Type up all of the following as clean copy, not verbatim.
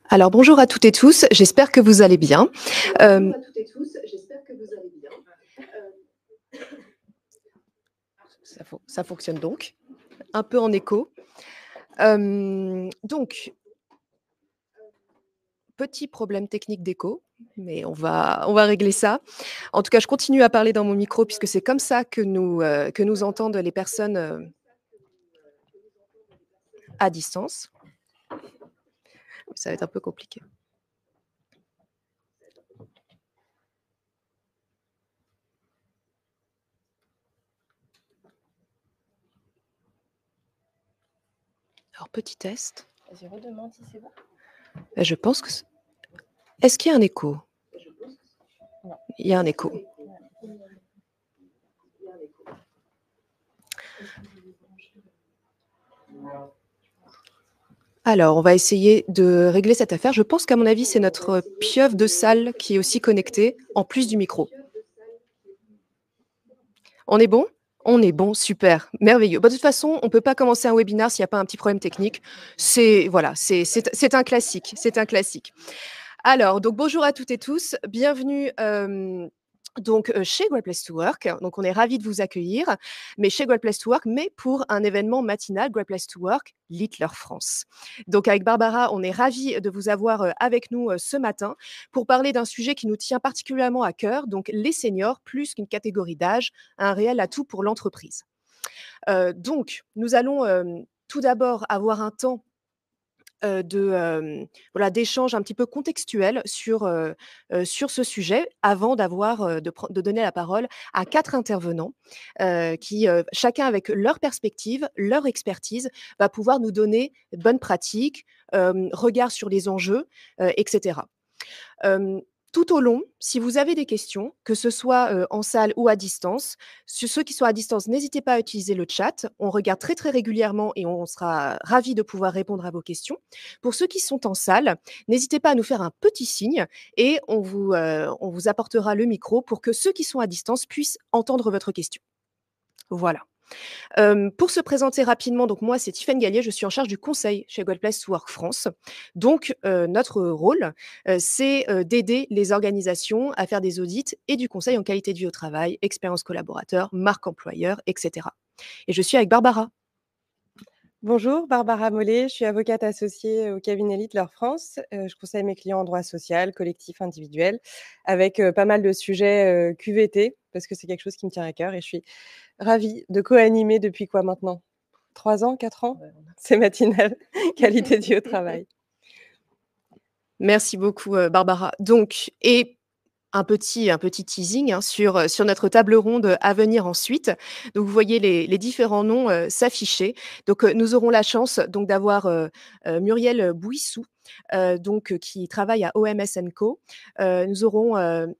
Alors bonjour à toutes et tous, j'espère que vous allez bien. Ça fonctionne donc, un peu en écho. Donc, petit problème technique d'écho, mais on va régler ça. En tout cas, je continue à parler dans mon micro puisque c'est comme ça que nous entendent les personnes, à distance. Ça va être un peu compliqué. Alors petit test. Vas-y, redemande si c'est bon. Je pense que est-ce qu'il y a un écho? Non. Il y a un écho. Alors, on va essayer de régler cette affaire. Je pense qu'à mon avis, c'est notre pieuvre de salle qui est aussi connectée, en plus du micro. On est bon? On est bon, super, merveilleux. Bah, de toute façon, on ne peut pas commencer un webinaire s'il n'y a pas un petit problème technique. C'est voilà, c'est un classique, c'est un classique. Alors, donc bonjour à toutes et tous, bienvenue chez Great Place to Work. Donc, on est ravis de vous accueillir, mais chez Great Place to Work, mais pour un événement matinal Great Place to Work, Littler France. Donc, avec Barbara, on est ravis de vous avoir avec nous ce matin pour parler d'un sujet qui nous tient particulièrement à cœur, donc les seniors, plus qu'une catégorie d'âge, un réel atout pour l'entreprise. Donc, nous allons tout d'abord avoir un temps voilà, d'échanges un petit peu contextuels sur ce sujet avant d'avoir, de donner la parole à 4 intervenants, qui, chacun avec leur perspective, leur expertise, va pouvoir nous donner de bonnes pratiques, regard sur les enjeux, et cetera. Tout au long, si vous avez des questions, que ce soit, en salle ou à distance, ceux qui sont à distance, n'hésitez pas à utiliser le chat. On regarde très, très régulièrement et on sera ravis de pouvoir répondre à vos questions. Pour ceux qui sont en salle, n'hésitez pas à nous faire un petit signe et on vous apportera le micro pour que ceux qui sont à distance puissent entendre votre question. Voilà. Pour se présenter rapidement, donc moi, c'est Tiffaine Gallier, je suis en charge du conseil chez Great Place to Work France. Donc, notre rôle, c'est, d'aider les organisations à faire des audits et du conseil en qualité de vie au travail, expérience collaborateur, marque employeur, et cetera. Et je suis avec Barbara. Bonjour, Barbara Mollet, je suis avocate associée au cabinet Littler France. Je conseille mes clients en droit social, collectif, individuel, avec pas mal de sujets QVT, parce que c'est quelque chose qui me tient à cœur et je suis ravie de co-animer depuis quoi maintenant? 3 ans, 4 ans? C'est matinal, qualité de vie au travail. Merci beaucoup, Barbara. Donc un petit teasing, hein, sur notre table ronde, à venir ensuite. Donc vous voyez les différents noms, s'afficher. Donc, nous aurons la chance donc d'avoir, Muriel Bouissou, qui travaille à OMS & Co. Nous aurons,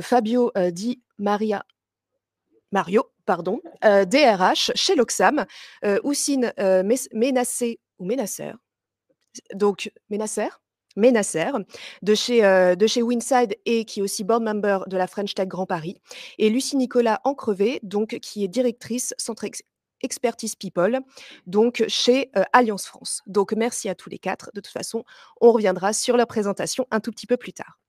Fabio, Di Mario, pardon, DRH chez Loxam, Houssine, Ménassé ou Ménasser, donc Ménasser de chez Winside et qui est aussi board member de la French Tech Grand Paris, et Lucie Nicolas Ancrevet, donc qui est directrice centre expertise people, donc chez, Alliance France. Donc merci à tous les 4. De toute façon, on reviendra sur leur présentation un tout petit peu plus tard.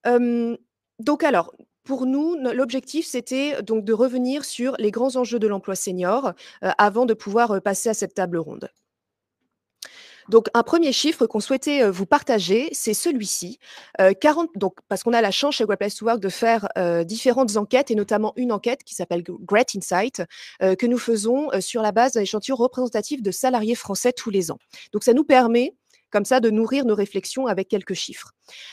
Donc alors, pour nous, l'objectif, c'était donc de revenir sur les grands enjeux de l'emploi senior, avant de pouvoir, passer à cette table ronde. Donc un premier chiffre qu'on souhaitait, vous partager, c'est celui-ci. 40 donc parce qu'on a la chance chez Great Place to Work de faire, différentes enquêtes et notamment une enquête qui s'appelle Great Insight, que nous faisons, sur la base d'un échantillon représentatif de salariés français tous les ans. Donc ça nous permet comme ça de nourrir nos réflexions avec quelques chiffres.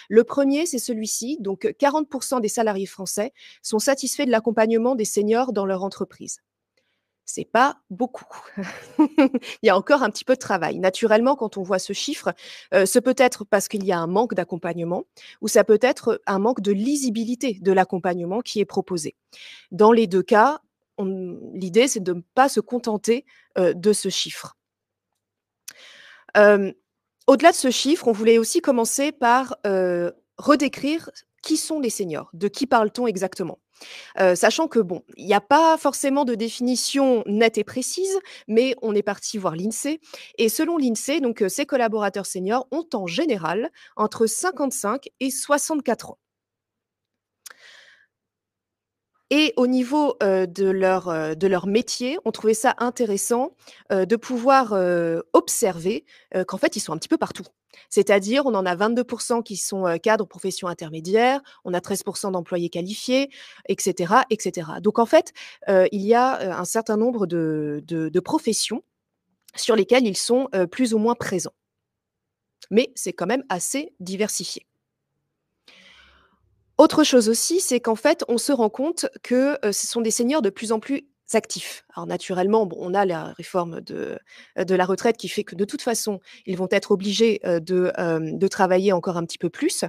Le premier, c'est celui-ci, donc 40 des salariés français sont satisfaits de l'accompagnement des seniors dans leur entreprise. C'est pas beaucoup. Il y a encore un petit peu de travail. Naturellement, quand on voit ce chiffre, ce peut être parce qu'il y a un manque d'accompagnement ou ça peut être un manque de lisibilité de l'accompagnement qui est proposé. Dans les 2 cas, l'idée, c'est de ne pas se contenter, de ce chiffre. Hem, Au-delà de ce chiffre, on voulait aussi commencer par, redécrire qui sont les seniors? De qui parle-t-on exactement? Sachant que bon, il n'y a pas forcément de définition nette et précise, mais on est parti voir l'INSEE et selon l'INSEE, donc ces collaborateurs seniors ont en général entre 55 et 64 ans. Et au niveau, de leur métier, on trouvait ça intéressant, de pouvoir, observer, qu'en fait, ils sont un petit peu partout. C'est-à-dire, on en a 22 qui sont, cadres professions intermédiaires, on a 13 d'employés qualifiés et cetera et cetera. Donc en fait, il y a, un certain nombre de professions sur lesquelles ils sont, plus ou moins présents. Mais c'est quand même assez diversifié. Autre chose aussi, c'est qu'en fait, on se rend compte que, ce sont des seniors de plus en plus actifs. Alors naturellement, bon, on a la réforme de la retraite qui fait que de toute façon, ils vont être obligés, de travailler encore un petit peu plus.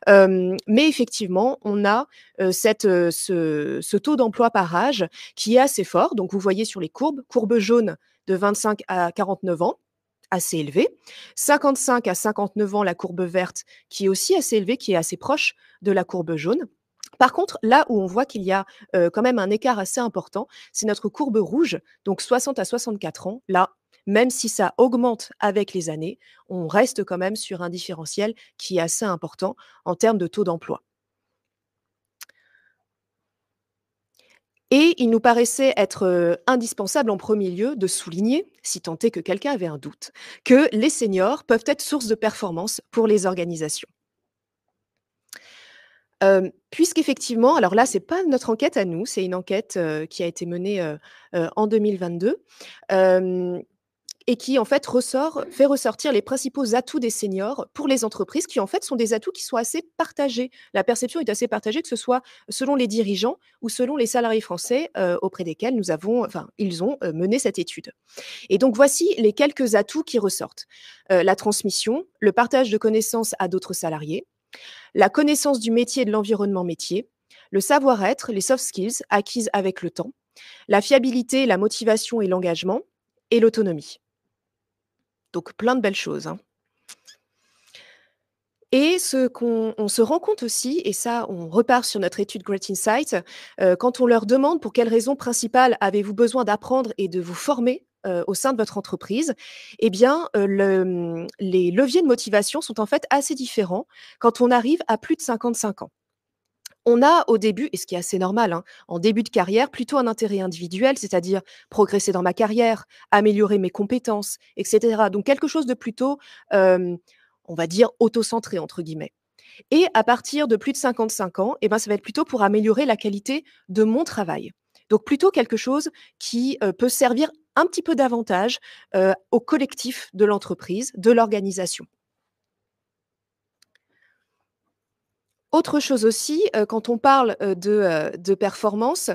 Mais effectivement, on a, ce taux d'emploi par âge qui est assez fort. Donc vous voyez sur les courbes, courbe jaune de 25 à 49 ans, assez élevé. 55 à 59 ans, la courbe verte qui est aussi assez élevée, qui est assez proche de la courbe jaune. Par contre, là où on voit qu'il y a, quand même un écart assez important, c'est notre courbe rouge, donc 60 à 64 ans. Là, même si ça augmente avec les années, on reste quand même sur un différentiel qui est assez important en termes de taux d'emploi. Et il nous paraissait être, indispensable en premier lieu de souligner, si tant est que quelqu'un avait un doute, que les seniors peuvent être source de performance pour les organisations. Puisqu'effectivement, alors là, c'est pas notre enquête à nous, c'est une enquête, qui a été menée, en 2022, hem et qui, en fait, fait ressortir les principaux atouts des seniors pour les entreprises qui, en fait, sont des atouts qui sont assez partagés. La perception est assez partagée, que ce soit selon les dirigeants ou selon les salariés français, auprès desquels ils ont, mené cette étude. Et donc voici les quelques atouts qui ressortent. La transmission, le partage de connaissances à d'autres salariés, la connaissance du métier et de l'environnement métier, le savoir-être, les soft skills acquises avec le temps, la fiabilité, la motivation et l'engagement et l'autonomie. Donc plein de belles choses, hein. Et ce qu'on on se rend compte aussi, et ça on repart sur notre étude Great Insight, quand on leur demande pour quelles raisons principales avez-vous besoin d'apprendre et de vous former, au sein de votre entreprise, eh bien, les leviers de motivation sont en fait assez différents quand on arrive à plus de 55 ans. On a au début, et ce qui est assez normal, hein, en début de carrière, plutôt un intérêt individuel, c'est-à-dire progresser dans ma carrière, améliorer mes compétences, et cetera. Donc quelque chose de plutôt, hem, on va dire «auto-centré» entre guillemets. Et à partir de plus de 55 ans, eh ben, ça va être plutôt pour améliorer la qualité de mon travail. Donc plutôt quelque chose qui, peut servir un petit peu davantage, au collectif de l'entreprise, de l'organisation. Autre chose aussi, quand on parle, de performance,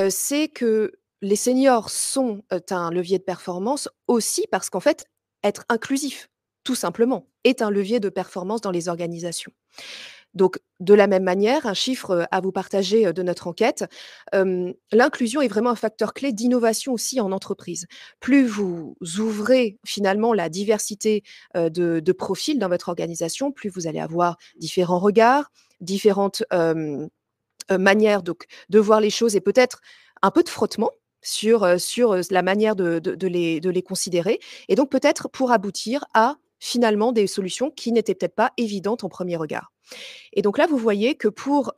c'est que les seniors sont, un levier de performance aussi parce qu'en fait, être inclusif, tout simplement, est un levier de performance dans les organisations. Donc de la même manière, un chiffre, à vous partager, de notre enquête, l'inclusion est vraiment un facteur clé d'innovation aussi en entreprise. Plus vous ouvrez finalement la diversité, de profils dans votre organisation, plus vous allez avoir différents regards, différentes, manières donc de voir les choses et peut-être un peu de frottement sur la manière de les considérer et donc peut-être pour aboutir à finalement des solutions qui n'étaient peut-être pas évidentes en premier regard. Et donc là, vous voyez que pour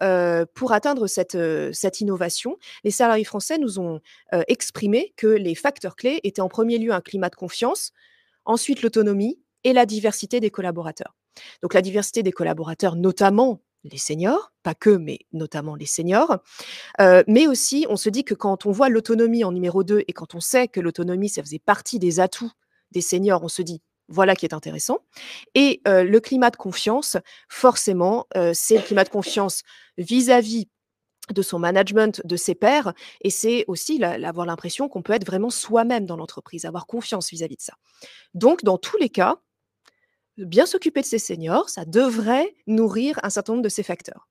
atteindre cette innovation, les salariés français nous ont, exprimé que les facteurs clés étaient en premier lieu un climat de confiance, ensuite l'autonomie et la diversité des collaborateurs. Donc la diversité des collaborateurs, notamment les seniors, pas que, mais notamment les seniors, mais aussi on se dit que quand on voit l'autonomie en numéro 2 et quand on sait que l'autonomie, ça faisait partie des atouts des seniors, on se dit: «Voilà qui est intéressant» et le climat de confiance, forcément, c'est le climat de confiance vis-à-vis de son management, de ses pairs et c'est aussi avoir l'impression qu'on peut être vraiment soi-même dans l'entreprise, avoir confiance vis-à-vis de ça. Donc dans tous les cas, bien s'occuper de ses seniors, ça devrait nourrir un certain nombre de ces facteurs.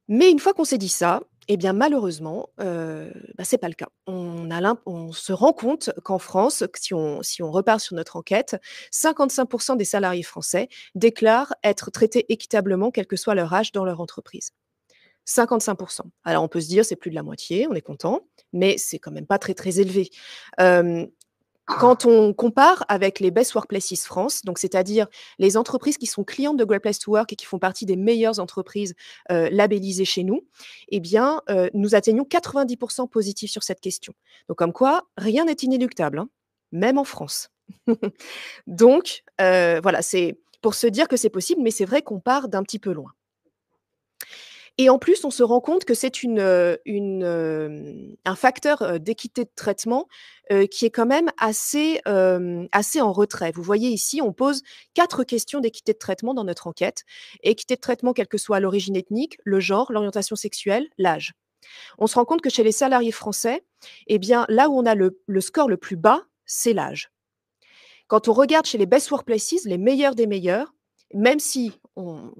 Mais une fois qu'on s'est dit ça, eh bien malheureusement, c'est pas le cas. On se rend compte qu'en France, que si on repart sur notre enquête, 55 des salariés français déclarent être traités équitablement, quel que soit leur âge, dans leur entreprise. 55%. Alors on peut se dire: «C'est plus de la moitié», on est content, mais c'est quand même pas très, très élevé. Hem, Quand on compare avec les Best Workplaces France, donc c'est-à-dire les entreprises qui sont clientes de Great Place to Work et qui font partie des meilleures entreprises, labellisées chez nous, eh bien, nous atteignons 90% positifs sur cette question. Donc comme quoi, rien n'est inéluctable, hein, même en France. Donc voilà, c'est pour se dire que c'est possible, mais c'est vrai qu'on part d'un petit peu loin. Et en plus, on se rend compte que c'est un facteur, d'équité de traitement, qui est quand même assez en retrait. Vous voyez ici, on pose 4 questions d'équité de traitement dans notre enquête. Équité de traitement, quelle que soit l'origine ethnique, le genre, l'orientation sexuelle, l'âge. On se rend compte que chez les salariés français, eh bien, là où on a le score le plus bas, c'est l'âge. Quand on regarde chez les best workplaces, les meilleurs des meilleurs, même si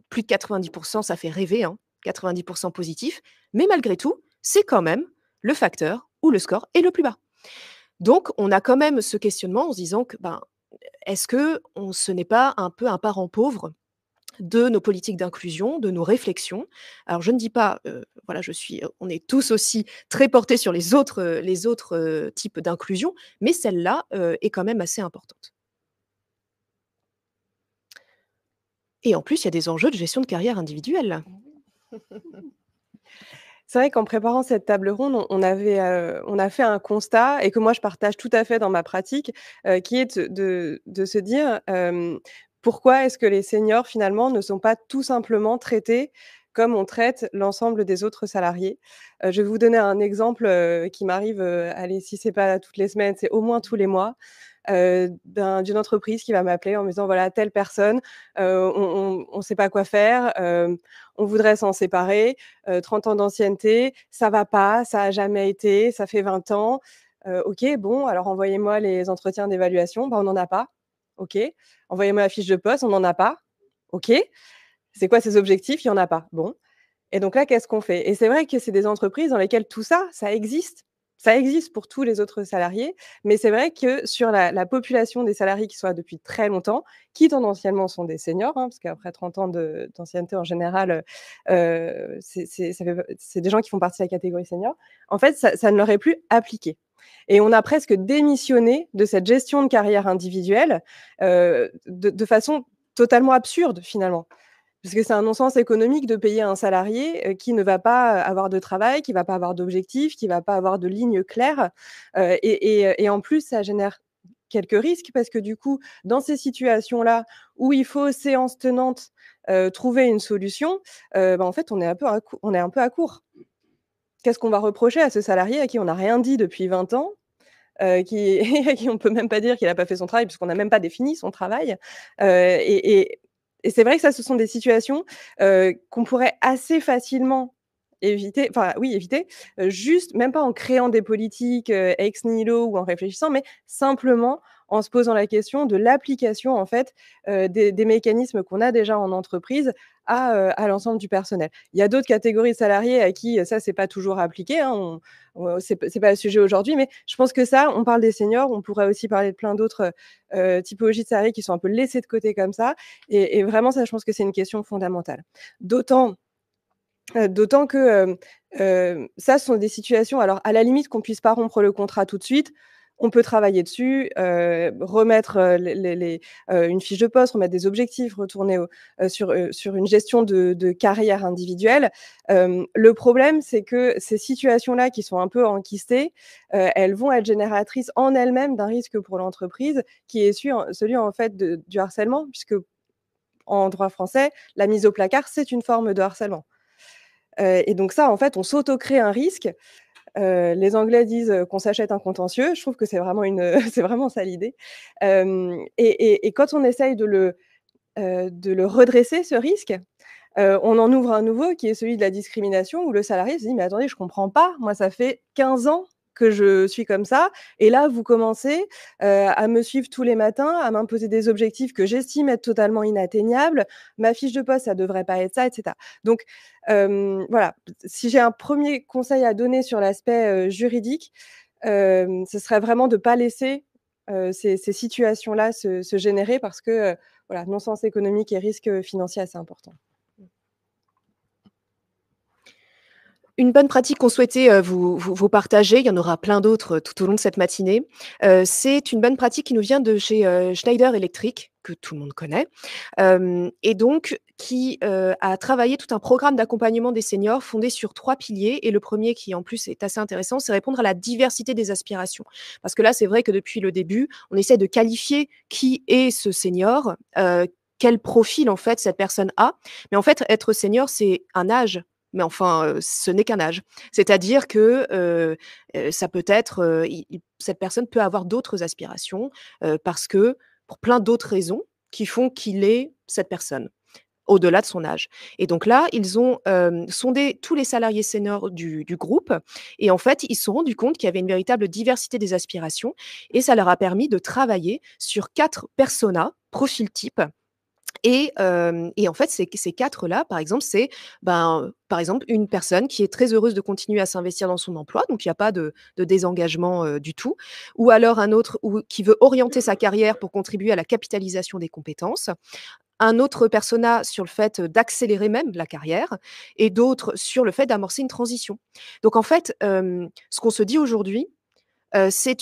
plus de 90%, ça fait rêver, hein, 90% positif, mais malgré tout, c'est quand même le facteur où le score est le plus bas. Donc, on a quand même ce questionnement en se disant que, ben, est-ce que ce n'est pas un peu un parent pauvre de nos politiques d'inclusion, de nos réflexions? Alors, je ne dis pas, voilà, on est tous aussi très portés sur les autres types d'inclusion, mais celle-là est quand même assez importante. Et en plus, il y a des enjeux de gestion de carrière individuelle. C'est vrai qu'en préparant cette table ronde, on a fait un constat et que moi je partage tout à fait dans ma pratique, qui est de se dire, pourquoi est-ce que les seniors finalement ne sont pas tout simplement traités comme on traite l'ensemble des autres salariés? Je vais vous donner un exemple, qui m'arrive, allez, si c'est pas toutes les semaines, c'est au moins tous les mois, d'une entreprise qui va m'appeler en me disant: «Voilà, telle personne, on sait pas quoi faire, on voudrait s'en séparer, 30 ans d'ancienneté, ça va pas, ça a jamais été, ça fait 20 ans. OK, bon, alors envoyez-moi les entretiens d'évaluation». Bah, on n'en a pas. OK. Envoyez-moi la fiche de poste, on n'en a pas. OK. C'est quoi ses objectifs? Il y en a pas. Bon. Et donc là, qu'est-ce qu'on fait? Et c'est vrai que c'est des entreprises dans lesquelles tout ça, ça existe. Ça existe pour tous les autres salariés, mais c'est vrai que sur la population des salariés qui sont là depuis très longtemps, qui tendanciellement sont des seniors, hein, parce qu'après 30 ans d'ancienneté en général, c'est des gens qui font partie de la catégorie senior. En fait, ça ne leur est plus appliqué et on a presque démissionné de cette gestion de carrière individuelle, de façon totalement absurde finalement. Parce que c'est un non-sens économique de payer un salarié, qui ne va pas avoir de travail, qui va pas avoir d'objectifs, qui va pas avoir de ligne claire, et en plus, ça génère quelques risques parce que du coup, dans ces situations-là où il faut séance tenante, trouver une solution, bah, en fait, on est un peu à court. Qu'est-ce qu'on va reprocher à ce salarié à qui on n'a rien dit depuis 20 ans, qui à qui on peut même pas dire qu'il a pas fait son travail puisqu'on n'a même pas défini son travail, et c'est vrai que ça, ce sont des situations, qu'on pourrait assez facilement éviter, enfin oui éviter, juste même pas en créant des politiques, ex nihilo ou en réfléchissant, mais simplement en se posant la question de l'application en fait, des mécanismes qu'on a déjà en entreprise à l'ensemble du personnel. Il y a d'autres catégories de salariés à qui, ça c'est pas toujours appliqué, hein, c'est pas le sujet aujourd'hui, mais je pense que ça, on parle des seniors, on pourrait aussi parler de plein d'autres, typologies de salariés qui sont un peu laissés de côté comme ça et vraiment ça, je pense que c'est une question fondamentale. D'autant d'autant que, ça, ce sont des situations alors à la limite qu'on puisse pas rompre le contrat tout de suite, on peut travailler dessus, remettre, une fiche de poste, remettre des objectifs, retourner sur une gestion de carrière individuelle. Le problème, c'est que ces situations-là qui sont un peu enquistées, elles vont être génératrices en elles-mêmes d'un risque pour l'entreprise qui est celui en fait du harcèlement puisque en droit français, la mise au placard, c'est une forme de harcèlement. Et donc ça, en fait, on s'auto-crée un risque. Les Anglais disent, qu'on s'achète un contentieux. Je trouve que c'est vraiment c'est vraiment ça l'idée. Et quand on essaye de le redresser ce risque, on en ouvre un nouveau qui est celui de la discrimination où le salarié se dit: «Mais attendez, je comprends pas, moi ça fait 15 ans que je suis comme ça et là vous commencez, à me suivre tous les matins, à m'imposer des objectifs que j'estime être totalement inatteignables. Ma fiche de poste, ça devrait pas être ça» et cetera. Donc voilà, si j'ai un premier conseil à donner sur l'aspect, juridique, ce serait vraiment de pas laisser, ces situations-là se générer parce que, voilà, non-sens économique et risque, financier assez important. Une bonne pratique qu'on souhaitait, vous partager, il y en aura plein d'autres, tout au long de cette matinée. C'est une bonne pratique qui nous vient de chez, Schneider Electric, que tout le monde connaît, hem et donc qui, a travaillé tout un programme d'accompagnement des seniors fondé sur 3 piliers et le premier qui, en plus, est assez intéressant, c'est répondre à la diversité des aspirations. Parce que là, c'est vrai que depuis le début, on essaie de qualifier qui est ce senior, quel profil, en fait, cette personne a. Mais en fait, être senior, c'est un âge. Mais enfin, ce n'est qu'un âge. C'est-à-dire que, ça peut être, i cette personne peut avoir d'autres aspirations, parce que pour plein d'autres raisons qui font qu'il est cette personne, au-delà de son âge. Et donc là, ils ont, sondé tous les salariés seniors du groupe et en fait, ils se sont rendus compte qu'il y avait une véritable diversité des aspirations et ça leur a permis de travailler sur 4 personas, profils types et en fait, ces 4-là, par exemple, c'est, ben, par exemple, une personne qui est très heureuse de continuer à s'investir dans son emploi, donc il y a pas de désengagement, du tout. Ou alors un autre ou qui veut orienter sa carrière pour contribuer à la capitalisation des compétences. Un autre persona sur le fait, d'accélérer même la carrière et d'autres sur le fait d'amorcer une transition. Donc en fait, ce qu'on se dit aujourd'hui, c'est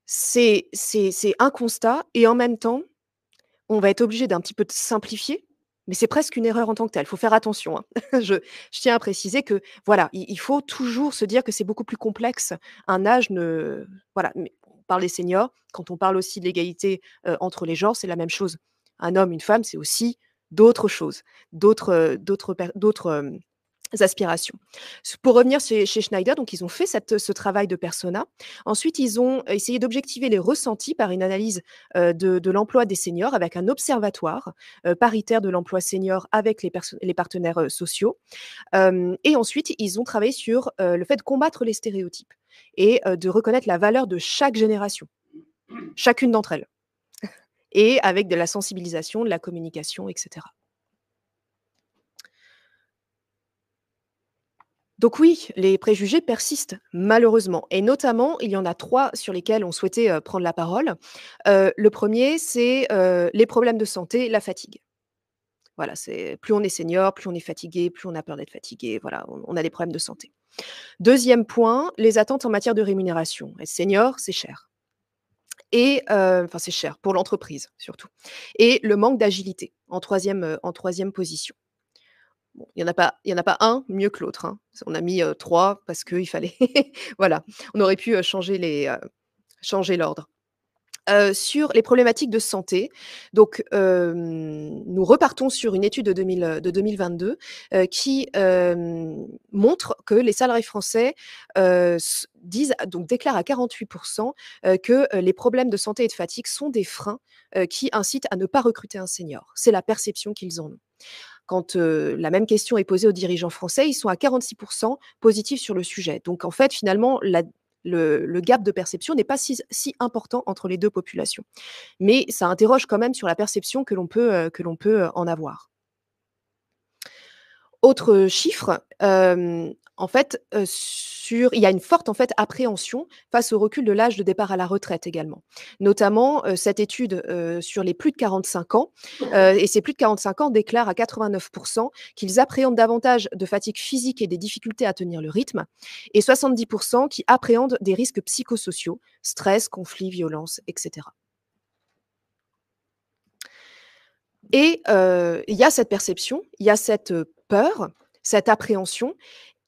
c'est un constat et en même temps, on va être obligé d'un petit peu de simplifier, mais c'est presque une erreur en tant que telle. Il faut faire attention, hein. Je tiens à préciser que, voilà, il faut toujours se dire que c'est beaucoup plus complexe. Un âge ne voilà, mais on parle des seniors, quand on parle aussi de l'égalité, entre les genres, c'est la même chose. Un homme, une femme, c'est aussi d'autres choses, d'autres aspirations. Pour revenir chez Schneider, donc ils ont fait ce travail de persona. Ensuite, ils ont essayé d'objectiver les ressentis par une analyse, de l'emploi des seniors avec un observatoire, paritaire de l'emploi senior avec les partenaires, sociaux. Hem Et ensuite, ils ont travaillé sur, le fait de combattre les stéréotypes et de reconnaître la valeur de chaque génération, chacune d'entre elles et avec de la sensibilisation, de la communication et cetera. Donc oui, les préjugés persistent malheureusement et notamment, il y en a 3 sur lesquels on souhaitait, prendre la parole. Le premier, c'est, les problèmes de santé, la fatigue. Voilà, c'est plus on est senior, plus on est fatigué, plus on a peur d'être fatigué, voilà, on a des problèmes de santé. Deuxième point, les attentes en matière de rémunération. Être senior, c'est cher et enfin c'est cher pour l'entreprise surtout et le manque d'agilité en troisième position. Bon, il y en a pas un mieux que l'autre, hein. On a mis, 3 parce qu'il fallait voilà, on aurait pu, changer l'ordre. Sur les problématiques de santé, donc nous repartons sur une étude de 2022, qui, montre que les salariés français, déclarent à 48 que, les problèmes de santé et de fatigue sont des freins, qui incitent à ne pas recruter un senior. C'est la perception qu'ils en ont. Quand, la même question est posée aux dirigeants français, ils sont à 46 positifs sur le sujet. Donc en fait, finalement, le gap de perception n'est pas si important entre les 2 populations. Mais ça interroge quand même sur la perception que l'on peut, en avoir. Autre chiffre, en fait, il y a une forte, en fait, appréhension face au recul de l'âge de départ à la retraite également. Notamment, cette étude, sur les plus de 45 ans, et ces plus de 45 ans déclarent à 89 qu'ils appréhendent davantage de fatigue physique et des difficultés à tenir le rythme et 70 qui appréhendent des risques psychosociaux, stress, conflits, violences et cetera. Et il y a cette perception, il y a cette, peur, cette appréhension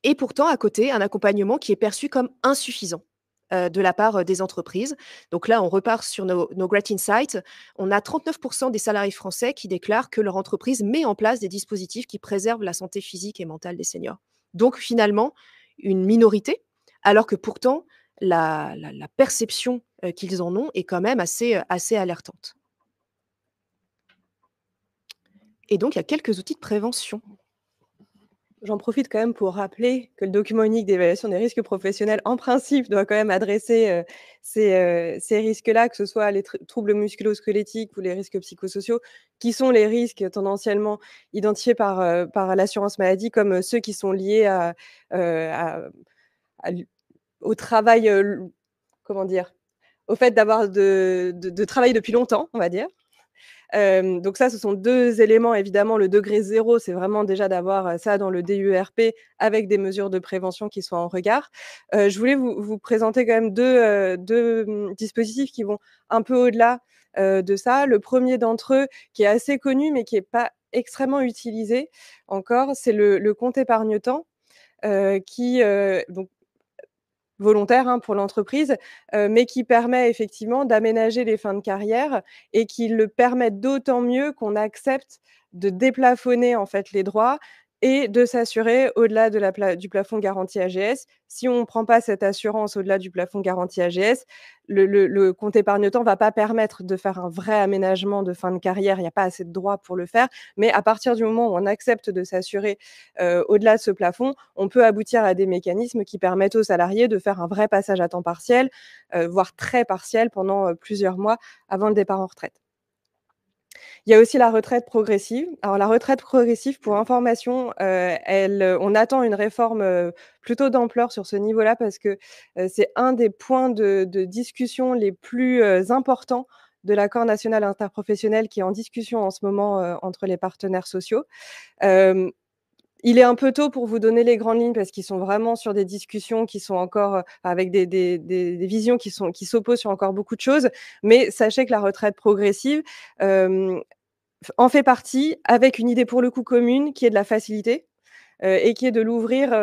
et pourtant à côté, un accompagnement qui est perçu comme insuffisant, de la part, des entreprises. Donc là, on repart sur nos Great Insights. On a 39 des salariés français qui déclarent que leur entreprise met en place des dispositifs qui préservent la santé physique et mentale des seniors. Donc finalement, une minorité, alors que pourtant la perception, qu'ils en ont est quand même assez alertante. Et donc il y a quelques outils de prévention. J'en profite quand même pour rappeler que le document unique d'évaluation des risques professionnels, en principe, doit quand même adresser, ces risques-là, que ce soit les troubles musculo-squelettiques ou les risques psychosociaux, qui sont les risques tendanciellement identifiés par l'assurance maladie comme, ceux qui sont liés à l'u au travail, comment dire? Au fait d'avoir de travailler depuis longtemps, on va dire. Donc ça, ce sont 2 éléments. Évidemment, le degré 0, c'est vraiment déjà d'avoir, ça dans le DUERP avec des mesures de prévention qui soient en regard. Je voulais vous présenter quand même 2 dispositifs qui vont un peu au-delà, de ça. Le premier d'entre eux, qui est assez connu, mais qui est pas extrêmement utilisé encore, c'est le compte épargne-temps, qui, donc volontaire, hein, pour l'entreprise, mais qui permet effectivement d'aménager les fins de carrière et qui le permet d'autant mieux qu'on accepte de déplafonner, en fait, les droits et de s'assurer au-delà de la pla du plafond garanti AGS. Si on ne prend pas cette assurance au-delà du plafond garanti AGS, le compte épargne-temps va pas permettre de faire un vrai aménagement de fin de carrière. Il y a pas assez de droits pour le faire, mais à partir du moment où on accepte de s'assurer, au-delà de ce plafond, on peut aboutir à des mécanismes qui permettent aux salariés de faire un vrai passage à temps partiel, voire très partiel pendant, plusieurs mois avant le départ en retraite. Il y a aussi la retraite progressive. Alors la retraite progressive, pour information, on attend une réforme, plutôt d'ampleur sur ce niveau-là parce que, c'est un des points de discussion les plus, importants de l'accord national interprofessionnel qui est en discussion en ce moment, entre les partenaires sociaux. Hem Il est un peu tôt pour vous donner les grandes lignes parce qu'ils sont vraiment sur des discussions qui sont encore, avec des visions qui s'opposent sur encore beaucoup de choses. Mais sachez que la retraite progressive, hem, f en fait partie avec une idée pour le coup commune qui est de la facilité, et qui est de l'ouvrir,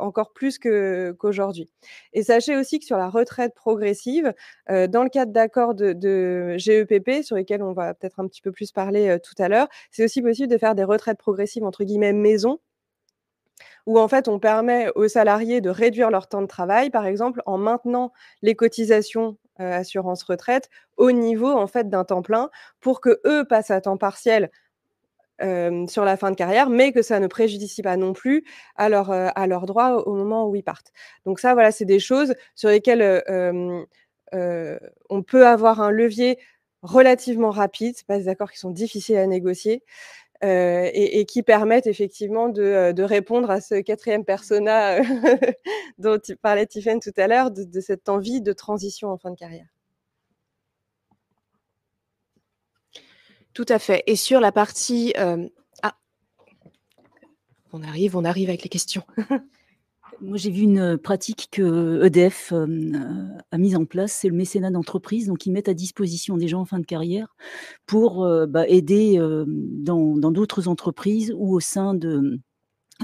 encore plus qu'aujourd'hui. Et sachez aussi que sur la retraite progressive, dans le cadre d'accords de GEPP sur lesquels on va peut-être un petit peu plus parler, tout à l'heure, c'est aussi possible de faire des retraites progressives entre guillemets «maison», où en fait on permet aux salariés de réduire leur temps de travail, par exemple, en maintenant les cotisations, assurance retraite au niveau en fait d'un temps plein pour qu'eux passent à temps partiel, sur la fin de carrière, mais que ça ne préjudicie pas non plus à leurs droits au moment où ils partent. Donc ça, voilà, c'est des choses sur lesquelles, on peut avoir un levier relativement rapide. C'est pas des accords qui sont difficiles à négocier, et qui permettent effectivement de répondre à ce quatrième persona, dont tu parlais Tiffaine tout à l'heure, de cette envie de transition en fin de carrière. Tout à fait. Et sur la partie, ah, on arrive avec les questions. Moi, j'ai vu une pratique que EDF a mise en place, c'est le mécénat d'entreprise. Donc, ils mettent à disposition des gens en fin de carrière pour aider dans d'autres entreprises ou au sein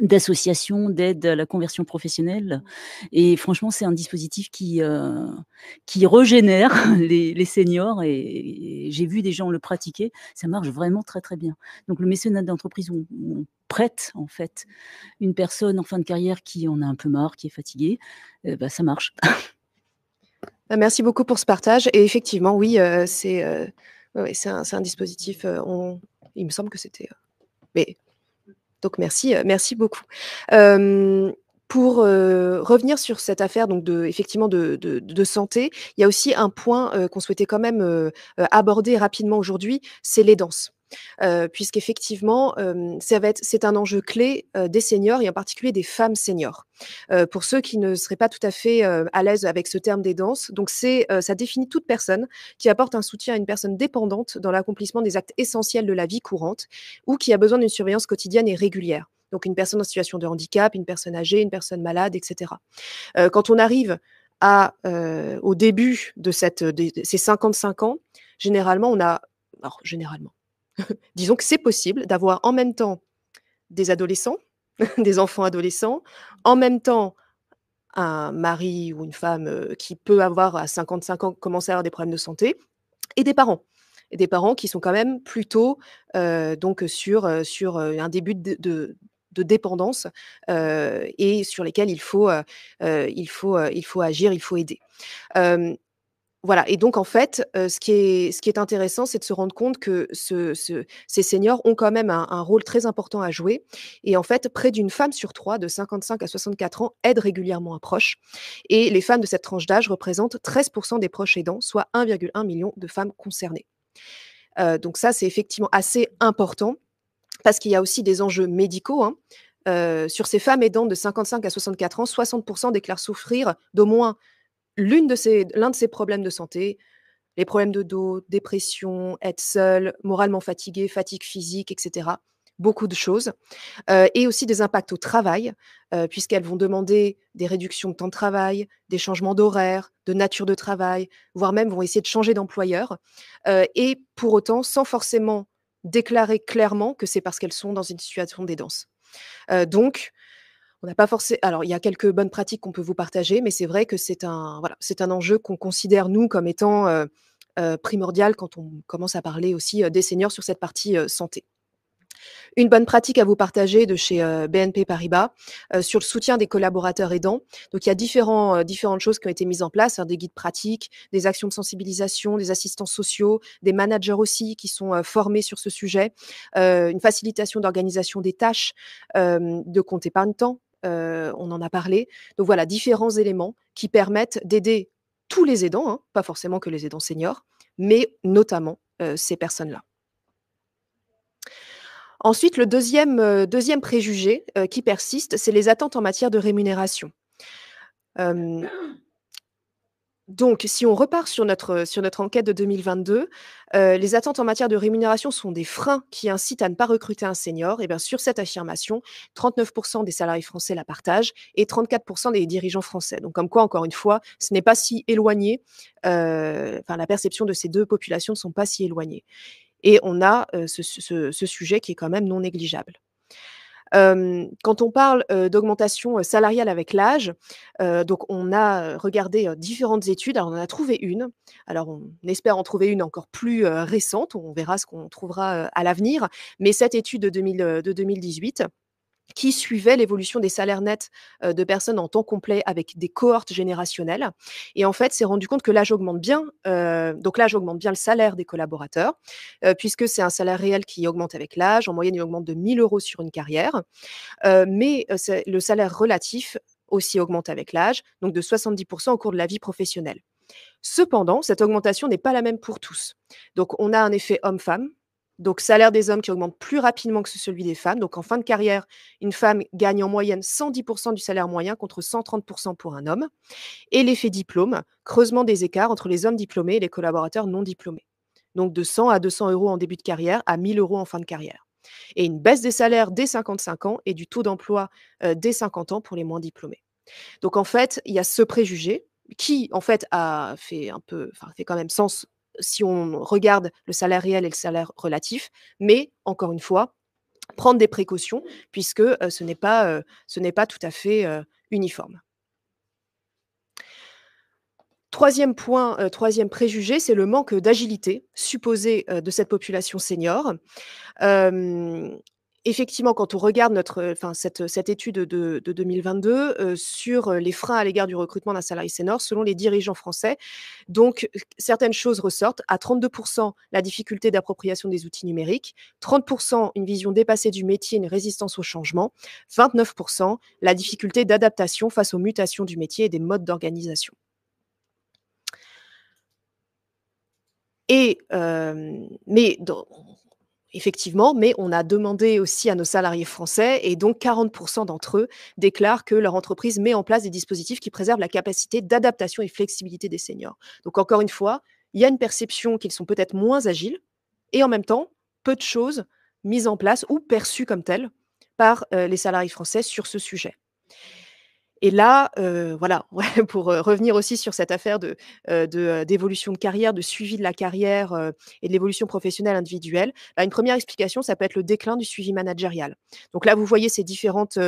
d'associations d'aide à la conversion professionnelle. Et franchement, c'est un dispositif qui régénère les seniors et j'ai vu des gens le pratiquer. Ça marche vraiment très, très bien. Donc, le mécénat d'entreprise, on prête en fait une personne en fin de carrière qui en a un peu marre, qui est fatiguée, ça marche. Merci beaucoup pour ce partage et effectivement, oui, c'est, ouais, c'est un dispositif, il me semble que c'était, mais donc merci, merci beaucoup. Pour, revenir sur cette affaire donc effectivement de santé, il y a aussi un point, qu'on souhaitait quand même, aborder rapidement aujourd'hui, c'est les danses. Puisqu'effectivement, c'est un enjeu clé, des seniors et en particulier des femmes seniors. Pour ceux qui ne seraient pas tout à fait, à l'aise avec ce terme d'aidance, donc ça définit toute personne qui apporte un soutien à une personne dépendante dans l'accomplissement des actes essentiels de la vie courante ou qui a besoin d'une surveillance quotidienne et régulière. Donc une personne en situation de handicap, une personne âgée, une personne malade, et cetera. Quand on arrive au début de ces 55 ans, généralement, généralement, disons que c'est possible d'avoir en même temps des adolescents, des enfants adolescents, en même temps un mari ou une femme, qui peut avoir à 55 ans commencer à avoir des problèmes de santé et des parents. Et des parents qui sont quand même plutôt, donc sur un début de dépendance, et sur lesquels il faut agir, il faut aider. Hem Voilà. Et donc en fait, ce qui est intéressant, c'est de se rendre compte que ces seniors ont quand même un rôle très important à jouer et en fait, près d'une femme sur 3 de 55 à 64 ans aide régulièrement un proche et les femmes de cette tranche d'âge représentent 13 des proches aidants, soit 1,1 million de femmes concernées. Donc ça, c'est effectivement assez important parce qu'il y a aussi des enjeux médicaux, hein. Sur ces femmes aidantes de 55 à 64 ans, 60 déclarent souffrir d'au moins l'un de ces problèmes de santé, les problèmes de dos, dépression, être seul, moralement fatigué, fatigue physique, etc. Beaucoup de choses. Et aussi des impacts au travail, puisqu'elles vont demander des réductions de temps de travail, des changements d'horaire, de nature de travail, voire même vont essayer de changer d'employeur, et pour autant sans forcément déclarer clairement que c'est parce qu'elles sont dans une situation d'aidance. Donc on n'a pas forcé alors il y a quelques bonnes pratiques qu'on peut vous partager, mais c'est vrai que c'est un enjeu qu'on considère nous comme étant, primordial quand on commence à parler aussi, des seniors sur cette partie, santé. Une bonne pratique à vous partager de chez, BNP Paribas, sur le soutien des collaborateurs aidants. Donc il y a différentes choses qui ont été mises en place, hein, des guides pratiques, des actions de sensibilisation, des assistants sociaux, des managers aussi qui sont, formés sur ce sujet, une facilitation d'organisation des tâches, de compte épargne-temps, on en a parlé. Donc voilà, différents éléments qui permettent d'aider tous les aidants, hein, pas forcément que les aidants seniors, mais notamment, ces personnes-là. Ensuite, le deuxième préjugé, qui persiste, c'est les attentes en matière de rémunération. Hem, donc si on repart sur notre enquête de 2022, les attentes en matière de rémunération sont des freins qui incitent à ne pas recruter un senior. Et bien, sur cette affirmation, 39 des salariés français la partagent et 34 des dirigeants français. Donc comme quoi, encore une fois, ce n'est pas si éloigné, la perception de ces 2 populations ne sont pas si éloignées. Et on a, ce sujet qui est quand même non négligeable. Quand on parle, d'augmentation, salariale avec l'âge, donc on a, regardé, différentes études. Alors on en a trouvé une. Alors on espère en trouver une encore plus, récente. On verra ce qu'on trouvera, à l'avenir. Mais cette étude de 2018 qui suivait l'évolution des salaires nets, de personnes en temps complet avec des cohortes générationnelles. Et en fait, s'est rendu compte que l'âge augmente bien, donc l'âge augmente bien le salaire des collaborateurs, puisque c'est un salaire réel qui augmente avec l'âge. En moyenne, il augmente de 1 000 € sur une carrière, mais c'est le salaire relatif aussi augmente avec l'âge, donc de 70 au cours de la vie professionnelle. Cependant, cette augmentation n'est pas la même pour tous. Donc on a un effet homme-femme. Donc salaire des hommes qui augmente plus rapidement que celui des femmes. Donc en fin de carrière, une femme gagne en moyenne 110 du salaire moyen contre 130 pour un homme. Et l'effet diplôme, creusement des écarts entre les hommes diplômés et les collaborateurs non diplômés. Donc de 100 à 200 € en début de carrière à 1 000 € en fin de carrière. Et une baisse des salaires dès 55 ans et du taux d'emploi, dès 50 ans pour les moins diplômés. Donc en fait, il y a ce préjugé qui, en fait, fait quand même sens si on regarde le salaire réel et le salaire relatif, mais encore une fois, prendre des précautions puisque, ce n'est pas tout à fait, uniforme. 3e point, 3e préjugé, c'est le manque d'agilité supposé, de cette population senior. Hem, Effectivement, quand on regarde cette étude de 2022, sur, les freins à l'égard du recrutement d'un salarié senior selon les dirigeants français, donc certaines choses ressortent. À 32 la difficulté d'appropriation des outils numériques, 30 une vision dépassée du métier, une résistance au changement, 29 la difficulté d'adaptation face aux mutations du métier et des modes d'organisation. Et mais dans effectivement, mais on a demandé aussi à nos salariés français et donc 40 d'entre eux déclarent que leur entreprise met en place des dispositifs qui préservent la capacité d'adaptation et flexibilité des seniors. Donc encore une fois, il y a une perception qu'ils sont peut-être moins agiles et en même temps, peu de choses mises en place ou perçues comme telles par, les salariés français sur ce sujet. Et là, voilà, ouais, pour, revenir aussi sur cette affaire d'évolution de carrière, de suivi de la carrière, et de l'évolution professionnelle individuelle, bah, une première explication, ça peut être le déclin du suivi managérial. Donc là, vous voyez ces différentes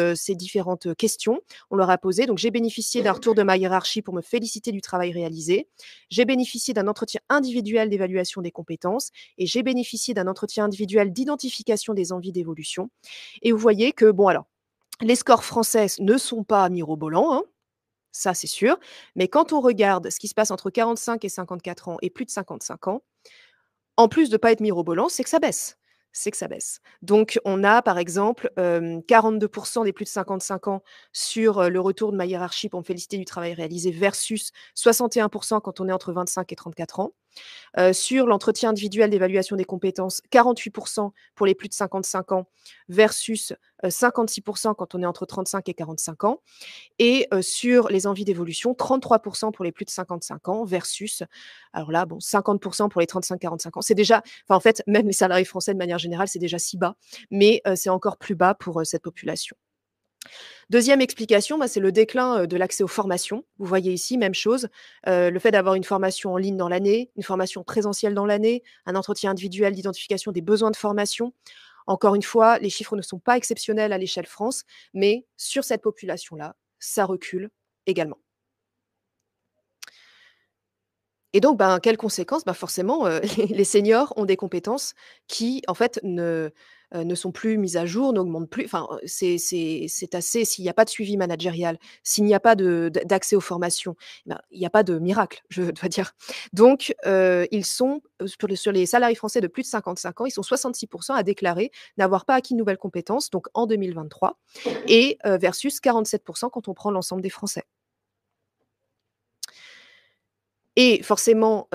questions. On leur a posé donc: «J'ai bénéficié d'un retour de ma hiérarchie pour me féliciter du travail réalisé. J'ai bénéficié d'un entretien individuel d'évaluation des compétences et j'ai bénéficié d'un entretien individuel d'identification des envies d'évolution». Et vous voyez que, bon alors, les scores français ne sont pas mirobolants, hein, ça c'est sûr, mais quand on regarde ce qui se passe entre 45 et 54 ans et plus de 55 ans, en plus de pas être mirobolant, c'est que ça baisse. C'est que ça baisse. Donc on a par exemple, 42 des plus de 55 ans sur, le retour de ma hiérarchie pour me féliciter du travail réalisé versus 61 quand on est entre 25 et 34 ans. Sur l'entretien individuel d'évaluation des compétences, 48% pour les plus de 55 ans versus 56% quand on est entre 35 et 45 ans. Et sur les envies d'évolution, 33% pour les plus de 55 ans versus, alors là, bon, 50% pour les 35-45 ans. C'est déjà, en fait, même les salariés français de manière générale, c'est déjà si bas, mais c'est encore plus bas pour cette population. Deuxième explication, c'est le déclin de l'accès aux formations. Vous voyez ici, même chose, le fait d'avoir une formation en ligne dans l'année, une formation présentielle dans l'année, un entretien individuel d'identification des besoins de formation. Encore une fois, les chiffres ne sont pas exceptionnels à l'échelle France, mais sur cette population-là, ça recule également. Et donc, quelles conséquences? Forcément, les seniors ont des compétences qui, en fait, ne sont plus mises à jour, n'augmentent plus. Enfin, c'est assez s'il n'y a pas de suivi managérial, s'il n'y a pas d'accès aux formations, il n'y a pas de miracle, je dois dire. Donc, ils sont, sur les salariés français de plus de 55 ans, ils sont 66% à déclarer n'avoir pas acquis de nouvelles compétences, donc en 2023, et versus 47% quand on prend l'ensemble des Français. Et forcément,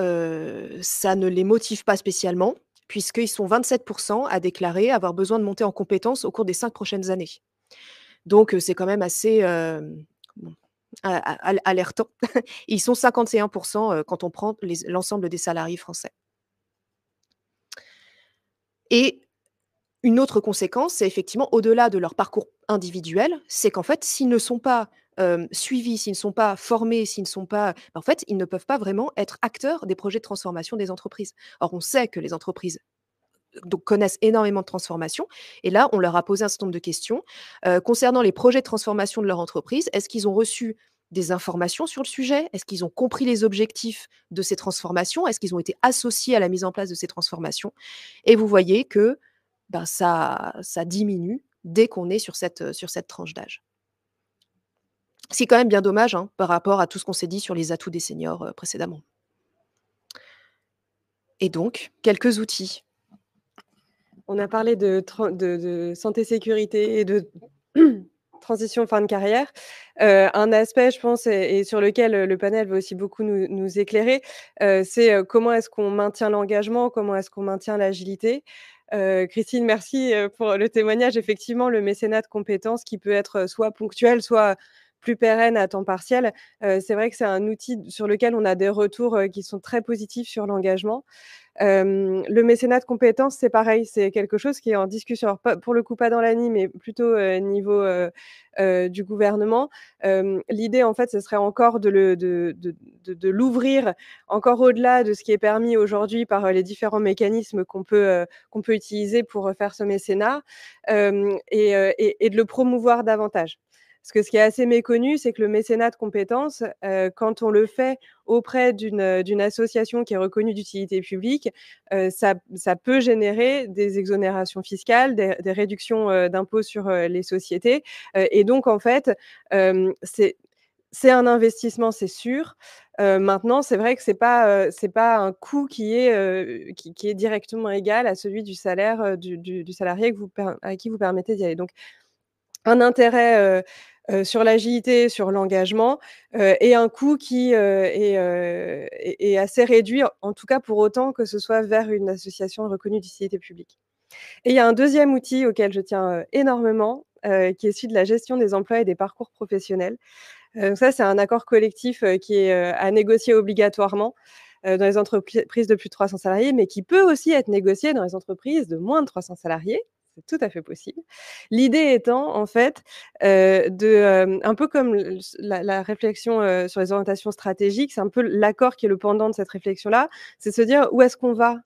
ça ne les motive pas spécialement, puisqu'ils sont 27% à déclarer avoir besoin de monter en compétences au cours des 5 prochaines années. Donc, c'est quand même assez, bon, alertant. Ils sont 51% quand on prend l'ensemble des salariés français. Et une autre conséquence, c'est effectivement au-delà de leur parcours individuel, c'est qu'en fait, s'ils ne sont pas suivis, s'ils ne sont pas formés, s'ils ne sont pas, en fait, ils ne peuvent pas vraiment être acteurs des projets de transformation des entreprises. Or, on sait que les entreprises donc connaissent énormément de transformation. Et là, on leur a posé un certain nombre de questions concernant les projets de transformation de leur entreprise. Est-ce qu'ils ont reçu des informations sur le sujet? Est-ce qu'ils ont compris les objectifs de ces transformations? Est-ce qu'ils ont été associés à la mise en place de ces transformations? Et vous voyez que ça diminue dès qu'on est sur cette tranche d'âge. C'est quand même bien dommage par rapport à tout ce qu'on s'est dit sur les atouts des seniors précédemment. Et donc, quelques outils. On a parlé de santé sécurité et de transition fin de carrière. Un aspect, je pense, et sur lequel le panel va aussi beaucoup nous éclairer, c'est comment est-ce qu'on maintient l'engagement, comment est-ce qu'on maintient l'agilité. Christine, merci pour le témoignage. Effectivement, le mécénat de compétences qui peut être soit ponctuel, soit plus pérenne à temps partiel. C'est vrai que c'est un outil sur lequel on a des retours qui sont très positifs sur l'engagement. Le mécénat de compétences, c'est pareil, c'est quelque chose qui est en discussion. Alors, pas, pour le coup, pas dans l'ANI, mais plutôt niveau du gouvernement. L'idée, en fait, ce serait encore de l'ouvrir encore au-delà de ce qui est permis aujourd'hui par les différents mécanismes qu'on peut utiliser pour faire ce mécénat, et de le promouvoir davantage. Parce que ce qui est assez méconnu, c'est que le mécénat de compétences, quand on le fait auprès d'une association qui est reconnue d'utilité publique, ça peut générer des exonérations fiscales, des réductions d'impôts sur les sociétés. Et donc, en fait, c'est un investissement, c'est sûr. Maintenant, c'est vrai que c'est pas un coût qui est directement égal à celui du salaire du salarié à qui vous permettez d'y aller. Donc, un intérêt sur l'agilité, sur l'engagement, et un coût qui est assez réduit, en tout cas pour autant que ce soit vers une association reconnue d'utilité publique. Et il y a un deuxième outil auquel je tiens énormément, qui est celui de la gestion des emplois et des parcours professionnels. Donc ça, c'est un accord collectif qui est à négocier obligatoirement dans les entreprises de plus de 300 salariés, mais qui peut aussi être négocié dans les entreprises de moins de 300 salariés. C'est tout à fait possible. L'idée étant, en fait, un peu comme la réflexion sur les orientations stratégiques, c'est un peu l'accord qui est le pendant de cette réflexion-là, c'est se dire où est-ce qu'on va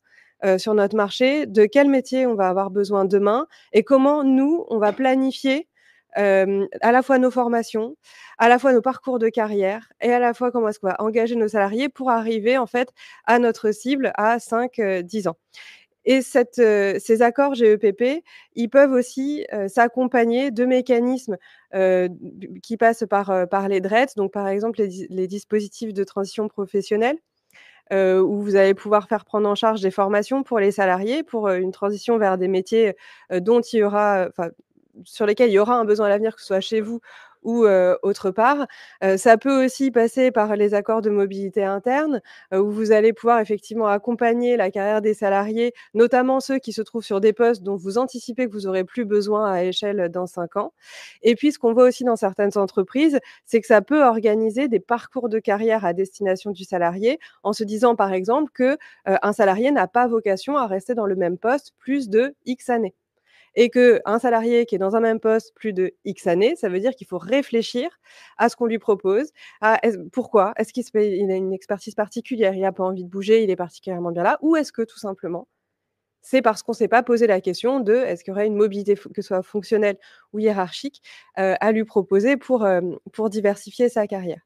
sur notre marché, de quel métier on va avoir besoin demain et comment nous, on va planifier à la fois nos formations, à la fois nos parcours de carrière et à la fois comment est-ce qu'on va engager nos salariés pour arriver en fait à notre cible à 5-10 ans. Et ces accords GEPP, ils peuvent aussi s'accompagner de mécanismes qui passent par les DREET, donc par exemple les dispositifs de transition professionnelle, où vous allez pouvoir faire prendre en charge des formations pour les salariés, pour une transition vers des métiers dont il y aura, sur lesquels il y aura un besoin à l'avenir, que ce soit chez vous ou autre part. Ça peut aussi passer par les accords de mobilité interne, où vous allez pouvoir effectivement accompagner la carrière des salariés, notamment ceux qui se trouvent sur des postes dont vous anticipez que vous aurez plus besoin à échelle dans 5 ans. Et puis ce qu'on voit aussi dans certaines entreprises, c'est que ça peut organiser des parcours de carrière à destination du salarié, en se disant par exemple que, un salarié n'a pas vocation à rester dans le même poste plus de X années. Et qu'un salarié qui est dans un même poste plus de X années, ça veut dire qu'il faut réfléchir à ce qu'on lui propose, à pourquoi? Est-ce il a une expertise particulière? Il n'a pas envie de bouger, il est particulièrement bien là? Ou est-ce que tout simplement, c'est parce qu'on ne s'est pas posé la question de est-ce qu'il y aurait une mobilité que ce soit fonctionnelle ou hiérarchique, à lui proposer pour diversifier sa carrière?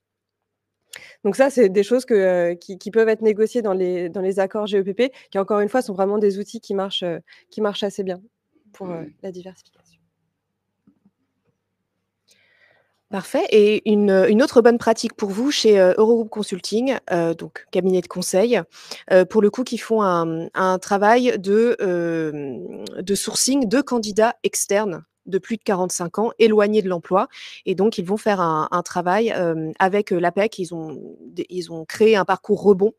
Donc ça, c'est des choses qui peuvent être négociées dans les accords GEPP, qui encore une fois sont vraiment des outils qui marchent assez bien pour, la diversification. Parfait. Et une autre bonne pratique pour vous chez, Eurogroupe Consulting, donc cabinet de conseil, pour le coup qui font un travail de sourcing de candidats externes de plus de 45 ans, éloignés de l'emploi, et donc ils vont faire un travail, avec, l'APEC. Ils ont créé un parcours rebond,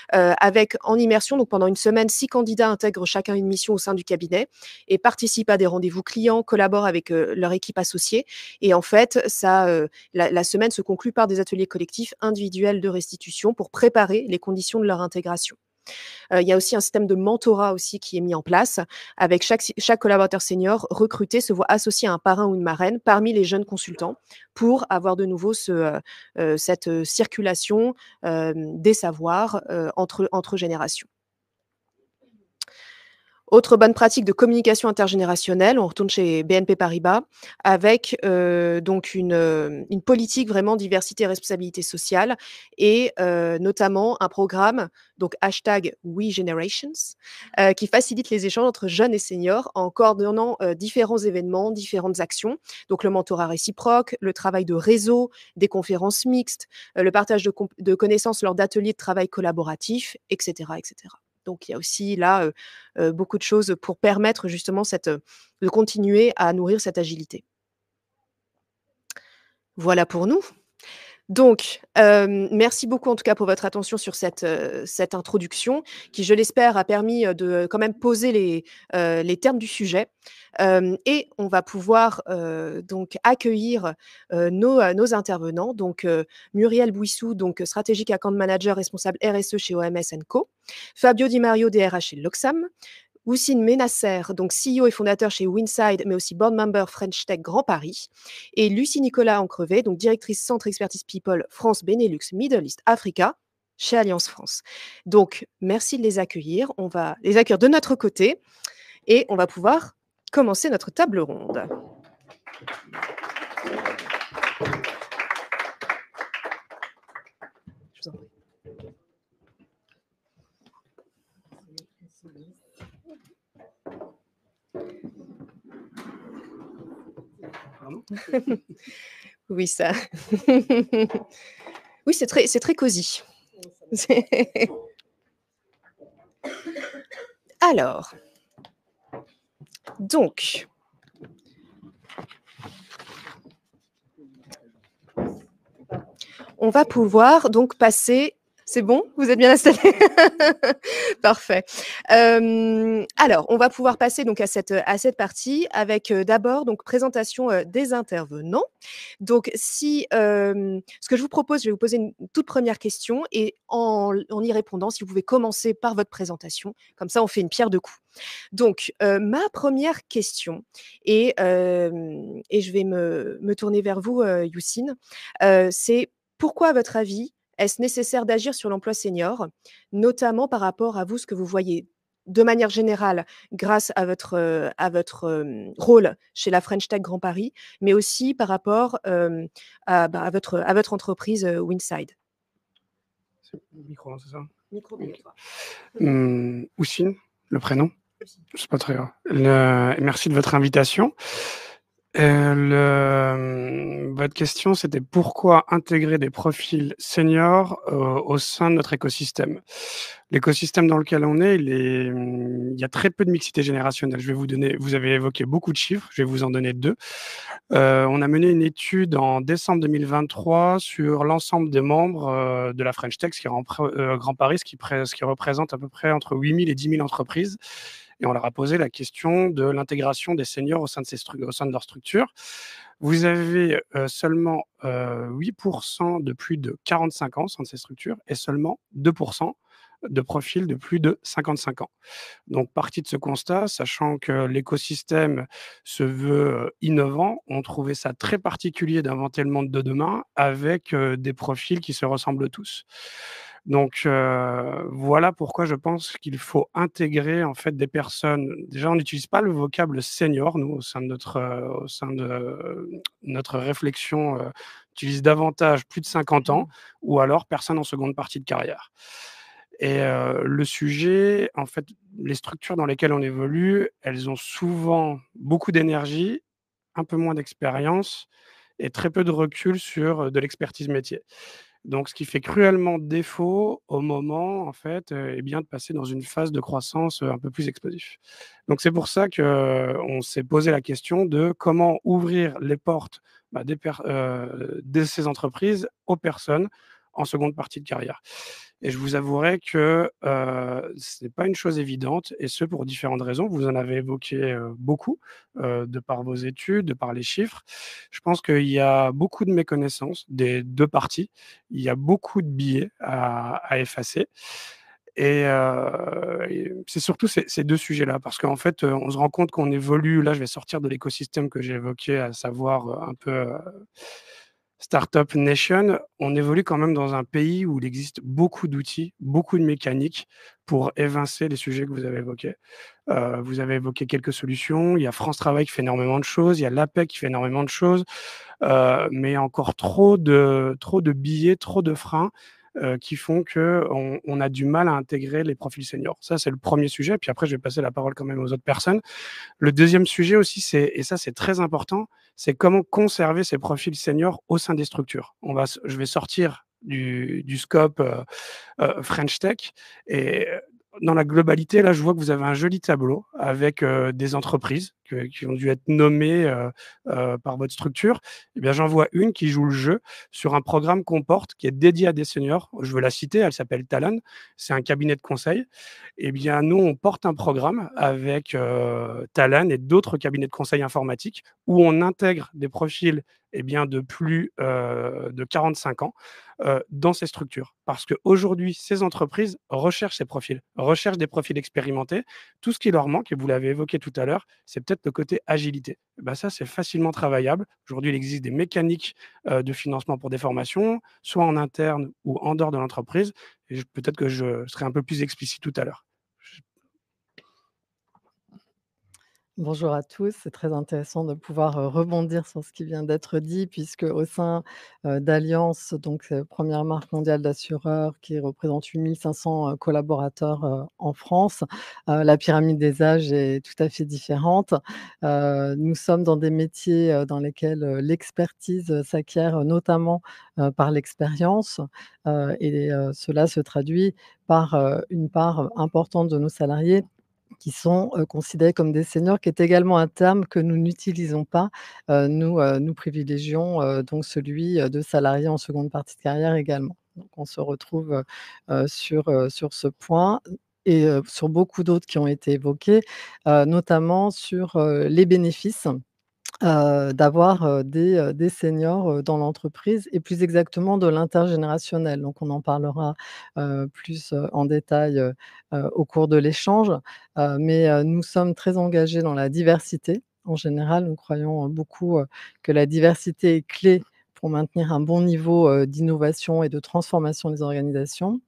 avec en immersion, donc pendant une semaine, 6 candidats intègrent chacun une mission au sein du cabinet et participent à des rendez-vous clients, collaborent avec, leur équipe associée, et en fait, la semaine se conclut par des ateliers collectifs individuels de restitution pour préparer les conditions de leur intégration. Il y a aussi un système de mentorat aussi qui est mis en place, avec chaque collaborateur senior recruté se voit associé à un parrain ou une marraine parmi les jeunes consultants pour avoir de nouveau cette circulation des savoirs entre générations. Autre bonne pratique de communication intergénérationnelle, on retourne chez BNP Paribas avec donc une politique vraiment diversité et responsabilité sociale, et notamment un programme, donc #WeGenerations, qui facilite les échanges entre jeunes et seniors en coordonnant différents événements, différentes actions. Donc le mentorat réciproque, le travail de réseau, des conférences mixtes, le partage de connaissances lors d'ateliers de travail collaboratifs, etc., etc. Donc il y a aussi là beaucoup de choses pour permettre justement de continuer à nourrir cette agilité. Voilà pour nous. Donc, merci beaucoup en tout cas pour votre attention sur cette introduction qui, je l'espère, a permis, de quand même poser les termes du sujet. Et on va pouvoir, donc accueillir, nos intervenants. Donc, Muriel Bouissou, donc Strategic Account Manager responsable RSE chez OMS & Co. Fabio Di Mario, DRH chez Loxam. Houssine Menasser, donc CEO et fondateur chez Winside, mais aussi board member French Tech Grand Paris. Et Lucie Nicolas Ancrevet, donc directrice Centre Expertise People France Benelux Middle East Africa chez Alliance France. Donc, merci de les accueillir. On va les accueillir de notre côté et on va pouvoir commencer notre table ronde. Je vous en prie. Oui, ça. Oui, c'est très cosy. Alors, donc, on va pouvoir donc passer. C'est bon? Vous êtes bien installés? Parfait. Alors, on va pouvoir passer donc à cette partie avec d'abord donc présentation des intervenants. Donc, ce que je vous propose, je vais vous poser une toute première question, et en y répondant, si vous pouvez commencer par votre présentation, comme ça on fait une pierre deux coups. Donc, ma première question, et je vais me tourner vers vous, Youssine, c'est pourquoi, à votre avis, est-ce nécessaire d'agir sur l'emploi senior, notamment par rapport à vous, ce que vous voyez de manière générale grâce à votre rôle chez la French Tech Grand Paris, à aussi par rapport à votre entreprise Winside? Micro, c'est ça? Micro obligatoire. Houssine, le prénom? C'est pas très grave. Merci de votre invitation. Votre question, c'était pourquoi intégrer des profils seniors au sein de notre écosystème? L'écosystème dans lequel on est, il y a très peu de mixité générationnelle. Vous avez évoqué beaucoup de chiffres, je vais vous en donner 2. On a mené une étude en décembre 2023 sur l'ensemble des membres de la French Tech, Grand Paris, ce qui représente à peu près entre 8 000 et 10 000 entreprises. Et on leur a posé la question de l'intégration des seniors au sein de leur structure. Vous avez seulement 8% de plus de 45 ans au sein de ces structures et seulement 2% de profils de plus de 55 ans. Donc, parti de ce constat, sachant que l'écosystème se veut innovant, on trouvait ça très particulier d'inventer le monde de demain avec des profils qui se ressemblent tous. Donc, voilà pourquoi je pense qu'il faut intégrer en fait des personnes. Déjà, on n'utilise pas le vocable senior, nous, au sein de notre réflexion, on utilise davantage plus de 50 ans ou alors personne en seconde partie de carrière. Et le sujet, en fait, les structures dans lesquelles on évolue, elles ont souvent beaucoup d'énergie, un peu moins d'expérience et très peu de recul sur de l'expertise métier. Donc ce qui fait cruellement défaut au moment, en fait, eh bien, de passer dans une phase de croissance, un peu plus explosif. Donc c'est pour ça qu'on s'est posé la question de comment ouvrir les portes, bah, de ces entreprises aux personnes en seconde partie de carrière. Et je vous avouerai que, ce n'est pas une chose évidente et ce pour différentes raisons. Vous en avez évoqué, beaucoup, de par vos études, de par les chiffres. Je pense qu'il y a beaucoup de méconnaissances des 2 parties. Il y a beaucoup de biais à effacer et c'est surtout ces 2 sujets-là parce qu'en fait, on se rend compte qu'on évolue là, je vais sortir de l'écosystème que j'ai évoqué, à savoir, un peu, Startup Nation, on évolue quand même dans un pays où il existe beaucoup d'outils, beaucoup de mécaniques pour évincer les sujets que vous avez évoqués. Vous avez évoqué quelques solutions. Il y a France Travail qui fait énormément de choses, il y a l'APEC qui fait énormément de choses, mais encore trop de billets, trop de freins, qui font qu'on a du mal à intégrer les profils seniors. Ça, c'est le premier sujet, puis après je vais passer la parole quand même aux autres personnes. Le deuxième sujet aussi, et ça c'est très important, c'est comment conserver ces profils seniors au sein des structures. Je vais sortir du scope French Tech et dans la globalité, là, je vois que vous avez un joli tableau avec des entreprises qui ont dû être nommées par votre structure. Eh bien, j'en vois une qui joue le jeu sur un programme qu'on porte qui est dédié à des seniors. Je veux la citer, elle s'appelle Talon. C'est un cabinet de conseil. Eh bien, nous, on porte un programme avec Talon et d'autres cabinets de conseil informatique où on intègre des profils eh bien, de plus de 45 ans dans ces structures. Parce qu'aujourd'hui, ces entreprises recherchent ces profils, recherchent des profils expérimentés. Tout ce qui leur manque, et vous l'avez évoqué tout à l'heure, c'est peut-être le côté agilité. Et ben ça, c'est facilement travaillable. Aujourd'hui, il existe des mécaniques de financement pour des formations, soit en interne ou en dehors de l'entreprise. Et peut-être que je serai un peu plus explicite tout à l'heure. Bonjour à tous, c'est très intéressant de pouvoir, rebondir sur ce qui vient d'être dit puisque au sein, d'Allianz, donc, 1re marque mondiale d'assureurs qui représente 8 500, collaborateurs, en France, la pyramide des âges est tout à fait différente. Nous sommes dans des métiers, dans lesquels, l'expertise, s'acquiert, notamment, par l'expérience, cela se traduit par, une part importante de nos salariés qui sont, considérés comme des seniors, qui est également un terme que nous n'utilisons pas. Nous privilégions, donc celui, de salariés en seconde partie de carrière également. Donc on se retrouve, sur ce point et sur beaucoup d'autres qui ont été évoqués, notamment sur, les bénéfices d'avoir, des seniors, dans l'entreprise et plus exactement de l'intergénérationnel. Donc on en parlera, plus, en détail, au cours de l'échange, mais nous sommes très engagés dans la diversité. En général, nous croyons, beaucoup, que la diversité est clé pour maintenir un bon niveau, d'innovation et de transformation des organisations.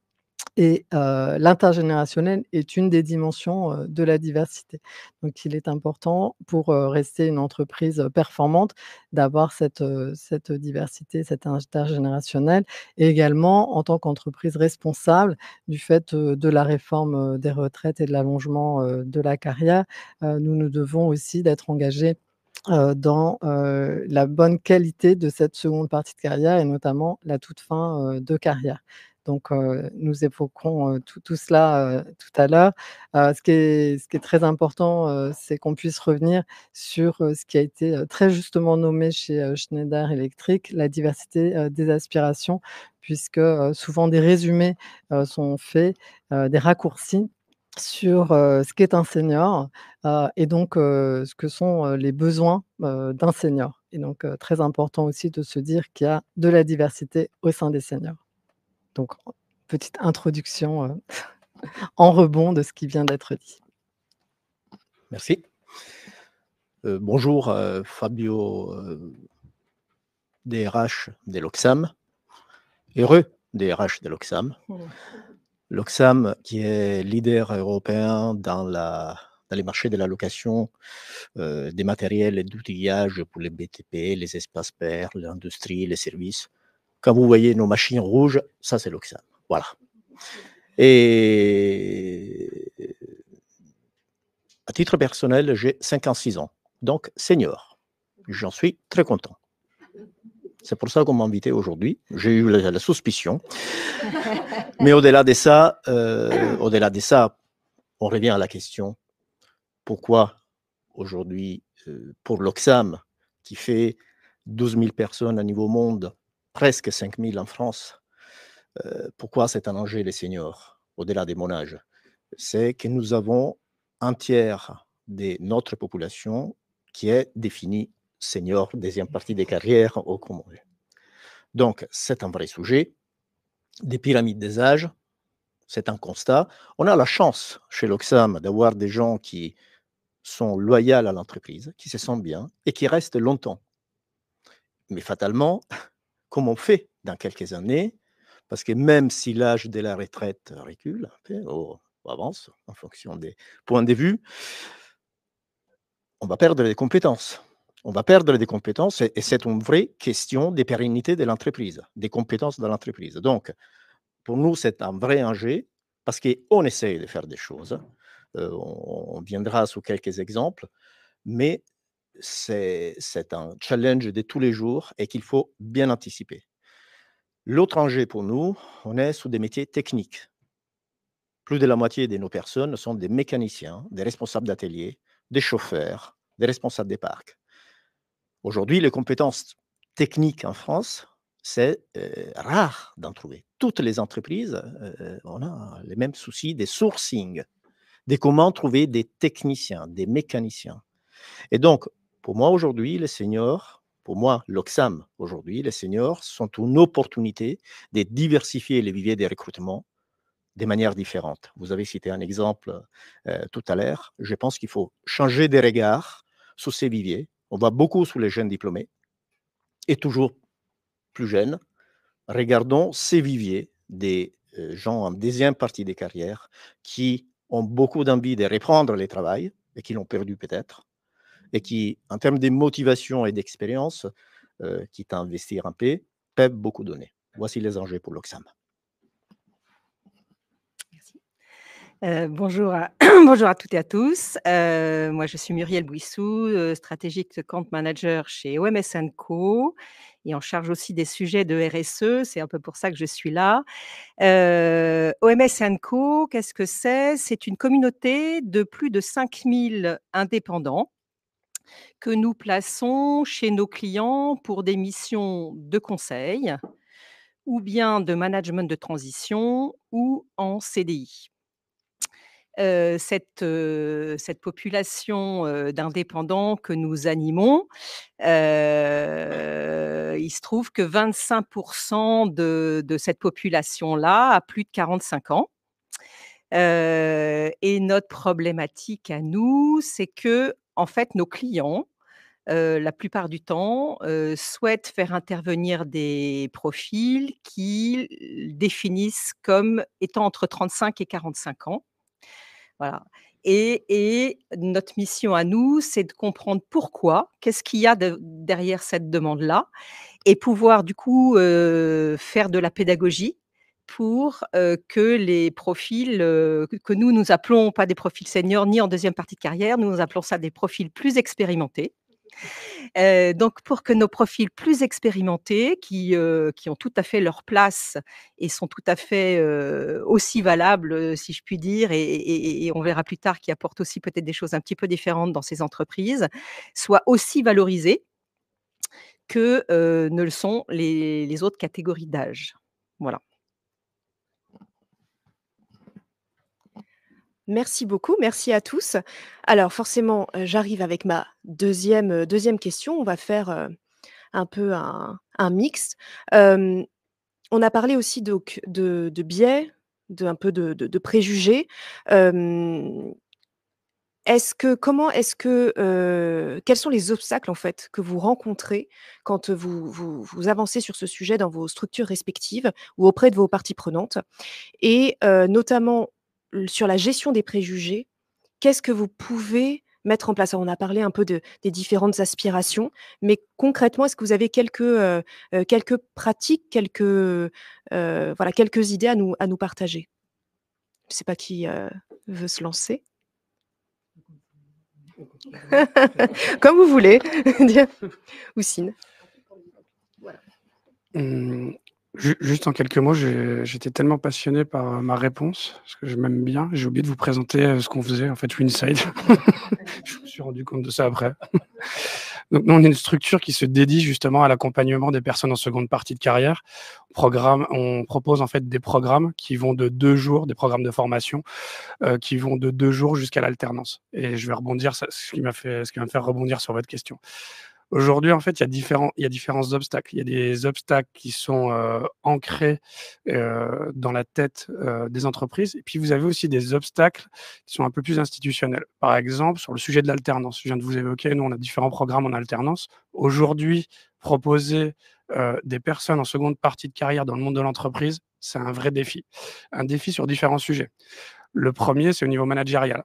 Et l'intergénérationnel est une des dimensions, de la diversité. Donc il est important pour, rester une entreprise, performante d'avoir cette diversité, cette intergénérationnel et également en tant qu'entreprise responsable du fait, de la réforme, des retraites et de l'allongement, de la carrière, nous nous devons aussi d'être engagés dans, la bonne qualité de cette seconde partie de carrière et notamment la toute fin, de carrière. Donc, nous évoquerons, tout cela, tout à l'heure. Ce qui est très important, c'est qu'on puisse revenir sur, ce qui a été, très justement nommé chez, Schneider Electric, la diversité, des aspirations puisque, souvent des résumés, sont faits, des raccourcis sur, ce qu'est un senior, et donc ce que sont, les besoins, d'un senior et donc très important aussi de se dire qu'il y a de la diversité au sein des seniors. Donc petite introduction, en rebond de ce qui vient d'être dit. Merci. Bonjour, Fabio, DRH de l'Oxam, heureux DRH de l'Oxam. L'Oxam qui est leader européen dans les marchés de la location des matériels et d'outillage pour les BTP, les espaces verts, l'industrie, les services. Quand vous voyez nos machines rouges, ça c'est l'Oxam. Voilà. Et à titre personnel, j'ai 56 ans, donc senior. J'en suis très content. C'est pour ça qu'on m'a invité aujourd'hui. J'ai eu la suspicion. Mais au-delà de ça, on revient à la question pourquoi aujourd'hui, pour l'Oxam, qui fait 12 000 personnes à niveau monde, presque 5 000 en France, pourquoi c'est un enjeu les seniors, au-delà de mon âge? C'est que nous avons un tiers de notre population qui est définie senior, deuxième partie des carrières au commun. Donc, c'est un vrai sujet. Des pyramides des âges, c'est un constat. On a la chance chez l'Oxam d'avoir des gens qui sont loyaux à l'entreprise, qui se sentent bien et qui restent longtemps. Mais fatalement, comme on fait dans quelques années, parce que même si l'âge de la retraite recule un peu, ou avance en fonction des points de vue, on va perdre des compétences. On va perdre des compétences et c'est une vraie question de pérennité de l'entreprise, des compétences de l'entreprise. Donc, pour nous, c'est un vrai enjeu parce qu'on essaye de faire des choses. On viendra sous quelques exemples, mais c'est un challenge de tous les jours et qu'il faut bien anticiper. L'autre enjeu pour nous, on est sous des métiers techniques. Plus de la moitié de nos personnes sont des mécaniciens, des responsables d'atelier, des chauffeurs, des responsables des parcs. Aujourd'hui, les compétences techniques en France, c'est rare d'en trouver. Toutes les entreprises, on a les mêmes soucis des sourcing, de comment trouver des techniciens, des mécaniciens. Et donc, pour moi aujourd'hui, les seniors, pour moi, l'Oxam aujourd'hui, les seniors sont une opportunité de diversifier les viviers des recrutements de manière différente. Vous avez cité un exemple tout à l'heure. Je pense qu'il faut changer de regard sur ces viviers. On va beaucoup sur les jeunes diplômés et toujours plus jeunes. Regardons ces viviers des gens en deuxième partie des carrières qui ont beaucoup d'envie de reprendre le travail et qui l'ont perdu peut-être et qui, en termes de motivation et d'expérience, quitte à investir un peu, peuvent beaucoup donner. Voici les enjeux pour l'Oxam. Bonjour à bonjour à toutes et à tous. Moi, je suis Muriel Bouissou, Strategic Account Manager chez OMS & Co et en charge aussi des sujets de RSE. C'est un peu pour ça que je suis là. OMS & Co, qu'est-ce que c'est? C'est une communauté de plus de 5000 indépendants que nous plaçons chez nos clients pour des missions de conseil ou bien de management de transition ou en CDI. Cette population, d'indépendants que nous animons, il se trouve que 25 de cette population-là a plus de 45 ans. Et notre problématique à nous, c'est que en fait, nos clients, la plupart du temps, souhaitent faire intervenir des profils qu'ils définissent comme étant entre 35 et 45 ans. Voilà et notre mission à nous, c'est de comprendre pourquoi, qu'est-ce qu'il y a derrière cette demande-là et pouvoir du coup, faire de la pédagogie pour, que les profils, que nous appelons pas des profils seniors ni en deuxième partie de carrière, nous appelons ça des profils plus expérimentés, Donc pour que nos profils plus expérimentés, qui ont tout à fait leur place et sont tout à fait, aussi valables, si je puis dire et on verra plus tard qui apportent aussi peut-être des choses un petit peu différentes dans ces entreprises, soient aussi valorisés que, ne le sont les autres catégories d'âge. Voilà. Merci beaucoup, merci à tous. Alors forcément, j'arrive avec ma deuxième question. On va faire, un peu un mix. On a parlé aussi donc de biais, un peu de préjugés. Hem, quels sont les obstacles en fait que vous rencontrez quand, vous avancez sur ce sujet dans vos structures respectives ou auprès de vos parties prenantes? Et notamment sur la gestion des préjugés, qu'est-ce que vous pouvez mettre en place? Alors on a parlé un peu des différentes aspirations, mais concrètement, est-ce que vous avez quelques pratiques, voilà, quelques idées à nous partager? Je ne sais pas qui, veut se lancer? Comme vous voulez. Houssine. Mmh, juste en quelques mots, j'étais tellement passionné par, ma réponse, parce que je m'aime bien, j'ai oublié de vous présenter, ce qu'on faisait, en fait, Winside. Je me suis rendu compte de ça après. Donc nous, on est une structure qui se dédie justement à l'accompagnement des personnes en seconde partie de carrière. On propose en fait des programmes qui vont de 2 jours, des programmes de formation, qui vont de 2 jours jusqu'à l'alternance et je vais rebondir, ce qui va me faire rebondir sur votre question. Aujourd'hui, en fait, il y a différents obstacles. Il y a des obstacles qui sont, ancrés, dans la tête, des entreprises et puis vous avez aussi des obstacles qui sont un peu plus institutionnels. Par exemple, sur le sujet de l'alternance, je viens de vous évoquer, nous, on a différents programmes en alternance. Aujourd'hui, proposer, des personnes en seconde partie de carrière dans le monde de l'entreprise, c'est un vrai défi. Un défi sur différents sujets. Le premier, c'est au niveau managérial.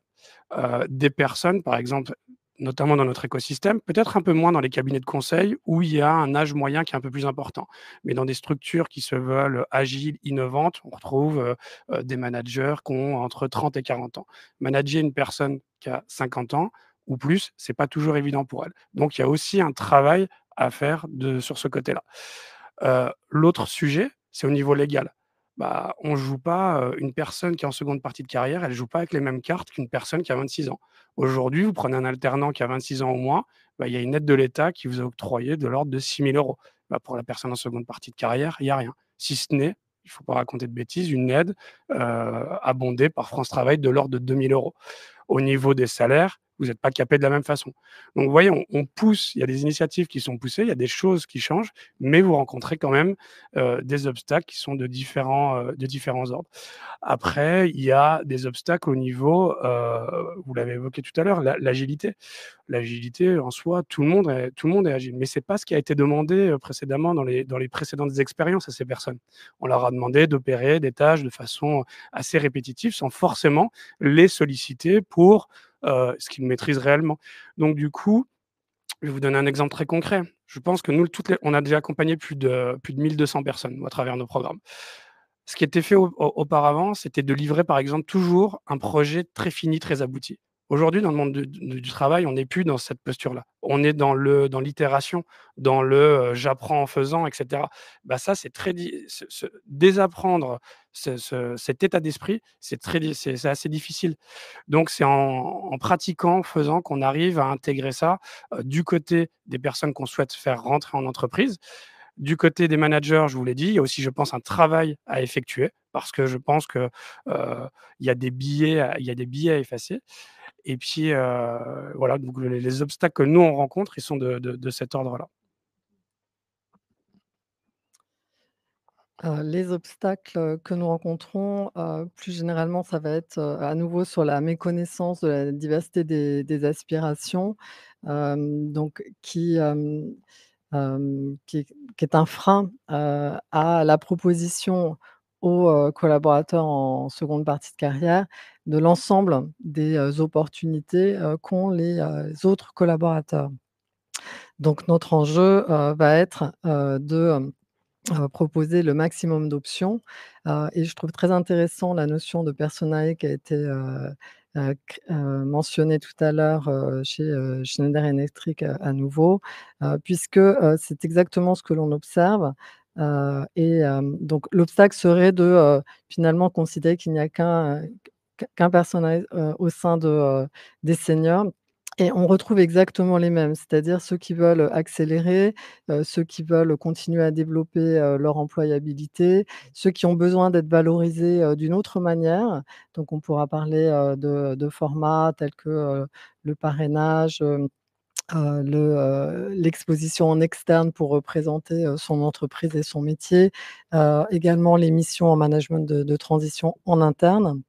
Des personnes, par exemple, notamment dans notre écosystème, peut-être un peu moins dans les cabinets de conseil où il y a un âge moyen qui est un peu plus important. Mais dans des structures qui se veulent agiles, innovantes, on retrouve, des managers qui ont entre 30 et 40 ans. Manager une personne qui a 50 ans ou plus, c'est pas toujours évident pour elle. Donc il y a aussi un travail à faire sur ce côté-là. L'autre sujet, c'est au niveau légal. Bah, on joue pas, une personne qui est en seconde partie de carrière, elle joue pas avec les mêmes cartes qu'une personne qui a 26 ans. Aujourd'hui, vous prenez un alternant qui a 26 ans ou moins, bah, il y a une aide de l'État qui vous est octroyée de l'ordre de 6 000 €. Bah, pour la personne en seconde partie de carrière, il y a rien. Si ce n'est, il faut pas raconter de bêtises, une aide, abondée par France Travail de l'ordre de 2 000 €. Au niveau des salaires, vous n'êtes pas capé de la même façon. Donc vous voyez, on pousse, il y a des initiatives qui sont poussées, il y a des choses qui changent, mais vous rencontrez quand même, des obstacles qui sont de différents ordres. Après, il y a des obstacles au niveau, vous l'avez évoqué tout à l'heure, l'agilité. L'agilité en soi, tout le monde est agile, mais c'est pas ce qui a été demandé, précédemment dans les précédentes expériences à ces personnes. On leur a demandé d'opérer des tâches de façon assez répétitive sans forcément les solliciter pour, ce qu'ils maîtrisent réellement. Donc du coup, je vais vous donner un exemple très concret. Je pense que nous, on a déjà accompagné plus de 1 200 personnes à travers nos programmes. Ce qui était fait auparavant, c'était de livrer, par exemple, toujours un projet très fini, très abouti. Aujourd'hui, dans le monde du travail, on n'est plus dans cette posture-là. On est dans l'itération, dans «j'apprends en faisant» et cetera. Bah, ça, c'est très di ce désapprendre cet état d'esprit, c'est assez difficile. Donc c'est en pratiquant, en faisant qu'on arrive à intégrer ça, du côté des personnes qu'on souhaite faire rentrer en entreprise. Du côté des managers, je vous l'ai dit, il y a aussi, je pense, un travail à effectuer parce que je pense que, il y a des biais à effacer et puis, voilà, donc les obstacles que nous on rencontre, ils sont de cet ordre-là. Les obstacles, que nous rencontrons, plus généralement, ça va être, à nouveau sur la méconnaissance de la diversité des aspirations, donc qui est un frein, à la proposition aux, collaborateurs en seconde partie de carrière de l'ensemble des, opportunités, qu'ont les, autres collaborateurs. Donc notre enjeu, va être, de proposer le maximum d'options. Et je trouve très intéressant la notion de personae qui a été, mentionnée tout à l'heure, chez, Schneider Electric, à nouveau, puisque, c'est exactement ce que l'on observe. Donc l'obstacle serait de, finalement considérer qu'il n'y a qu'un personnage, au sein des seniors, et on retrouve exactement les mêmes, c'est-à-dire ceux qui veulent accélérer, ceux qui veulent continuer à développer, leur employabilité, ceux qui ont besoin d'être valorisés, d'une autre manière. Donc on pourra parler, de formats tels que, le parrainage, l'exposition en externe pour représenter, son entreprise et son métier, également les missions en management de transition en interne.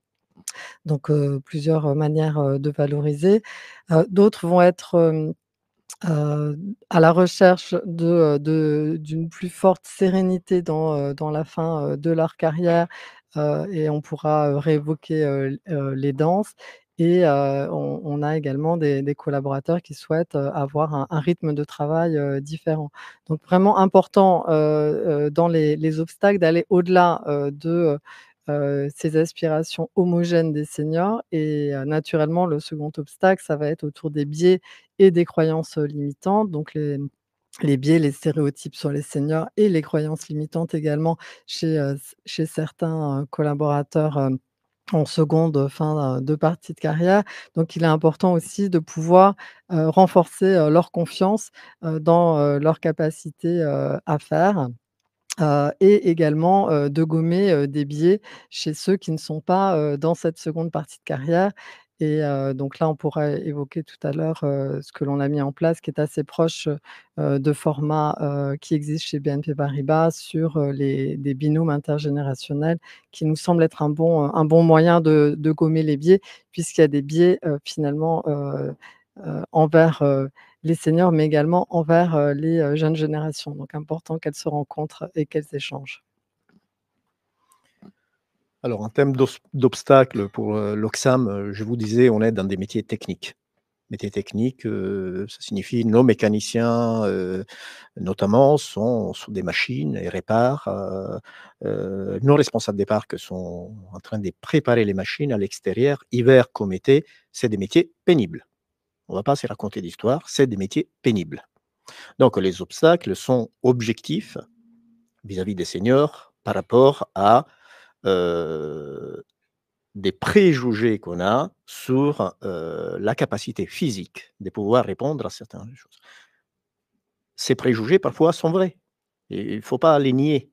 Donc plusieurs manières, de valoriser. D'autres vont être, à la recherche d'une plus forte sérénité dans la fin, de leur carrière, et on pourra, réévoquer, les danses, et on a également des collaborateurs qui souhaitent, avoir un rythme de travail, différent. Donc vraiment important, dans les obstacles, d'aller au-delà, de ces aspirations homogènes des seniors, et naturellement le second obstacle, ça va être autour des biais et des croyances, limitantes. Donc les biais, les stéréotypes sur les seniors, et les croyances limitantes également chez certains, collaborateurs, en seconde, fin, de partie de carrière. Donc il est important aussi de pouvoir, renforcer, leur confiance, dans, leur capacité, à faire. Et également, de gommer, des biais chez ceux qui ne sont pas, dans cette seconde partie de carrière. Et donc là, on pourra évoquer tout à l'heure, ce que l'on a mis en place, qui est assez proche, de formats, qui existent chez BNP Paribas sur, les des binômes intergénérationnels, qui nous semble être un bon moyen de gommer les biais, puisqu'il y a des biais, finalement, envers, les seniors, mais également envers, les, jeunes générations. Donc important qu'elles se rencontrent et qu'elles échangent. Alors, en termes d'obstacles pour l'Oxam, je vous disais, on est dans des métiers techniques. Métiers techniques, ça signifie nos mécaniciens, notamment, sont sur des machines et réparent. Nos responsables des parcs sont en train de préparer les machines à l'extérieur, hiver comme été. C'est des métiers pénibles. On ne va pas se raconter d'histoire, c'est des métiers pénibles. Donc, les obstacles sont objectifs vis-à-vis des seniors par rapport à des préjugés qu'on a sur la capacité physique de pouvoir répondre à certaines choses. Ces préjugés, parfois, sont vrais et il ne faut pas les nier.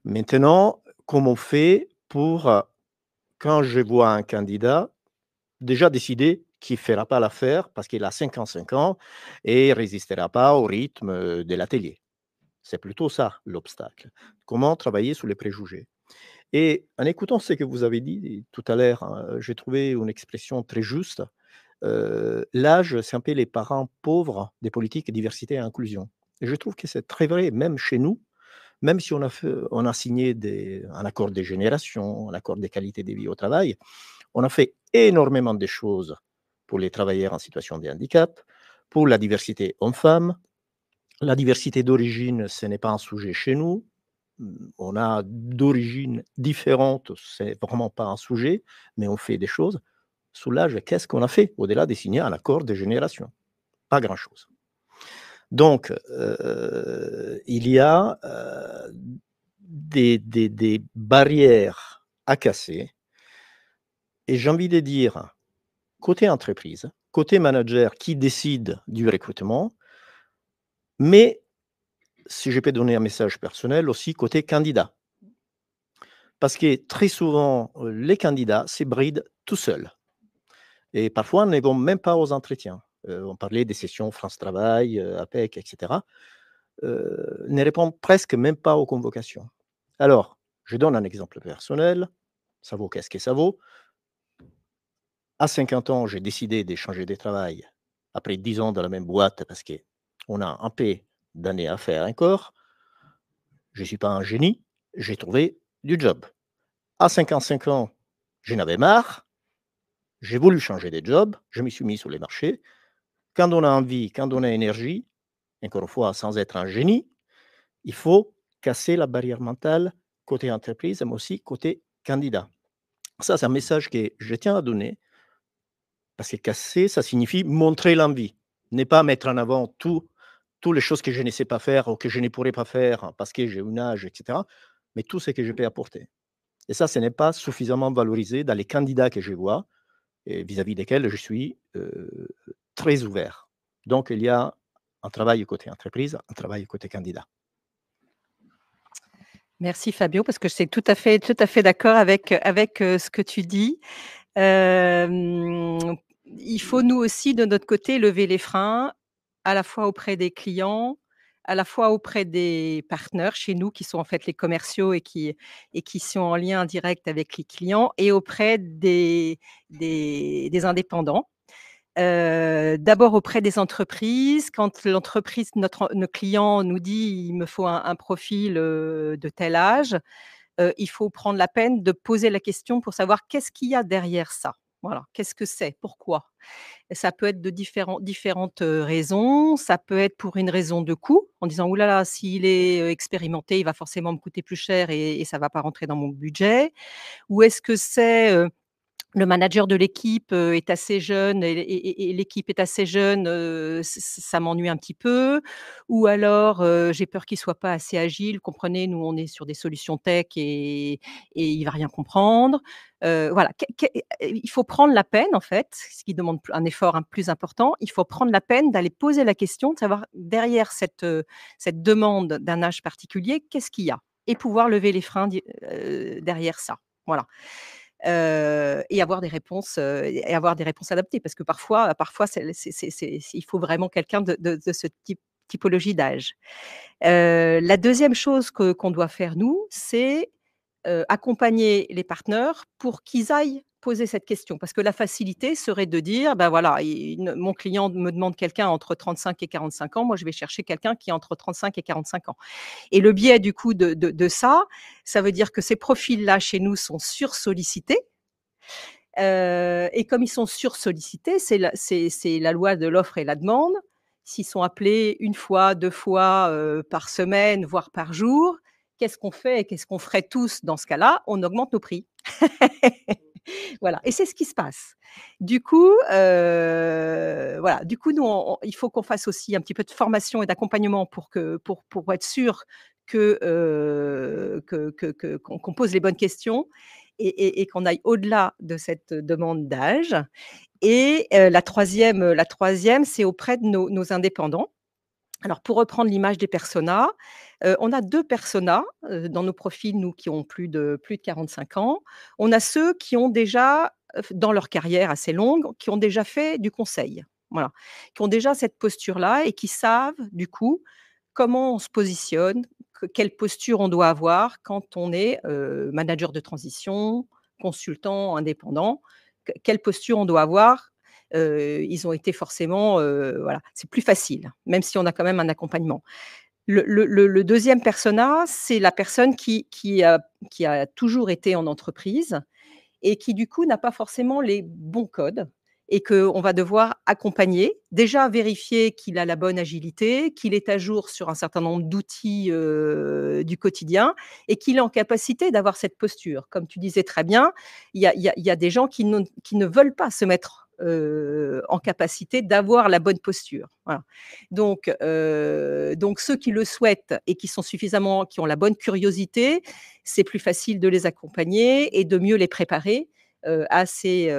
Maintenant, comment on fait pour, quand je vois un candidat, déjà décider qu'il ne fera pas l'affaire parce qu'il a 55 ans et ne résistera pas au rythme de l'atelier. C'est plutôt ça l'obstacle. Comment travailler sur les préjugés? Et en écoutant ce que vous avez dit tout à l'heure, j'ai trouvé une expression très juste. L'âge, c'est un peu les parents pauvres des politiques diversité et inclusion. Et je trouve que c'est très vrai, même chez nous, même si on a signé un accord des générations, un accord des qualités de vie au travail, on a fait énormément de choses pour les travailleurs en situation de handicap, pour la diversité homme-femme. La diversité d'origine, ce n'est pas un sujet chez nous. On a d'origines différentes, c'est vraiment pas un sujet, mais on fait des choses. Sous l'âge, qu'est-ce qu'on a fait au-delà de signer un accord de génération? Pas grand-chose. Donc, il y a des barrières à casser. Et j'ai envie de dire, côté entreprise, côté manager qui décide du recrutement, mais si je peux donner un message personnel aussi, côté candidat. Parce que très souvent, les candidats se brident tout seuls. Et parfois, ne vont même pas aux entretiens. On parlait des sessions France Travail, APEC, etc. Ne répondent presque même pas aux convocations. Alors, je donne un exemple personnel. Ça vaut qu'est-ce que ça vaut. À 50 ans, j'ai décidé de changer de travail après 10 ans dans la même boîte parce qu'on a un peu d'années à faire encore. Je ne suis pas un génie. J'ai trouvé du job. À 55 ans, j'en avais marre. J'ai voulu changer de job. Je me suis mis sur les marchés. Quand on a envie, quand on a énergie, encore une fois, sans être un génie, il faut casser la barrière mentale côté entreprise, mais aussi côté candidat. Ça, c'est un message que je tiens à donner, parce que casser, ça signifie montrer l'envie, ne pas mettre en avant toutes les choses que je ne sais pas faire ou que je ne pourrais pas faire parce que j'ai un âge, etc., mais tout ce que je peux apporter. Et ça, ce n'est pas suffisamment valorisé dans les candidats que je vois et vis-à-vis desquels je suis très ouvert. Donc, il y a un travail côté entreprise, un travail côté candidat. Merci Fabio, parce que je suis tout à fait d'accord avec ce que tu dis. Il faut nous aussi, de notre côté, lever les freins, à la fois auprès des clients, à la fois auprès des partenaires chez nous, qui sont en fait les commerciaux et qui sont en lien direct avec les clients, et auprès des indépendants. D'abord auprès des entreprises, quand l'entreprise, notre client nous dit: «Il me faut un profil, de tel âge», il faut prendre la peine de poser la question pour savoir qu'est-ce qu'il y a derrière ça? Voilà, qu'est-ce que c'est? Pourquoi? Et ça peut être de différentes, raisons. Ça peut être pour une raison de coût, en disant: «Ouh là là, s'il est, expérimenté, il va forcément me coûter plus cher et ça va pas rentrer dans mon budget». Ou est-ce que c'est, le manager de l'équipe, est assez jeune et l'équipe est assez jeune, ça m'ennuie un petit peu. Ou alors, j'ai peur qu'il soit pas assez agile. Comprenez, nous, on est sur des solutions tech et il va rien comprendre. Voilà, il faut prendre la peine, en fait, ce qui demande un effort plus important. Il faut prendre la peine d'aller poser la question, de savoir derrière cette demande d'un âge particulier, qu'est-ce qu'il y a? Et pouvoir lever les freins derrière ça. Voilà. Et avoir des réponses, adaptées, parce que parfois il faut vraiment quelqu'un de ce typologie d'âge. La deuxième chose qu'on doit faire nous, c'est, accompagner les partenaires pour qu'ils aillent poser cette question. Parce que la facilité serait de dire: «Ben voilà, mon client me demande quelqu'un entre 35 et 45 ans, moi je vais chercher quelqu'un qui est entre 35 et 45 ans». Et le biais du coup de ça, ça veut dire que ces profils-là chez nous sont sursollicités. Et comme ils sont sursollicités, c'est la loi de l'offre et la demande. S'ils sont appelés 1 fois, 2 fois, par semaine, voire par jour, qu'est-ce qu'on fait et qu'est-ce qu'on ferait tous dans ce cas-là? On augmente nos prix. Voilà, et c'est ce qui se passe. Du coup, voilà, du coup, nous, il faut qu'on fasse aussi un petit peu de formation et d'accompagnement pour être sûr qu'on pose les bonnes questions et qu'on aille au-delà de cette demande d'âge. Et la troisième, c'est auprès de nos indépendants. Alors, pour reprendre l'image des personas, on a 2 personas, dans nos profils, nous, qui ont plus de 45 ans. On a ceux qui ont déjà, dans leur carrière assez longue, qui ont déjà fait du conseil. Voilà, qui ont déjà cette posture-là et qui savent, du coup, comment on se positionne, quelle posture on doit avoir quand on est, manager de transition, consultant indépendant, quelle posture on doit avoir. Ils ont été forcément, voilà, c'est plus facile, même si on a quand même un accompagnement. Le 2e persona, c'est la personne qui a toujours été en entreprise et qui, du coup, n'a pas forcément les bons codes et qu'on va devoir accompagner. Déjà vérifier qu'il a la bonne agilité, qu'il est à jour sur un certain nombre d'outils, du quotidien et qu'il est en capacité d'avoir cette posture. Comme tu disais très bien, il y a des gens qui ne veulent pas se mettre, en capacité d'avoir la bonne posture. Voilà. Donc ceux qui le souhaitent et qui ont la bonne curiosité, c'est plus facile de les accompagner et de mieux les préparer, à ces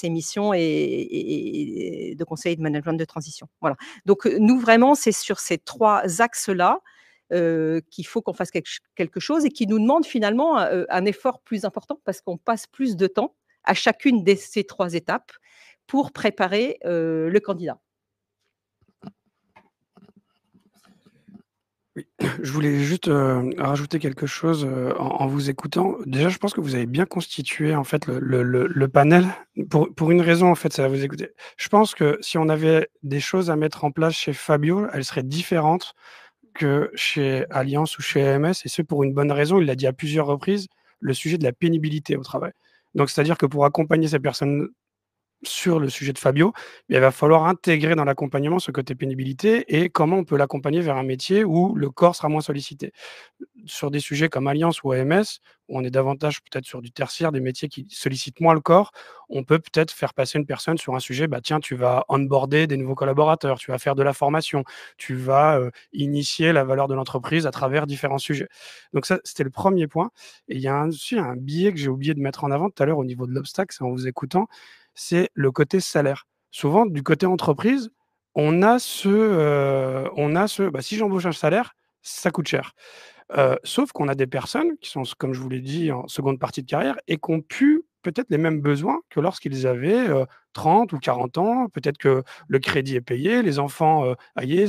missions et de conseil et de management de transition. Voilà. Donc, nous vraiment, c'est sur ces 3 axes-là, qu'il faut qu'on fasse quelque chose et qui nous demande finalement un effort plus important parce qu'on passe plus de temps à chacune de ces 3 étapes pour préparer, le candidat. Oui, je voulais juste, rajouter quelque chose, en vous écoutant. Déjà, je pense que vous avez bien constitué, en fait, le panel pour une raison, en fait, c'est à vous écouter. Je pense que si on avait des choses à mettre en place chez Fabio, elles seraient différentes que chez Allianz ou chez AMS, et ce pour une bonne raison. Il l'a dit à plusieurs reprises, le sujet de la pénibilité au travail. Donc c'est-à-dire que pour accompagner ces personnes sur le sujet de Fabio, il va falloir intégrer dans l'accompagnement ce côté pénibilité et comment on peut l'accompagner vers un métier où le corps sera moins sollicité. Sur des sujets comme Alliance ou AMS, où on est davantage peut-être sur du tertiaire, des métiers qui sollicitent moins le corps, on peut peut-être faire passer une personne sur un sujet, bah tiens, tu vas onboarder des nouveaux collaborateurs, tu vas faire de la formation, tu vas initier la valeur de l'entreprise à travers différents sujets. Donc ça, c'était le premier point. Et il y a aussi un biais que j'ai oublié de mettre en avant tout à l'heure au niveau de l'obstacle, c'est en vous écoutant, c'est le côté salaire. Souvent, du côté entreprise, bah, si j'embauche un salaire, ça coûte cher. Sauf qu'on a des personnes qui sont, comme je vous l'ai dit, en seconde partie de carrière et qui ont pu peut-être les mêmes besoins que lorsqu'ils avaient 30 ou 40 ans. Peut-être que le crédit est payé, les enfants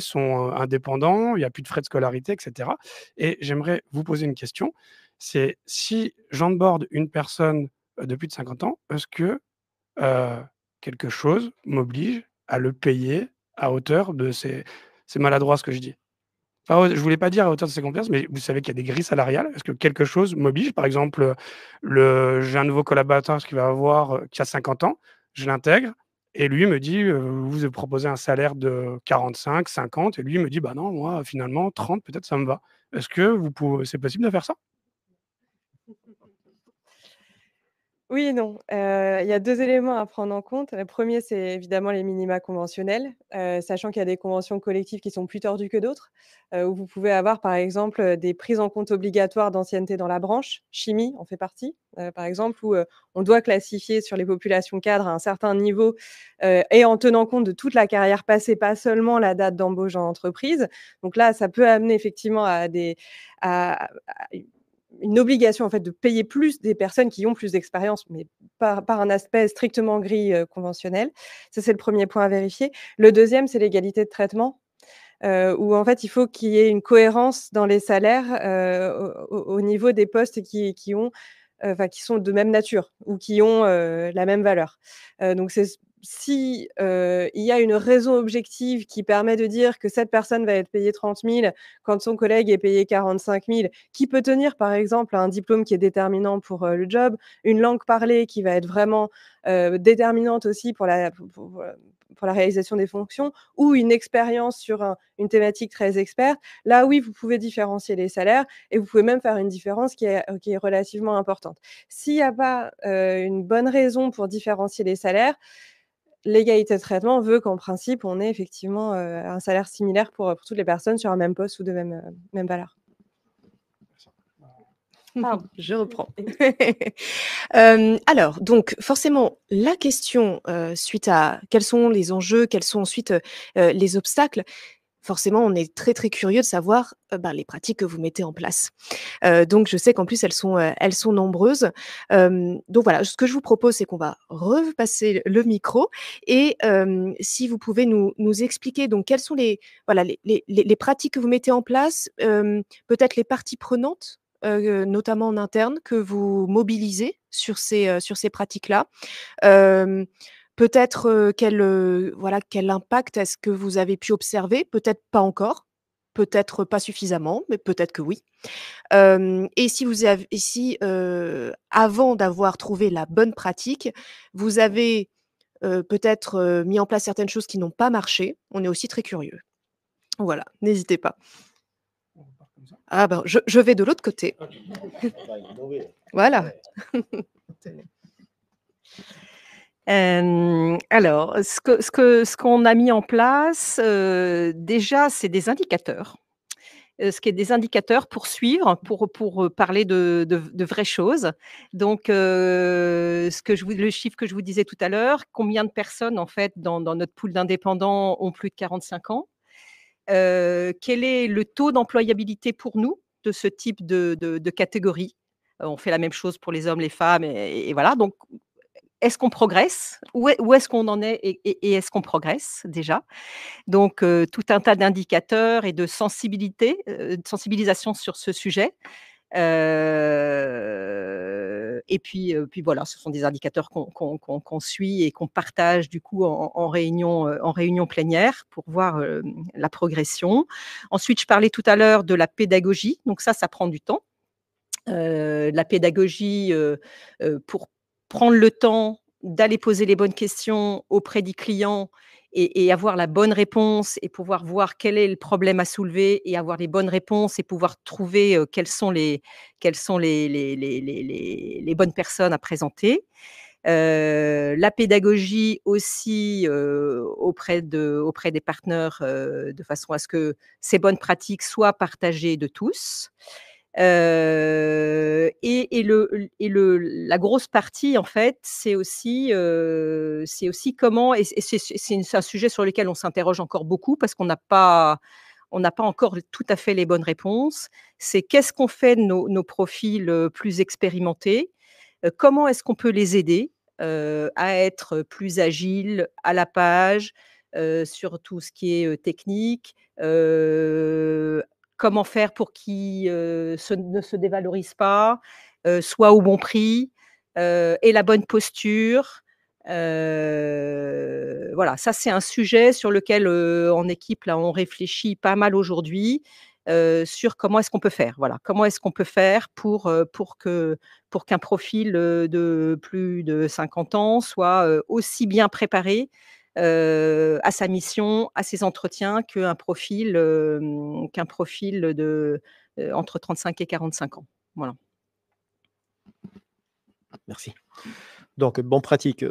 sont indépendants, il n'y a plus de frais de scolarité, etc. Et j'aimerais vous poser une question. C'est si j'onboard une personne de plus de 50 ans, est-ce que Heu, quelque chose m'oblige à le payer à hauteur de ses c'est maladroit ce que je dis. Enfin, ouais, je voulais pas dire à hauteur de ses compétences, mais vous savez qu'il y a des grilles salariales. Est-ce que quelque chose m'oblige? Par exemple, j'ai un nouveau collaborateur qui a 50 ans, je l'intègre et lui me dit, vous proposez un salaire de 45-50 et lui me dit: «Bah non, moi finalement 30 peut-être ça me va». Est-ce que c'est possible de faire ça? Oui et non. Il y a 2 éléments à prendre en compte. Le premier, c'est évidemment les minima conventionnels, sachant qu'il y a des conventions collectives qui sont plus tordues que d'autres, où vous pouvez avoir, par exemple, des prises en compte obligatoires d'ancienneté dans la branche. Chimie en fait partie, par exemple, où, on doit classifier sur les populations cadres à un certain niveau, et en tenant compte de toute la carrière passée, pas seulement la date d'embauche dans l'entreprise. Donc là, ça peut amener effectivement à une obligation en fait de payer plus des personnes qui ont plus d'expérience, mais par un aspect strictement gris, conventionnel. Ça, c'est le premier point à vérifier. Le deuxième, c'est l'égalité de traitement, où en fait, il faut qu'il y ait une cohérence dans les salaires, au niveau des postes qui ont, enfin qui sont de même nature ou qui ont, la même valeur. Donc si, il y a une raison objective qui permet de dire que cette personne va être payée 30 000 quand son collègue est payé 45 000, qui peut tenir par exemple à un diplôme qui est déterminant pour, le job, une langue parlée qui va être vraiment, déterminante aussi pour la réalisation des fonctions ou une expérience sur une thématique très experte. Là, oui, vous pouvez différencier les salaires et vous pouvez même faire une différence qui est relativement importante. S'il y a pas, une bonne raison pour différencier les salaires, l'égalité de traitement veut qu'en principe, on ait effectivement, un salaire similaire pour toutes les personnes sur un même poste ou de même valeur. Pardon, je reprends. Alors, donc forcément, la question, suite à quels sont les enjeux, quels sont ensuite, les obstacles, forcément, on est très, très curieux de savoir, les pratiques que vous mettez en place. Donc je sais qu'en plus elles sont nombreuses. Donc voilà, ce que je vous propose, c'est qu'on va repasser le micro et si vous pouvez nous expliquer donc quelles sont les pratiques que vous mettez en place, peut-être les parties prenantes, notamment en interne, que vous mobilisez sur ces pratiques-là. Hem, Peut-être, quel impact est-ce que vous avez pu observer? Peut-être pas encore, peut-être pas suffisamment, mais peut-être que oui. Et si, avant d'avoir trouvé la bonne pratique, vous avez, peut-être, mis en place certaines choses qui n'ont pas marché, on est aussi très curieux. Voilà, n'hésitez pas. On repart comme ça? Ah ben, je vais de l'autre côté. OK. On va innover. Voilà. Ouais. Tenez. Alors, ce qu'on a mis en place, déjà, c'est des indicateurs. Ce qui est des indicateurs pour suivre, pour parler de vraies choses. Donc, le chiffre que je vous disais tout à l'heure, combien de personnes, en fait, dans notre pool d'indépendants ont plus de 45 ans? Quel est le taux d'employabilité pour nous de ce type de catégorie? On fait la même chose pour les hommes, les femmes et voilà. Donc, est-ce qu'on progresse? Où est-ce qu'on en est et est-ce qu'on progresse déjà? Donc, tout un tas d'indicateurs et de sensibilisation sur ce sujet. Puis voilà, ce sont des indicateurs qu'on suit et qu'on partage du coup en réunion plénière pour voir, la progression. Ensuite, je parlais tout à l'heure de la pédagogie, donc ça prend du temps. La pédagogie, pour prendre le temps d'aller poser les bonnes questions auprès du client et avoir la bonne réponse et pouvoir voir quel est le problème à soulever et avoir les bonnes réponses et pouvoir trouver, quelles sont les bonnes personnes à présenter. La pédagogie aussi, auprès des partenaires, de façon à ce que ces bonnes pratiques soient partagées de tous. La grosse partie, en fait, c'est aussi comment et c'est un sujet sur lequel on s'interroge encore beaucoup parce qu'on n'a pas encore tout à fait les bonnes réponses. C'est qu'est-ce qu'on fait de nos profils, plus expérimentés? Comment est-ce qu'on peut les aider, à être plus agiles, à la page, sur tout ce qui est, technique? Comment faire pour qu'ils, ne se dévalorisent pas, soient au bon prix, aient la bonne posture? Voilà, ça c'est un sujet sur lequel, en équipe là, on réfléchit pas mal aujourd'hui, sur comment est-ce qu'on peut faire? Voilà, comment est-ce qu'on peut faire pour qu'un profil, de plus de 50 ans soit, aussi bien préparé, à sa mission, à ses entretiens qu'un profil de, entre 35 et 45 ans. Voilà. Merci. Donc, bonne pratique.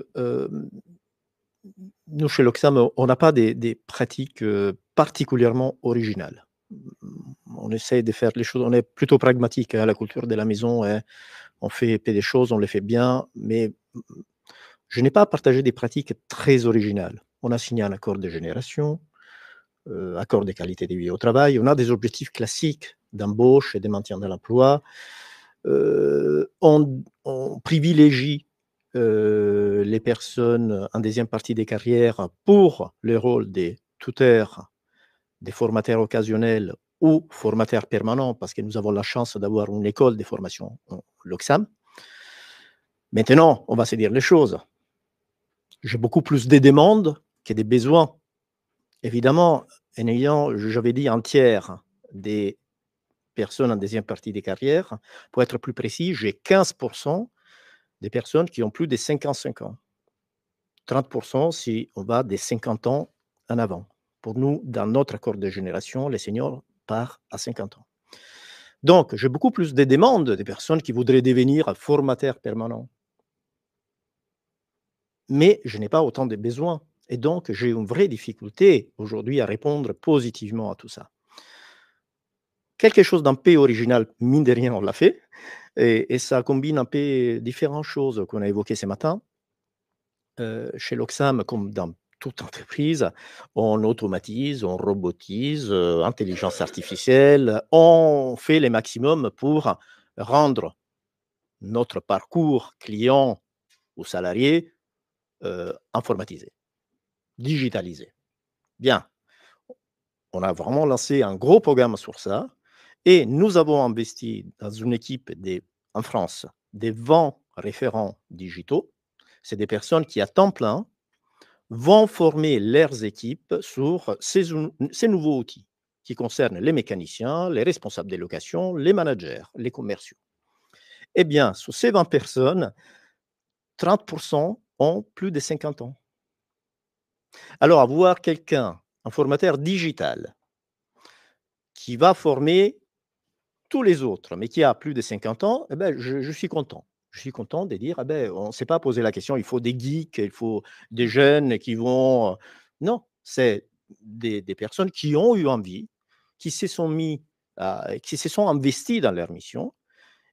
Nous, chez l'Oxfam, on n'a pas des pratiques particulièrement originales. On essaie de faire les choses, on est plutôt pragmatique, hein, la culture de la maison, hein, on fait des choses, on les fait bien, mais je n'ai pas partagé des pratiques très originales. On a signé un accord de génération, accord de qualité de vie au travail, on a des objectifs classiques d'embauche et de maintien de l'emploi. On privilégie les personnes en deuxième partie des carrières pour le rôle des tuteurs, des formateurs occasionnels ou formateurs permanents, parce que nous avons la chance d'avoir une école de formation, l'Oxfam. Maintenant, on va se dire les choses. J'ai beaucoup plus de demandes que des besoins. Évidemment, en ayant, j'avais dit, un tiers des personnes en deuxième partie des carrières, pour être plus précis, j'ai 15% des personnes qui ont plus de 55 ans. 30% si on va des 50 ans en avant. Pour nous, dans notre accord de génération, les seniors partent à 50 ans. Donc, j'ai beaucoup plus de demandes des personnes qui voudraient devenir formateurs permanents. Mais je n'ai pas autant de besoins. Et donc, j'ai une vraie difficulté aujourd'hui à répondre positivement à tout ça. Quelque chose d'un peu original, mine de rien, on l'a fait. Et ça combine un peu différentes choses qu'on a évoquées ce matin. Chez l'Oxfam, comme dans toute entreprise, on automatise, on robotise, intelligence artificielle, on fait le maximum pour rendre notre parcours client ou salarié informatisé, digitalisé. Bien, on a vraiment lancé un gros programme sur ça et nous avons investi dans une équipe en France des 20 référents digitaux. C'est des personnes qui, à temps plein, vont former leurs équipes sur ces nouveaux outils qui concernent les mécaniciens, les responsables des locations, les managers, les commerciaux. Eh bien, sur ces 20 personnes, 30% ont plus de 50 ans. Alors, avoir quelqu'un, un formateur digital, qui va former tous les autres, mais qui a plus de 50 ans, eh ben, je suis content. Je suis content de dire, on ne s'est pas posé la question, il faut des geeks, il faut des jeunes qui vont... Non, c'est des personnes qui ont eu envie, qui se sont investis dans leur mission.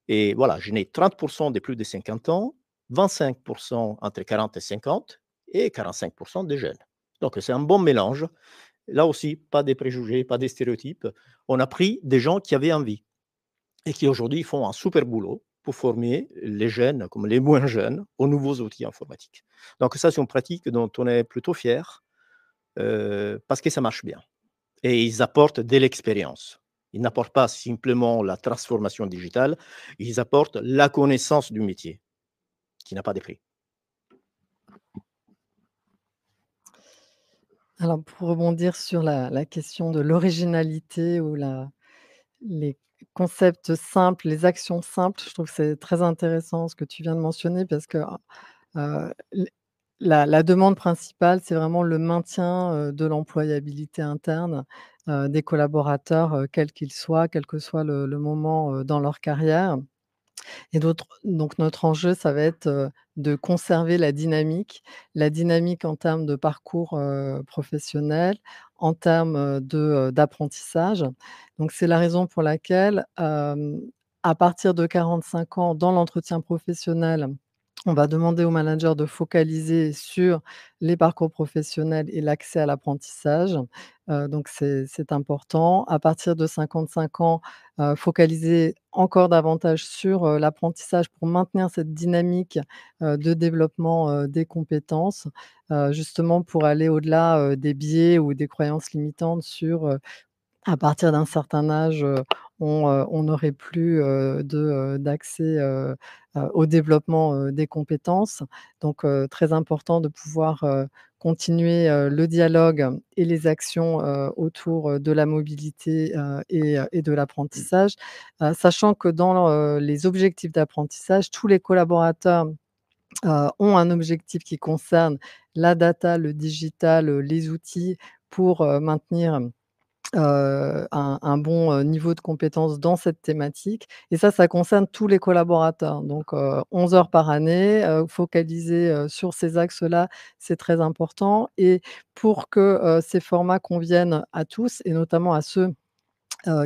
Et voilà, je n'ai 30% des plus de 50 ans, 25% entre 40 et 50 et 45% des jeunes. Donc, c'est un bon mélange. Là aussi, pas des préjugés, pas des stéréotypes. On a pris des gens qui avaient envie et qui aujourd'hui font un super boulot pour former les jeunes comme les moins jeunes aux nouveaux outils informatiques. Donc ça, c'est une pratique dont on est plutôt fier parce que ça marche bien. Et ils apportent de l'expérience. Ils n'apportent pas simplement la transformation digitale, ils apportent la connaissance du métier qui n'a pas de prix. Alors, pour rebondir sur la question de l'originalité ou les concepts simples, les actions simples, je trouve que c'est très intéressant ce que tu viens de mentionner parce que l la demande principale, c'est vraiment le maintien, de l'employabilité interne, des collaborateurs, quels qu'ils soient, quel que soit le moment, dans leur carrière. Et donc notre enjeu, ça va être, de conserver la dynamique en termes de parcours, professionnel, en termes, d'apprentissage. Donc c'est la raison pour laquelle, à partir de 45 ans, dans l'entretien professionnel, on va demander aux managers de focaliser sur les parcours professionnels et l'accès à l'apprentissage. Donc c'est important. À partir de 55 ans, focaliser encore davantage sur, l'apprentissage pour maintenir cette dynamique, de développement, des compétences, justement pour aller au-delà, des biais ou des croyances limitantes sur, à partir d'un certain âge, on n'aurait plus, d'accès, au développement, des compétences. Donc très important de pouvoir, continuer, le dialogue et les actions, autour, de la mobilité, et de l'apprentissage, sachant que dans, les objectifs d'apprentissage, tous les collaborateurs, ont un objectif qui concerne la data, le digital, les outils pour, maintenir un bon, niveau de compétence dans cette thématique et ça concerne tous les collaborateurs donc 11 heures par année, focaliser, sur ces axes-là, c'est très important et pour que, ces formats conviennent à tous et notamment à ceux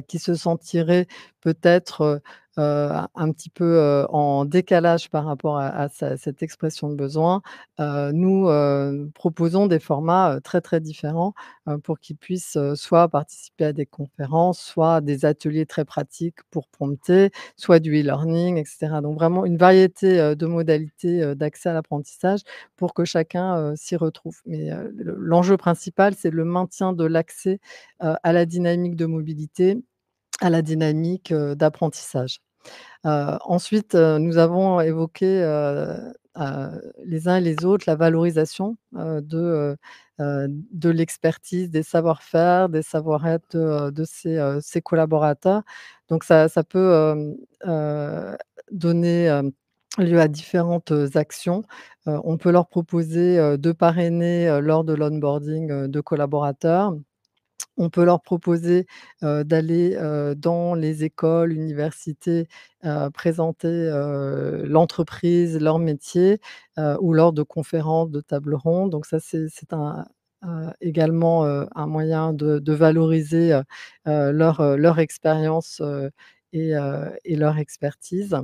qui se sentiraient peut-être, un petit peu, en décalage par rapport à cette expression de besoin, nous, proposons des formats, très, très différents, pour qu'ils puissent, soit participer à des conférences, soit des ateliers très pratiques pour prompter, soit du e-learning et cetera. Donc vraiment une variété, de modalités, d'accès à l'apprentissage pour que chacun, s'y retrouve. Mais, l'enjeu principal, c'est le maintien de l'accès, à la dynamique de mobilité, à la dynamique, d'apprentissage. Ensuite, nous avons évoqué, les uns et les autres la valorisation, de l'expertise, des savoir-faire, des savoir-être, de ses collaborateurs. Donc ça peut, donner, lieu à différentes, actions. On peut leur proposer, de parrainer, lors de l'onboarding, de collaborateurs. On peut leur proposer, d'aller, dans les écoles, universités, présenter, l'entreprise, leur métier, ou lors de conférences, de tables rondes. Donc ça, c'est un, également, un moyen de valoriser, leur expérience, et leur expertise.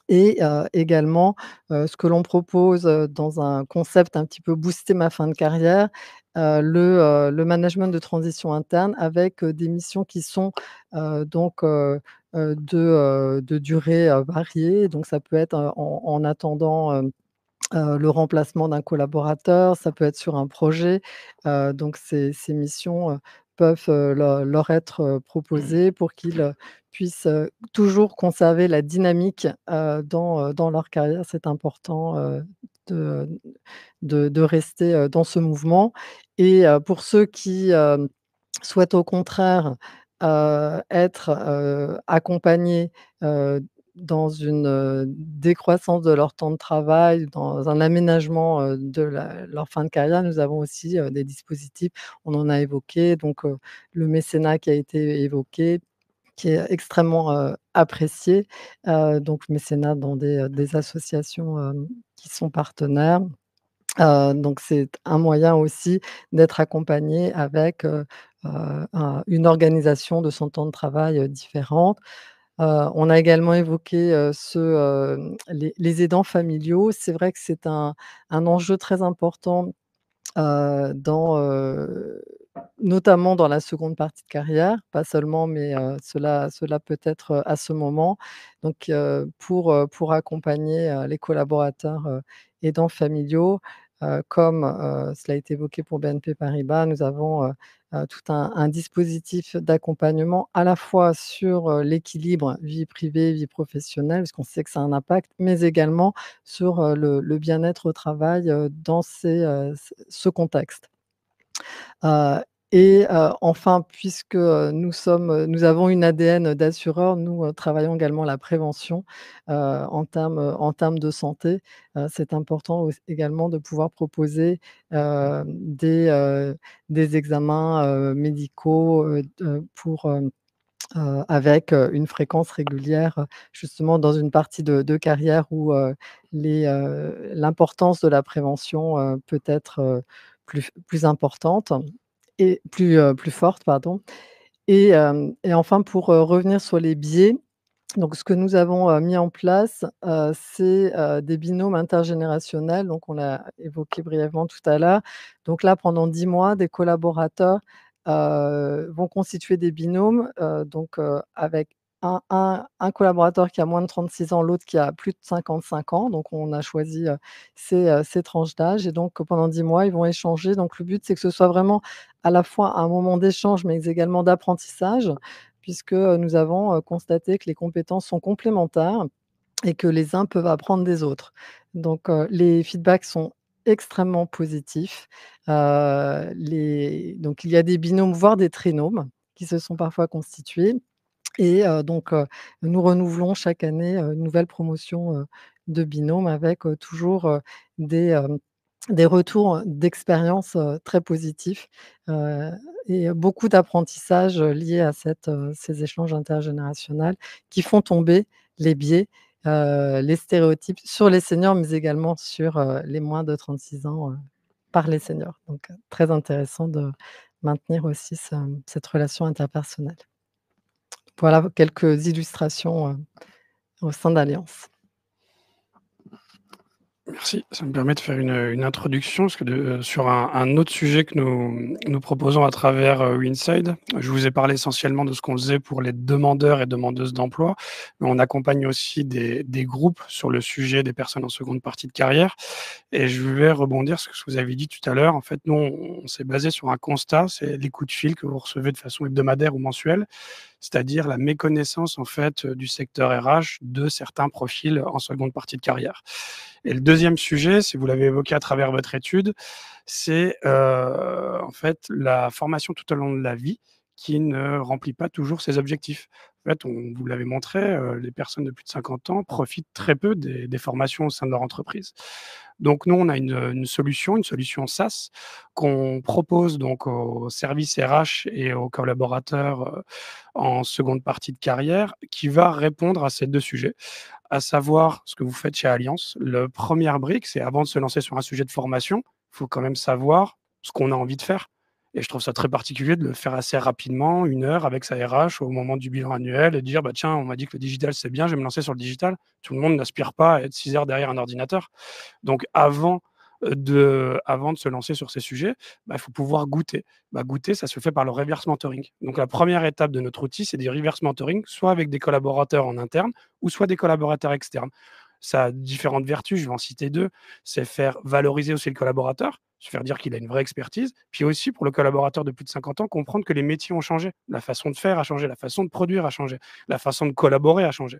Et également, ce que l'on propose, dans un concept un petit peu booster ma fin de carrière, le management de transition interne avec, des missions qui sont, donc de durée, variée. Donc ça peut être, en attendant, le remplacement d'un collaborateur, ça peut être sur un projet, donc ces missions, peuvent, leur être, proposées pour qu'ils, puissent, toujours conserver la dynamique, dans leur carrière. C'est important, de de rester, dans ce mouvement et pour ceux qui, souhaitent au contraire, être, accompagnés, dans une, décroissance de leur temps de travail, dans un aménagement, de leur fin de carrière. Nous avons aussi, des dispositifs, on en a évoqué donc le mécénat qui a été évoqué, qui est extrêmement, apprécié, donc mécénat dans des associations, qui sont partenaires. Donc c'est un moyen aussi d'être accompagné avec, une organisation de son temps de travail, différente. On a également évoqué, les aidants familiaux. C'est vrai que c'est un enjeu très important, dans, notamment dans la seconde partie de carrière, pas seulement, mais cela peut être, à ce moment. Donc pour accompagner, les collaborateurs, aidants familiaux, comme, cela a été évoqué pour BNP Paribas, nous avons, tout un dispositif d'accompagnement à la fois sur, l'équilibre vie privée, vie professionnelle, parce qu'on sait que ça a un impact, mais également sur, le bien-être au travail, dans ce contexte. Heu Et enfin, puisque, nous avons une ADN d'assureur, nous, travaillons également la prévention, en termes de santé. C'est important également de pouvoir proposer, heu, des, heu, des examens, médicaux, avec, une fréquence régulière, justement dans une partie de carrière où, l'importance de la prévention, peut être, plus importante et plus forte, pardon. Et enfin pour, revenir sur les biais, donc ce que nous avons, mis en place, c'est, des binômes intergénérationnels, donc on l'a évoqué brièvement tout à l'heure. Donc là, pendant 10 mois, des collaborateurs, vont constituer des binômes, avec un collaborateur qui a moins de 36 ans, l'autre qui a plus de 55 ans. Donc on a choisi, ces tranches d'âge et donc pendant 10 mois, ils vont échanger. Donc le but, c'est que ce soit vraiment à la fois un moment d'échange, mais également d'apprentissage puisque, nous avons, constaté que les compétences sont complémentaires et que les uns peuvent apprendre des autres. Donc, les feedbacks sont extrêmement positifs. Donc il y a des binômes, voire des trinômes qui se sont parfois constitués et nous renouvelons chaque année, une nouvelle promotion, de binômes avec, toujours, des, des retours d'expérience, très positifs, heu et beaucoup d'apprentissage, liés à ces échanges intergénérationnels qui font tomber les biais, les stéréotypes sur les seniors, mais également sur, les moins de 36 ans, par les seniors. Donc, très intéressant de maintenir aussi cette relation interpersonnelle. Voilà quelques illustrations, au sein d'Allianz. Merci, ça me permet de faire une introduction parce que sur un autre sujet que nous proposons à travers, Winside. Je vous ai parlé essentiellement de ce qu'on faisait pour les demandeurs et demandeuses d'emploi, mais on accompagne aussi des groupes sur le sujet des personnes en seconde partie de carrière et je vais rebondir sur ce que vous avez dit tout à l'heure. En fait, nous, on s'est basé sur un constat, c'est les coups de fil que vous recevez de façon hebdomadaire ou mensuelle, c'est-à-dire la méconnaissance, en fait, du secteur RH de certains profils en seconde partie de carrière. Et le deuxième sujet, si vous l'avez évoqué à travers votre étude, c'est, en fait, la formation tout au long de la vie qui ne remplit pas toujours ses objectifs. En fait, on vous l'avez montré, les personnes de plus de 50 ans profitent très peu des formations au sein de leur entreprise. Donc nous, on a une solution SaaS qu'on propose donc aux services RH et aux collaborateurs, en seconde partie de carrière, qui va répondre à ces 2 sujets, à savoir ce que vous faites chez Allianz. Le première brique, c'est avant de se lancer sur un sujet de formation, il faut quand même savoir ce qu'on a envie de faire et je trouve ça très particulier de le faire assez rapidement, 1 heure avec sa RH au moment du bilan annuel et dire: «Bah, tiens, on m'a dit que le digital, c'est bien, je vais me lancer sur le digital». Tout le monde n'aspire pas à être 6 heures derrière un ordinateur. Donc avant de se lancer sur ces sujets, bah, il faut pouvoir goûter. Bah, goûter, ça se fait par le reverse mentoring. Donc la première étape de notre outil, c'est du reverse mentoring, soit avec des collaborateurs en interne ou soit des collaborateurs externes. Ça a différentes vertus, je vais en citer 2. C'est faire valoriser aussi le collaborateur, se faire dire qu'il a une vraie expertise, puis aussi pour le collaborateur de plus de 50 ans, comprendre que les métiers ont changé, la façon de faire a changé, la façon de produire a changé, la façon de collaborer a changé.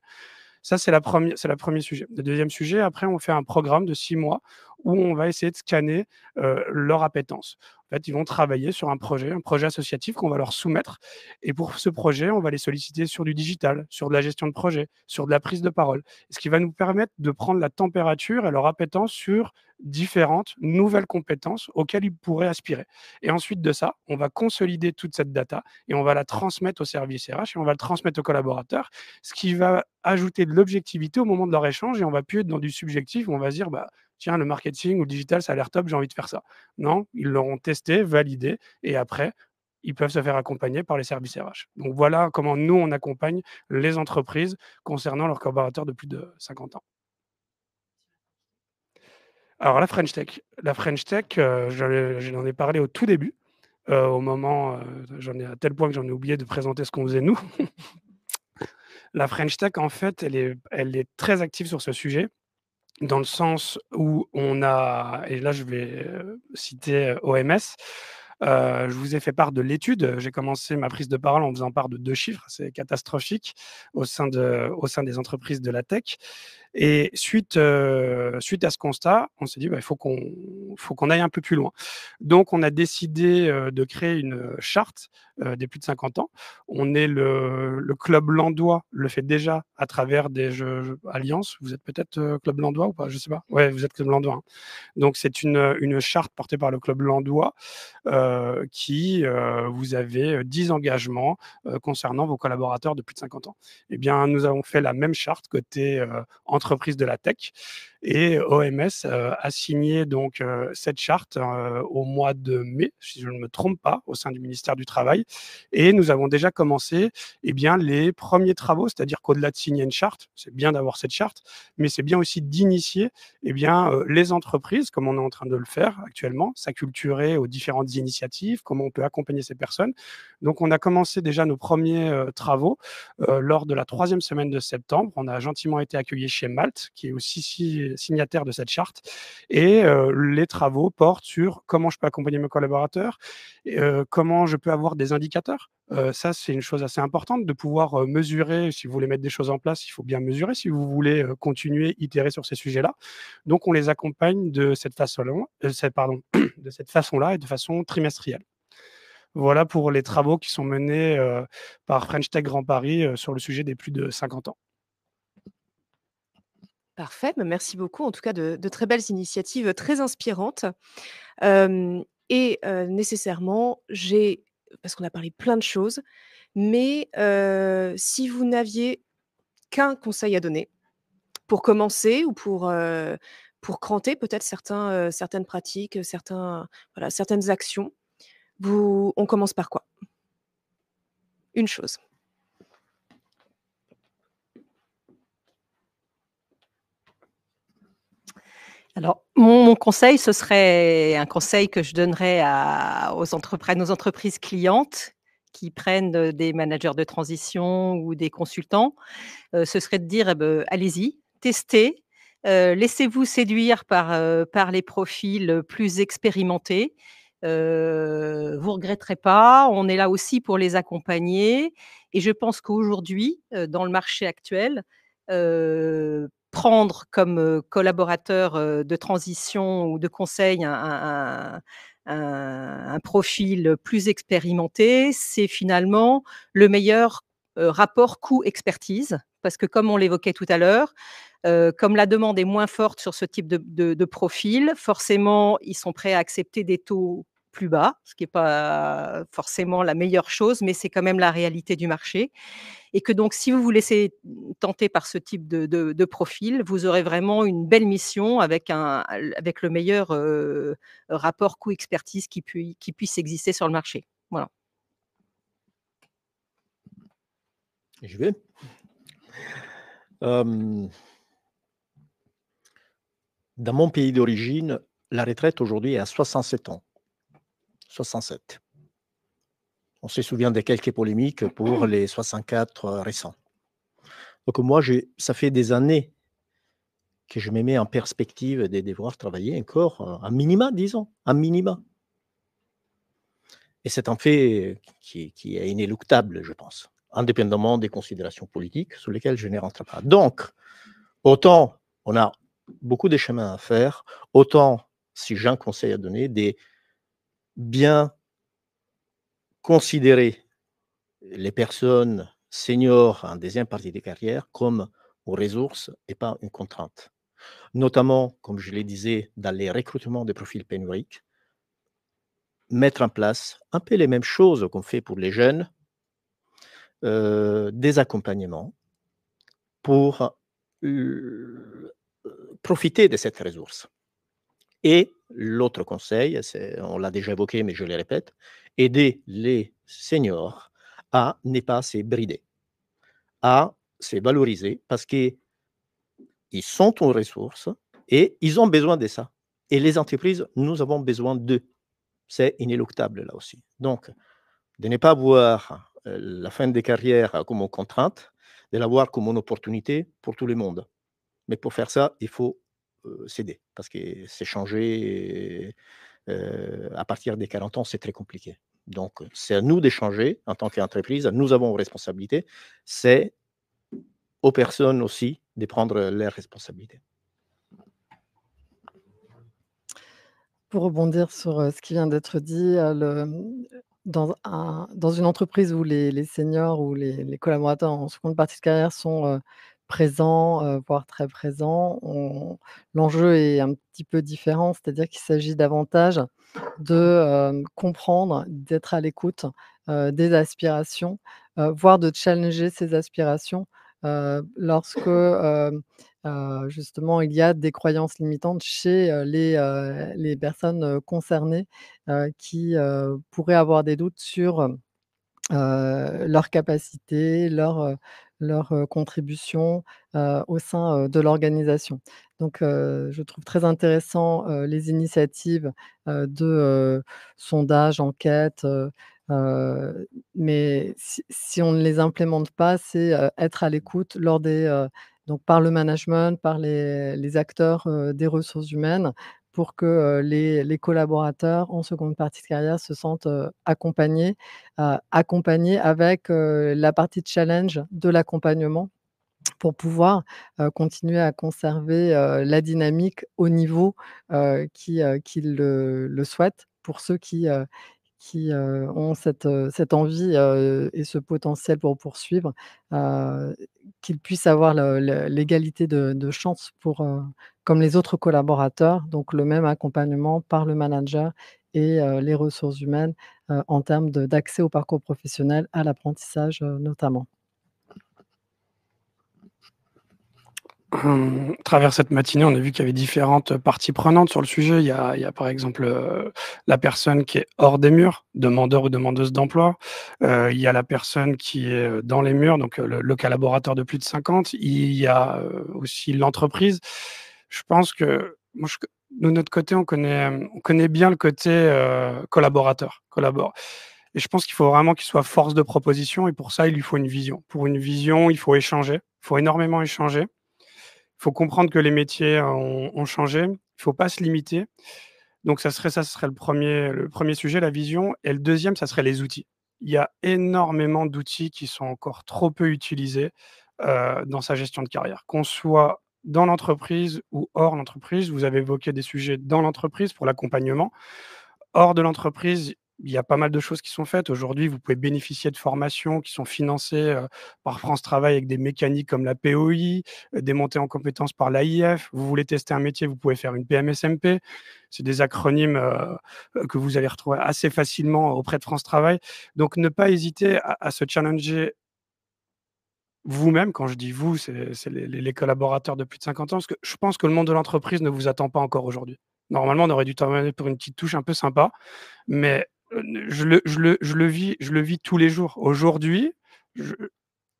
Ça, c'est le premier sujet. Le deuxième sujet, après, on fait un programme de 6 mois où on va essayer de scanner, leur appétence. En fait, ils vont travailler sur un projet associatif qu'on va leur soumettre et pour ce projet, on va les solliciter sur du digital, sur de la gestion de projet, sur de la prise de parole. Ce qui va nous permettre de prendre la température et leur appétence sur différentes nouvelles compétences auxquelles ils pourraient aspirer et ensuite de ça, on va consolider toute cette data et on va la transmettre au service RH et on va le transmettre aux collaborateurs, ce qui va ajouter de l'objectivité au moment de leur échange et on va plus être dans du subjectif où on va se dire: «Bah, tiens, le marketing ou le digital, ça a l'air top, j'ai envie de faire ça». Non, ils l'auront testé, validé et après, ils peuvent se faire accompagner par les services RH. Donc voilà comment nous, on accompagne les entreprises concernant leurs collaborateurs de plus de 50 ans. Alors la French Tech, j'en ai parlé au tout début, au moment, j'en ai à tel point que j'en ai oublié de présenter ce qu'on faisait nous. La French Tech, en fait, elle est très active sur ce sujet, dans le sens où on a et là je vais, citer, OMS. Je vous ai fait part de l'étude. J'ai commencé ma prise de parole en faisant part de 2 chiffres, c'est catastrophique au sein des entreprises de la tech et suite à ce constat, on s'est dit: «Bah, il faut qu'on faut qu'on aille un peu plus loin. Donc, on a décidé de créer une charte des plus de 50 ans. On est le club Landois le fait déjà à travers des alliances. Vous êtes peut-être club Landois ou pas? Je sais pas. Ouais, vous êtes club Landois. Hein. Donc, c'est une charte portée par le club Landois qui vous avez 10 engagements concernant vos collaborateurs de plus de 50 ans. Eh bien, nous avons fait la même charte côté entreprise de la tech et OMS a signé donc cette charte au mois de mai, si je ne me trompe pas, au sein du ministère du Travail. Et nous avons déjà commencé les premiers travaux, c'est-à-dire qu'au-delà de signer une charte, c'est bien d'avoir cette charte, mais c'est bien aussi d'initier les entreprises, comme on est en train de le faire actuellement, s'acculturer aux différentes initiatives, comment on peut accompagner ces personnes. Donc, on a commencé déjà nos premiers travaux lors de la 3e semaine de septembre. On a gentiment été accueillis chez Malte, qui est aussi signataire de cette charte. Et les travaux portent sur comment je peux accompagner mes collaborateurs, comment je peux avoir des indicateurs. Ça, c'est une chose assez importante de pouvoir mesurer. Si vous voulez mettre des choses en place, il faut bien mesurer si vous voulez continuer, itérer sur ces sujets-là. Donc, on les accompagne de cette façon-là, de cette façon-là et de façon trimestrielle. Voilà pour les travaux qui sont menés par French Tech Grand Paris sur le sujet des plus de 50 ans. Parfait, merci beaucoup. En tout cas, de très belles initiatives très inspirantes. Nécessairement, parce qu'on a parlé plein de choses, mais si vous n'aviez qu'un conseil à donner pour commencer ou pour cranter peut-être certaines pratiques, certaines actions, on commence par quoi? Une chose. Alors, mon conseil, ce serait un conseil que je donnerais à nos entreprises clientes qui prennent des managers de transition ou des consultants. Ce serait de dire, allez-y, testez, laissez-vous séduire par les profils plus expérimentés. Vous regretterez pas, on est là aussi pour les accompagner et je pense qu'aujourd'hui, dans le marché actuel, prendre comme collaborateur de transition ou de conseil un profil plus expérimenté, c'est finalement le meilleur rapport coût-expertise. Parce que comme on l'évoquait tout à l'heure, comme la demande est moins forte sur ce type de profil, forcément, ils sont prêts à accepter des taux plus bas, ce qui n'est pas forcément la meilleure chose, mais c'est quand même la réalité du marché. Et que donc, si vous vous laissez tenter par ce type de profil, vous aurez vraiment une belle mission avec le meilleur rapport coût-expertise qui puisse exister sur le marché. Voilà. Je vais. Dans mon pays d'origine, la retraite aujourd'hui est à 67 ans. 67. On se souvient de quelques polémiques pour les 64 récents. Donc moi, ça fait des années que je me mets en perspective de devoir travailler encore un minima, disons, un minima. Et c'est un fait qui est inéluctable, je pense, indépendamment des considérations politiques sur lesquelles je ne rentre pas. Donc, autant on a beaucoup de chemins à faire, autant, si j'ai un conseil à donner, de bien considérer les personnes seniors en deuxième partie de carrière comme une ressource et pas une contrainte. Notamment, comme je le disais, dans les recrutements de profils pénuriques, mettre en place un peu les mêmes choses qu'on fait pour les jeunes, des accompagnements pour profiter de cette ressource. Et l'autre conseil, on l'a déjà évoqué, mais je le répète, aider les seniors à ne pas se brider, à se valoriser parce qu'ils sont une ressource et ils ont besoin de ça. Et les entreprises, nous avons besoin d'eux. C'est inéluctable là aussi. Donc, de ne pas voir la fin des carrières comme une contrainte, de la voir comme une opportunité pour tout le monde. Mais pour faire ça, il faut céder parce que c'est changé à partir des 40 ans, c'est très compliqué. Donc, c'est à nous d'échanger en tant qu'entreprise. Nous avons une responsabilité. C'est aux personnes aussi de prendre leurs responsabilités. Pour rebondir sur, ce qui vient d'être dit, dans une entreprise où les seniors ou les collaborateurs en seconde partie de carrière sont, présents, voire très présents, l'enjeu est un petit peu différent. C'est-à-dire qu'il s'agit davantage de, comprendre, d'être à l'écoute, des aspirations, voire de challenger ces aspirations, lorsque, justement, il y a des croyances limitantes chez, les personnes, concernées, qui, pourraient avoir des doutes sur, leurs capacités, leur, contribution, au sein, de l'organisation. Donc, je trouve très intéressant, les initiatives, de, sondage, enquête, mais si on ne les implémente pas, c'est, être à l'écoute lors des, donc par le management, par les acteurs, des ressources humaines pour que, les collaborateurs en seconde partie de carrière se sentent, accompagnés avec, la partie challenge de l'accompagnement pour pouvoir, continuer à conserver, la dynamique au niveau, qu'ils le souhaitent pour ceux qui ont cette envie, et ce potentiel pour poursuivre, heu, qu'ils puissent avoir l'égalité de chance pour, comme les autres collaborateurs, donc le même accompagnement par le manager et les ressources humaines, en termes d'accès au parcours professionnel, à l'apprentissage, notamment. À travers cette matinée, on a vu qu'il y avait différentes parties prenantes sur le sujet. Il y a par exemple, la personne qui est hors des murs, demandeur ou demandeuse d'emploi. Il y a la personne qui est, dans les murs, donc, le collaborateur de plus de 50. Il y a, aussi l'entreprise. Je pense que moi je de notre côté, on connaît bien le côté, collaborateur, et je pense qu'il faut vraiment qu'il soit force de proposition, et pour ça, il lui faut une vision. Pour une vision, il faut échanger, il faut énormément échanger. Il faut comprendre que les métiers ont changé. Il faut pas se limiter. Donc ça serait le premier sujet, la vision, et le deuxième, ça serait les outils. Il y a énormément d'outils qui sont encore trop peu utilisés, dans sa gestion de carrière. Qu'on soit dans l'entreprise ou hors l'entreprise, vous avez évoqué des sujets dans l'entreprise pour l'accompagnement. Hors de l'entreprise, il y a pas mal de choses qui sont faites. Aujourd'hui, vous pouvez bénéficier de formations qui sont financées, par France Travail avec des mécaniques comme la POI, des montées en compétences par l'AIF. Vous voulez tester un métier, vous pouvez faire une PMSMP. C'est des acronymes, que vous allez retrouver assez facilement auprès de France Travail. Donc ne pas hésiter à se challenger vous-même. Quand je dis vous, c'est les collaborateurs de plus de 50 ans, parce que je pense que le monde de l'entreprise ne vous attend pas encore aujourd'hui. Normalement, on aurait dû terminer pour une petite touche un peu sympa, mais, je le vis tous les jours. Aujourd'hui, je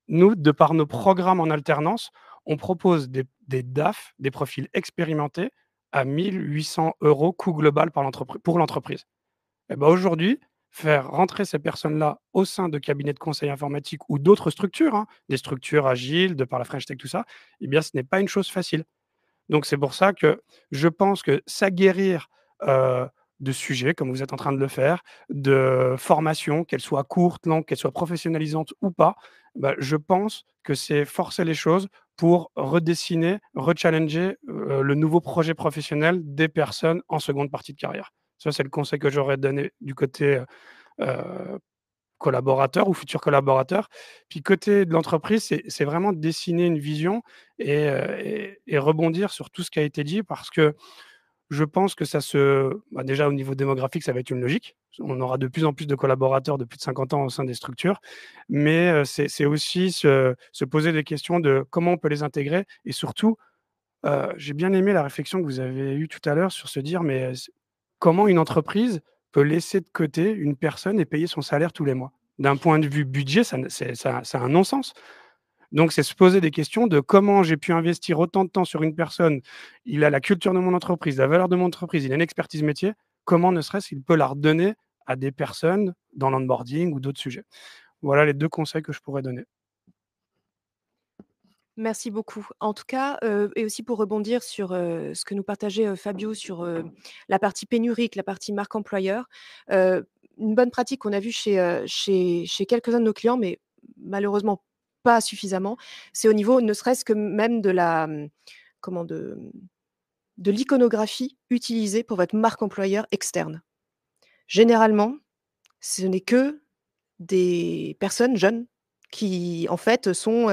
nous, de par nos programmes en alternance, on propose des DAF, des profils expérimentés à 1 800 € coût global pour l'entreprise. Et bah, aujourd'hui, faire rentrer ces personnes-là au sein de cabinets de conseil informatique ou d'autres structures, hein, des structures agiles, de par la French Tech, tout ça, eh bien, ce n'est pas une chose facile. Donc c'est pour ça que je pense que s'aguerrir, heu, de sujets comme vous êtes en train de le faire, de formations, qu'elles soient courtes, longues, qu'elles soient professionnalisantes ou pas, bah, je pense que c'est forcer les choses pour redessiner, rechallenger, le nouveau projet professionnel des personnes en seconde partie de carrière. Ça, c'est le conseil que j'aurais donné du côté, heu, collaborateur ou futur collaborateur. Puis côté de l'entreprise, c'est vraiment dessiner une vision et rebondir sur tout ce qui a été dit, parce que je pense que déjà au niveau démographique, ça va être une logique. On aura de plus en plus de collaborateurs de plus de 50 ans au sein des structures, mais c'est aussi se poser des questions de comment on peut les intégrer, et surtout, j'ai bien aimé la réflexion que vous avez eue tout à l'heure sur se dire: «Mais comment une entreprise peut laisser de côté une personne et payer son salaire tous les mois?» D'un point de vue budget, ça ne c'est ça ça a un non-sens. Donc c'est se poser des questions de: comment j'ai pu investir autant de temps sur une personne? Il a la culture de mon entreprise, la valeur de mon entreprise, il a une expertise métier. Comment ne serait-ce qu'il peut la redonner à des personnes dans l'onboarding ou d'autres sujets? Voilà les 2 conseils que je pourrais donner. Merci beaucoup. En tout cas, et aussi pour rebondir sur, ce que nous partageait, Fabio sur, la partie pénurique, la partie marque employeur, une bonne pratique qu'on a vue chez quelques-uns de nos clients, mais malheureusement pas suffisamment, c'est au niveau ne serait-ce que même de la, comment? de l'iconographie utilisée pour votre marque employeur externe? Généralement, ce n'est que des personnes jeunes qui, en fait, sont,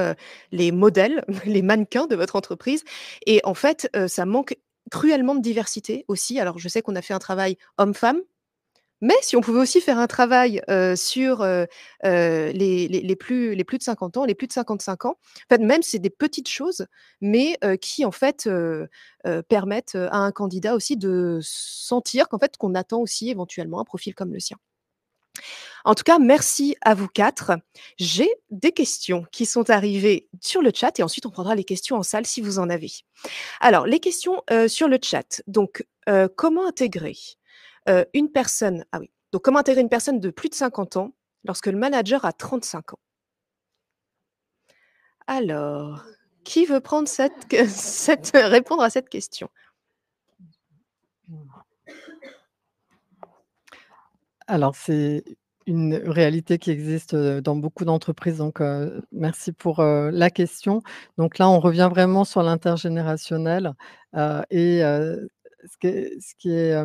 les modèles, les mannequins de votre entreprise et en fait, ça manque cruellement de diversité aussi. Alors je sais qu'on a fait un travail homme-femme, mais si on pouvait aussi faire un travail, sur, les plus de 50 ans, les plus de 55 ans, en fait, même c'est des petites choses, mais qui en fait, permettent, à un candidat aussi de sentir qu'en fait, qu'on attend aussi éventuellement un profil comme le sien. En tout cas, merci à vous 4. J'ai des questions qui sont arrivées sur le chat et ensuite on prendra les questions en salle si vous en avez. Alors les questions, sur le chat, donc comment intégrer, une personne ah oui, donc comment intégrer une personne de plus de 50 ans lorsque le manager a 35 ans? Alors, qui veut prendre répondre à cette question? Alors, c'est une réalité qui existe, dans beaucoup d'entreprises, donc merci pour, la question. Donc là, on revient vraiment sur l'intergénérationnel, et ce qui est,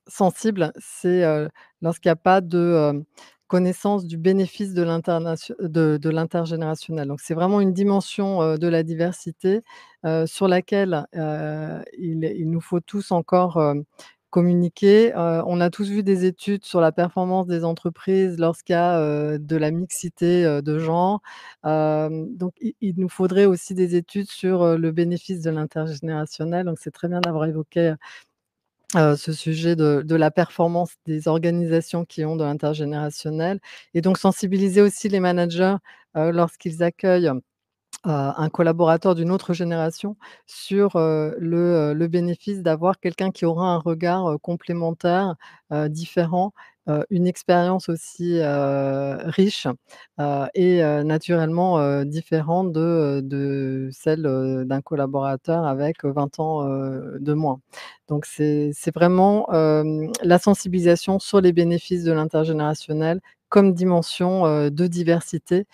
sensible, c'est, lorsqu'il y a pas de, connaissance du bénéfice de l'intergénérationnel. Donc c'est vraiment une dimension, de la diversité, sur laquelle, il nous faut tous encore, communiquer. On a tous vu des études sur la performance des entreprises lorsqu'il y a, de la mixité, de genre. Donc il nous faudrait aussi des études sur, le bénéfice de l'intergénérationnel. Donc c'est très bien d'avoir évoqué, ce sujet de la performance des organisations qui ont de l'intergénérationnel et donc sensibiliser aussi les managers, lorsqu'ils accueillent un collaborateur d'une autre génération sur, le bénéfice d'avoir quelqu'un qui aura un regard, complémentaire, différent, une expérience aussi, riche, et naturellement, différente de celle, d'un collaborateur avec, 20 ans, de moins. Donc c'est vraiment, la sensibilisation sur les bénéfices de l'intergénérationnel comme dimension, de diversité,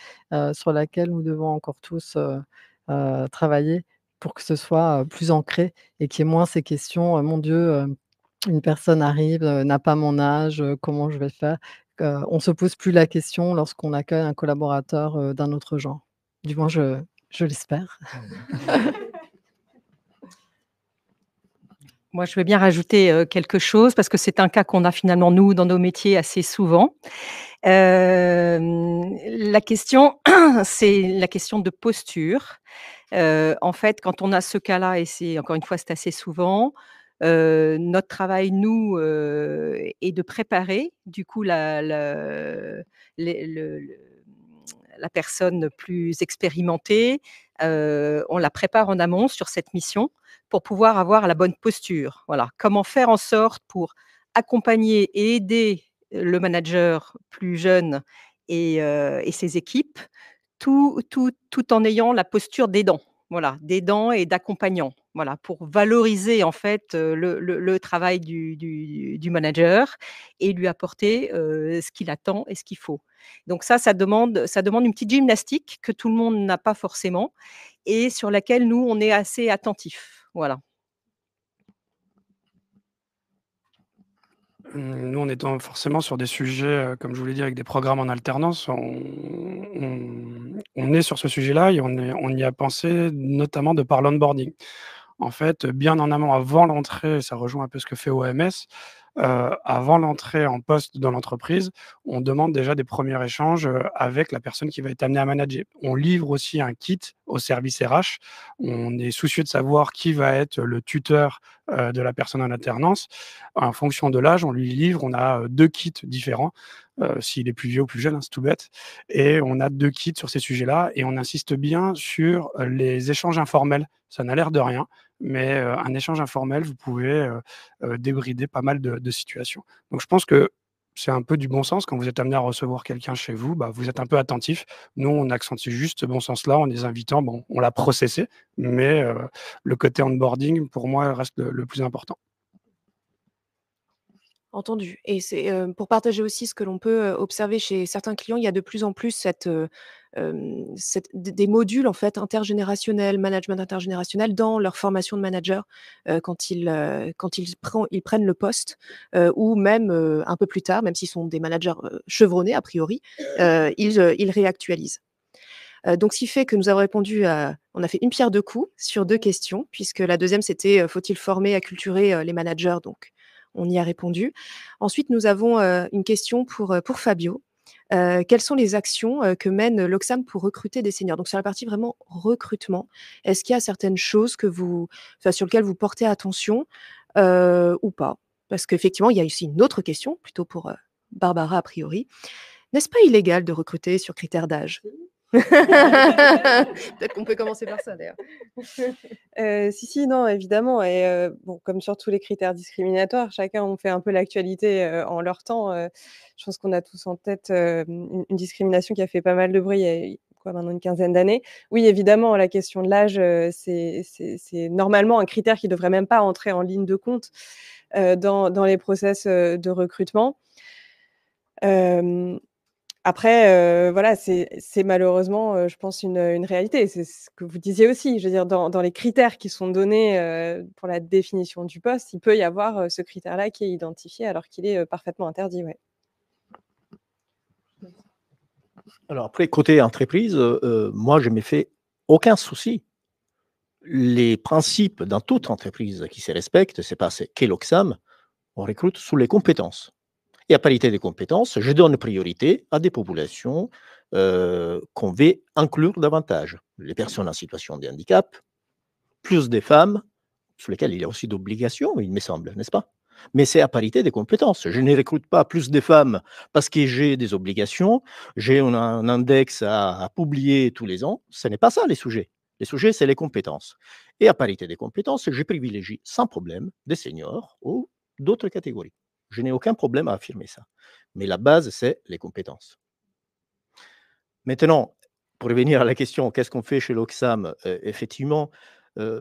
sur laquelle nous devons encore tous, travailler pour que ce soit, plus ancré et qu'il y ait moins ces questions, «Mon Dieu, une personne arrive, n'a pas mon âge, comment je vais faire?» On se pose plus la question lorsqu'on accueille un collaborateur, d'un autre genre. Du moins je l'espère. Moi, je veux bien rajouter, quelque chose parce que c'est un cas qu'on a finalement, nous, dans nos métiers assez souvent. La question, c'est la question de posture. En fait, quand on a ce cas-là et c'est encore une fois, c'est assez souvent, notre travail, nous, est de préparer du coup les la personne plus expérimentée, on la prépare en amont sur cette mission pour pouvoir avoir la bonne posture. Voilà, comment faire en sorte pour accompagner et aider le manager plus jeune et ses équipes, tout en ayant la posture d'aidant. Voilà, d'aidant et d'accompagnant. Voilà, pour valoriser en fait, le travail du manager et lui apporter, ce qu'il attend et ce qu'il faut. Donc ça demande une petite gymnastique que tout le monde n'a pas forcément et sur laquelle nous, on est assez attentifs. Voilà. Nous, on étant forcément sur des sujets, comme je vous l'ai dit, avec des programmes en alternance, on est sur ce sujet-là et on y a pensé notamment de par l'onboarding. En fait, bien en amont, avant l'entrée, ça rejoint un peu ce que fait OMS, avant l'entrée en poste dans l'entreprise, on demande déjà des premiers échanges, avec la personne qui va être amenée à manager. On livre aussi un kit au service RH. On est soucieux de savoir qui va être le tuteur, de la personne en alternance. En fonction de l'âge, on lui livre, on a, 2 kits différents, s'il est plus vieux ou plus jeune, hein, c'est tout bête et on a 2 kits sur ces sujets-là et on insiste bien sur, les échanges informels. Ça n'a l'air de rien, mais un échange informel, vous pouvez, débrider pas mal de situations. Donc je pense que c'est un peu du bon sens quand vous êtes amené à recevoir quelqu'un chez vous, bah, vous êtes un peu attentif. Nous, on accentue juste ce bon sens-là en les invitant. Bon, on l'a processé, mais le côté onboarding, pour moi, reste le plus important. Entendu et c'est, pour partager aussi ce que l'on peut, observer chez certains clients, il y a de plus en plus des modules en fait intergénérationnels, management intergénérationnel dans leur formation de manager, quand ils prennent le poste, ou même, un peu plus tard, même s'ils sont des managers, chevronnés a priori, ils réactualisent. Donc ce qui fait que nous avons répondu à on a fait une pierre deux coups sur 2 questions, puisque la deuxième c'était, faut-il former, acculturer, les managers? Donc on y a répondu. Ensuite, nous avons, une question pour Fabio. Quelles sont les actions, que mène l'Oxam pour recruter des seniors? Donc sur la partie vraiment recrutement, est-ce qu'il y a certaines choses sur lesquelles vous portez attention, ou pas? Parce qu'effectivement, il y a aussi une autre question, plutôt pour, Barbara a priori. N'est-ce pas illégal de recruter sur critères d'âge? Peut-être qu'on peut commencer par ça d'ailleurs. Si, non, évidemment et bon, comme sur tous les critères discriminatoires, chacun ont fait un peu l'actualité, en leur temps, je pense qu'on a tous en tête, une discrimination qui a fait pas mal de bruit il y a quoi maintenant une quinzaine d'années. Oui, évidemment, la question de l'âge, c'est normalement un critère qui devrait même pas entrer en ligne de compte, dans les process, de recrutement. Hem Après, voilà, c'est malheureusement, je pense une réalité. C'est ce que vous disiez aussi. Je veux dire dans les critères qui sont donnés, pour la définition du poste, il peut y avoir, ce critère-là qui est identifié alors qu'il est, parfaitement interdit, ouais. Alors après, côté entreprise, moi, je ne me fais aucun souci. Les principes dans toute entreprise qui se respecte, c'est qu'est l'Oxam, on recrute sous les compétences. Et à parité des compétences, je donne priorité à des populations qu'on veut inclure davantage. Les personnes en situation de handicap, plus des femmes, sur lesquelles il y a aussi d'obligations, il me semble, n'est-ce pas? Mais c'est à parité des compétences. Je ne recrute pas plus de femmes parce que j'ai des obligations, j'ai un index à publier tous les ans. Ce n'est pas ça les sujets. Les sujets, c'est les compétences. Et à parité des compétences, je privilégie sans problème des seniors ou d'autres catégories. Je n'ai aucun problème à affirmer ça. Mais la base, c'est les compétences. Maintenant, pour revenir à la question, qu'est-ce qu'on fait chez l'Oxam? Effectivement, euh,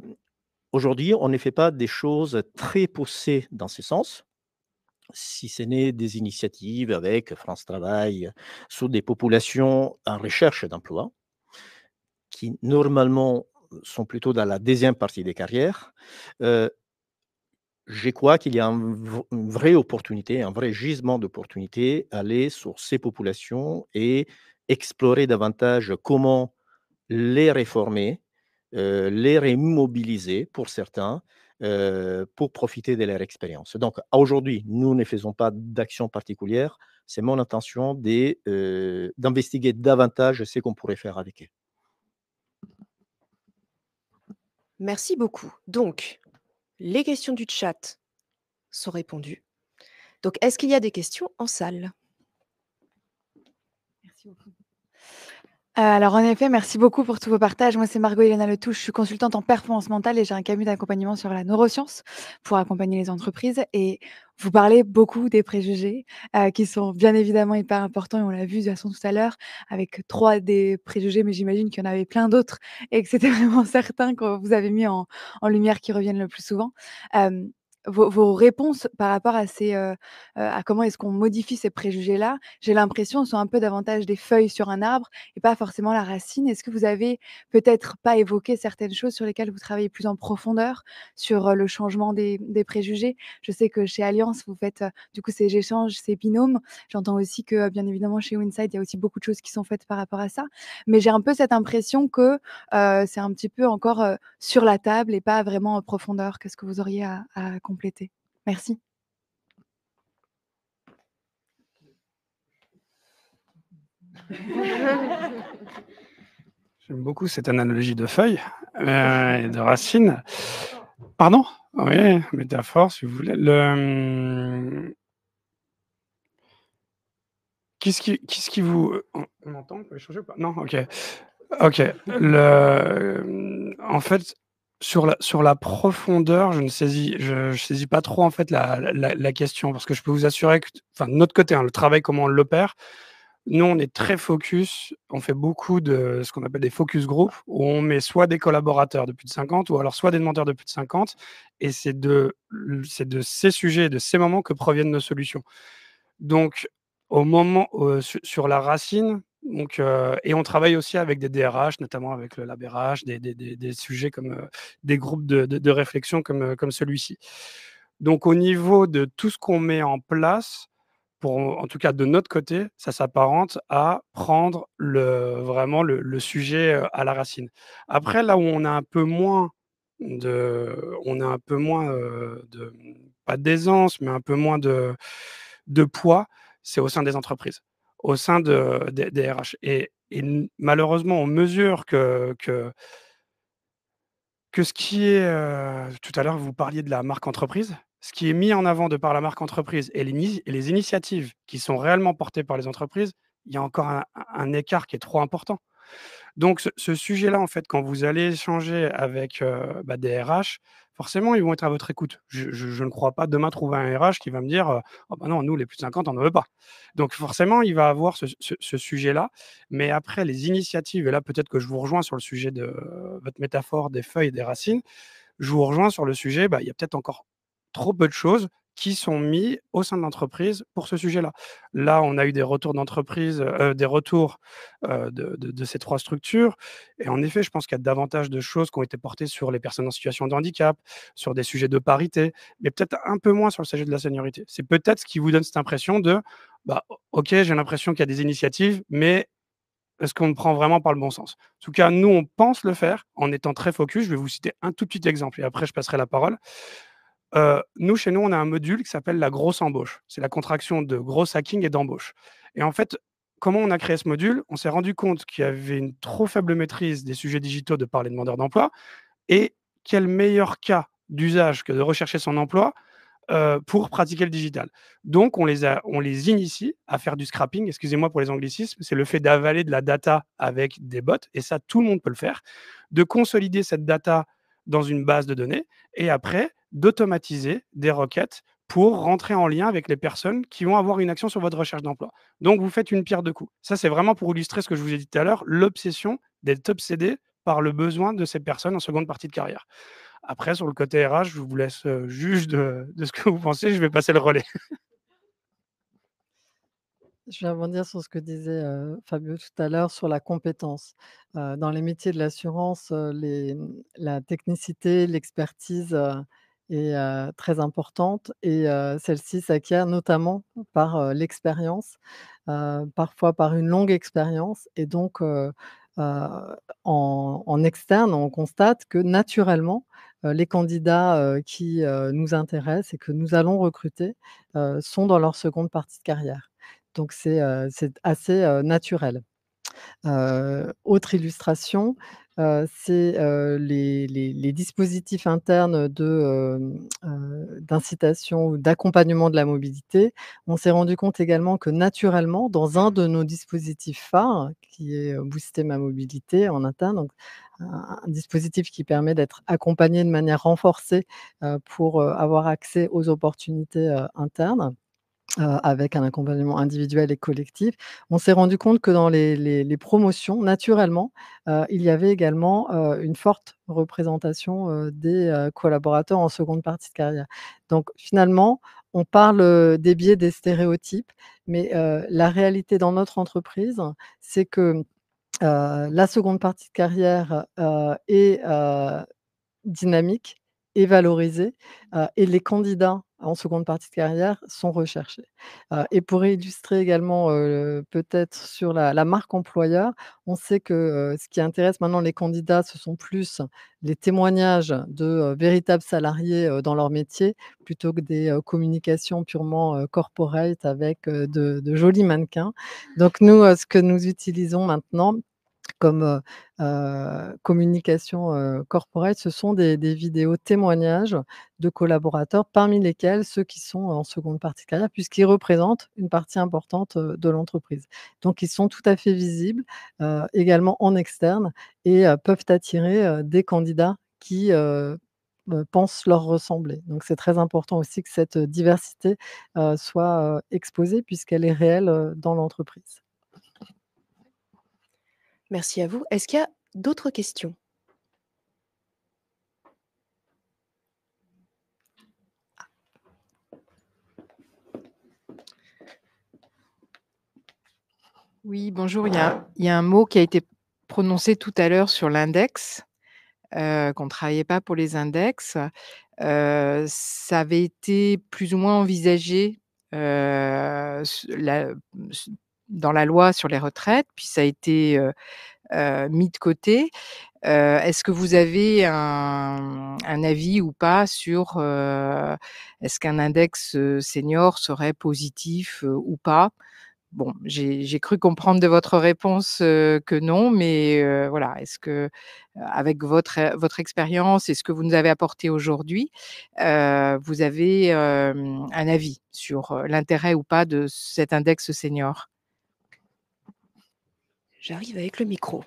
aujourd'hui, on ne fait pas des choses très poussées dans ce sens, si ce n'est des initiatives avec France Travail sur des populations en recherche d'emploi, qui normalement sont plutôt dans la deuxième partie des carrières. Je crois qu'il y a une vraie opportunité, un vrai gisement d'opportunités à aller sur ces populations et explorer davantage comment les réformer, les remobiliser pour certains, pour profiter de leur expérience. Donc, à aujourd'hui, nous ne faisons pas d'action particulière. C'est mon intention d'investiguer davantage ce qu'on pourrait faire avec eux. Merci beaucoup. Donc, les questions du chat sont répondues. Donc, est-ce qu'il y a des questions en salle? Merci beaucoup. Alors en effet, merci beaucoup pour tous vos partages. Moi, c'est Margot Helena Letouche, je suis consultante en performance mentale et j'ai un cabinet d'accompagnement sur la neuroscience pour accompagner les entreprises et vous parlez beaucoup des préjugés, qui sont bien évidemment hyper importants et on l'a vu de toute façon tout à l'heure avec 3 des préjugés, mais j'imagine qu'il y en avait plein d'autres et que c'était vraiment certains que vous avez mis en lumière qui reviennent le plus souvent. Vos réponses par rapport à à comment est-ce qu'on modifie ces préjugés-là, j'ai l'impression sont un peu davantage des feuilles sur un arbre et pas forcément la racine. Est-ce que vous avez peut-être pas évoqué certaines choses sur lesquelles vous travaillez plus en profondeur sur, le changement des préjugés? Je sais que chez Alliance, vous faites, du coup ces échanges, ces binômes. J'entends aussi que, bien évidemment chez Winside, il y a aussi beaucoup de choses qui sont faites par rapport à ça. Mais j'ai un peu cette impression que, c'est un petit peu encore, sur la table et pas vraiment en profondeur. Qu'est-ce que vous auriez à compléter? Merci. J'aime beaucoup cette analogie de feuilles et de racines. Pardon? Oui, métaphore, si vous voulez. Qu'est-ce qui vous... On entend? On peut échanger ou pas? Non? Ok. Ok. En fait, sur la profondeur, je saisis pas trop en fait la question, parce que je peux vous assurer que, enfin, de notre côté, hein, le travail, comment on l'opère, Nous, on est très focus, on fait beaucoup de ce qu'on appelle des focus group, où on met soit des collaborateurs de plus de 50 ou alors soit des demandeurs de plus de 50, et c'est de ces sujets, de ces moments que proviennent nos solutions. Donc au moment, sur la racine, donc et on travaille aussi avec des DRH, notamment avec le Lab RH, des sujets comme, des groupes de réflexion comme celui-ci. Donc au niveau de tout ce qu'on met en place, en tout cas de notre côté, ça s'apparente à prendre vraiment le sujet, à la racine. Après, là où on a un peu moins, pas d'aisance, mais un peu moins de poids, c'est au sein des entreprises, au sein des RH, et malheureusement, on mesure que ce qui est, tout à l'heure, vous parliez de la marque entreprise. Ce qui est mis en avant de par la marque entreprise et les initiatives qui sont réellement portées par les entreprises, il y a encore un écart qui est trop important. Donc ce sujet-là, en fait, quand vous allez échanger avec, des RH, forcément, ils vont être à votre écoute. Je ne crois pas demain trouver un RH qui va me dire, «Oh bah non, nous les plus de 50, on ne veut pas». Donc forcément, il va avoir ce sujet-là. Mais après les initiatives, et là peut-être que je vous rejoins sur le sujet de votre métaphore des feuilles et des racines. Je vous rejoins sur le sujet, il y a peut-être encore trop peu de choses qui sont mis au sein de l'entreprise pour ce sujet-là. Là, on a eu des retours d'entreprise, des retours, de ces 3 structures, et en effet, je pense qu'il y a davantage de choses qui ont été portées sur les personnes en situation de handicap, sur des sujets de parité, mais peut-être un peu moins sur le sujet de la seniorité. C'est peut-être ce qui vous donne cette impression de, OK, j'ai l'impression qu'il y a des initiatives, mais est-ce qu'on le prend vraiment par le bon sens? En tout cas, nous, on pense le faire en étant très focus. Je vais vous citer un tout petit exemple et après je passerai la parole. Nous, chez nous, on a un module qui s'appelle la grosse embauche. C'est la contraction de gros hacking et d'embauche, et en fait, comment on a créé ce module? On s'est rendu compte qu'il y avait une trop faible maîtrise des sujets digitaux de par les demandeurs d'emploi, et quel meilleur cas d'usage que de rechercher son emploi, pour pratiquer le digital. Donc on les initie à faire du scrapping, excusez-moi pour les anglicismes, c'est le fait d'avaler de la data avec des bots, et ça, tout le monde peut le faire, de consolider cette data dans une base de données, et après d'automatiser des requêtes pour rentrer en lien avec les personnes qui vont avoir une action sur votre recherche d'emploi. Donc vous faites une pierre deux coups. Ça, c'est vraiment pour illustrer ce que je vous ai dit tout à l'heure, l'obsession d'être obsédé par le besoin de ces personnes en seconde partie de carrière. Après, sur le côté RH, je vous laisse, juge de ce que vous pensez, je vais passer le relais. Je vais rebondir sur ce que disait, Fabio tout à l'heure sur la compétence. Dans les métiers de l'assurance, la technicité, l'expertise, est, très importante, et celle-ci s'acquiert notamment par, l'expérience, parfois par une longue expérience, et donc en externe, on constate que naturellement, les candidats, qui, nous intéressent et que nous allons recruter, sont dans leur seconde partie de carrière. Donc c'est assez, naturel. Autre illustration, c'est, les dispositifs internes d'incitation ou d'accompagnement de la mobilité. On s'est rendu compte également que naturellement, dans un de nos dispositifs phares, qui est, Booster ma mobilité en interne, donc un dispositif qui permet d'être accompagné de manière renforcée, pour, avoir accès aux opportunités, internes, avec un accompagnement individuel et collectif. On s'est rendu compte que dans les promotions, naturellement, il y avait également, une forte représentation, des, collaborateurs en seconde partie de carrière. Donc finalement, on parle, des biais, des stéréotypes, mais la réalité dans notre entreprise, c'est que, la seconde partie de carrière, est, dynamique et valorisée, et les candidats en seconde partie de carrière sont recherchés. Et pour illustrer également, peut-être sur la marque employeur, on sait que, ce qui intéresse maintenant les candidats, ce sont plus les témoignages de, véritables salariés, dans leur métier, plutôt que des, communications purement, corporate avec, de jolis mannequins. Donc nous, ce que nous utilisons maintenant comme, communication, corporate, ce sont des vidéos témoignages de collaborateurs, parmi lesquels ceux qui sont en seconde partie de carrière, puisqu'ils représentent une partie importante, de l'entreprise. Donc ils sont tout à fait visibles, également en externe, et peuvent attirer, des candidats qui, pensent leur ressembler. Donc c'est très important aussi que cette diversité, soit, exposée puisqu'elle est réelle, dans l'entreprise. Merci à vous. Est-ce qu'il y a d'autres questions? Oui, bonjour. Il y a un mot qui a été prononcé tout à l'heure sur l'index, qu'on ne travaillait pas pour les index. Ça avait été plus ou moins envisagé, s la s dans la loi sur les retraites, puis ça a été, mis de côté. Est-ce que vous avez un avis ou pas sur, est-ce qu'un index, senior serait positif, ou pas? Bon, j'ai cru comprendre de votre réponse, que non, mais voilà, est-ce que, avec votre expérience et ce que vous nous avez apporté aujourd'hui, vous avez, un avis sur, l'intérêt ou pas de cet index senior? J'arrive avec le micro.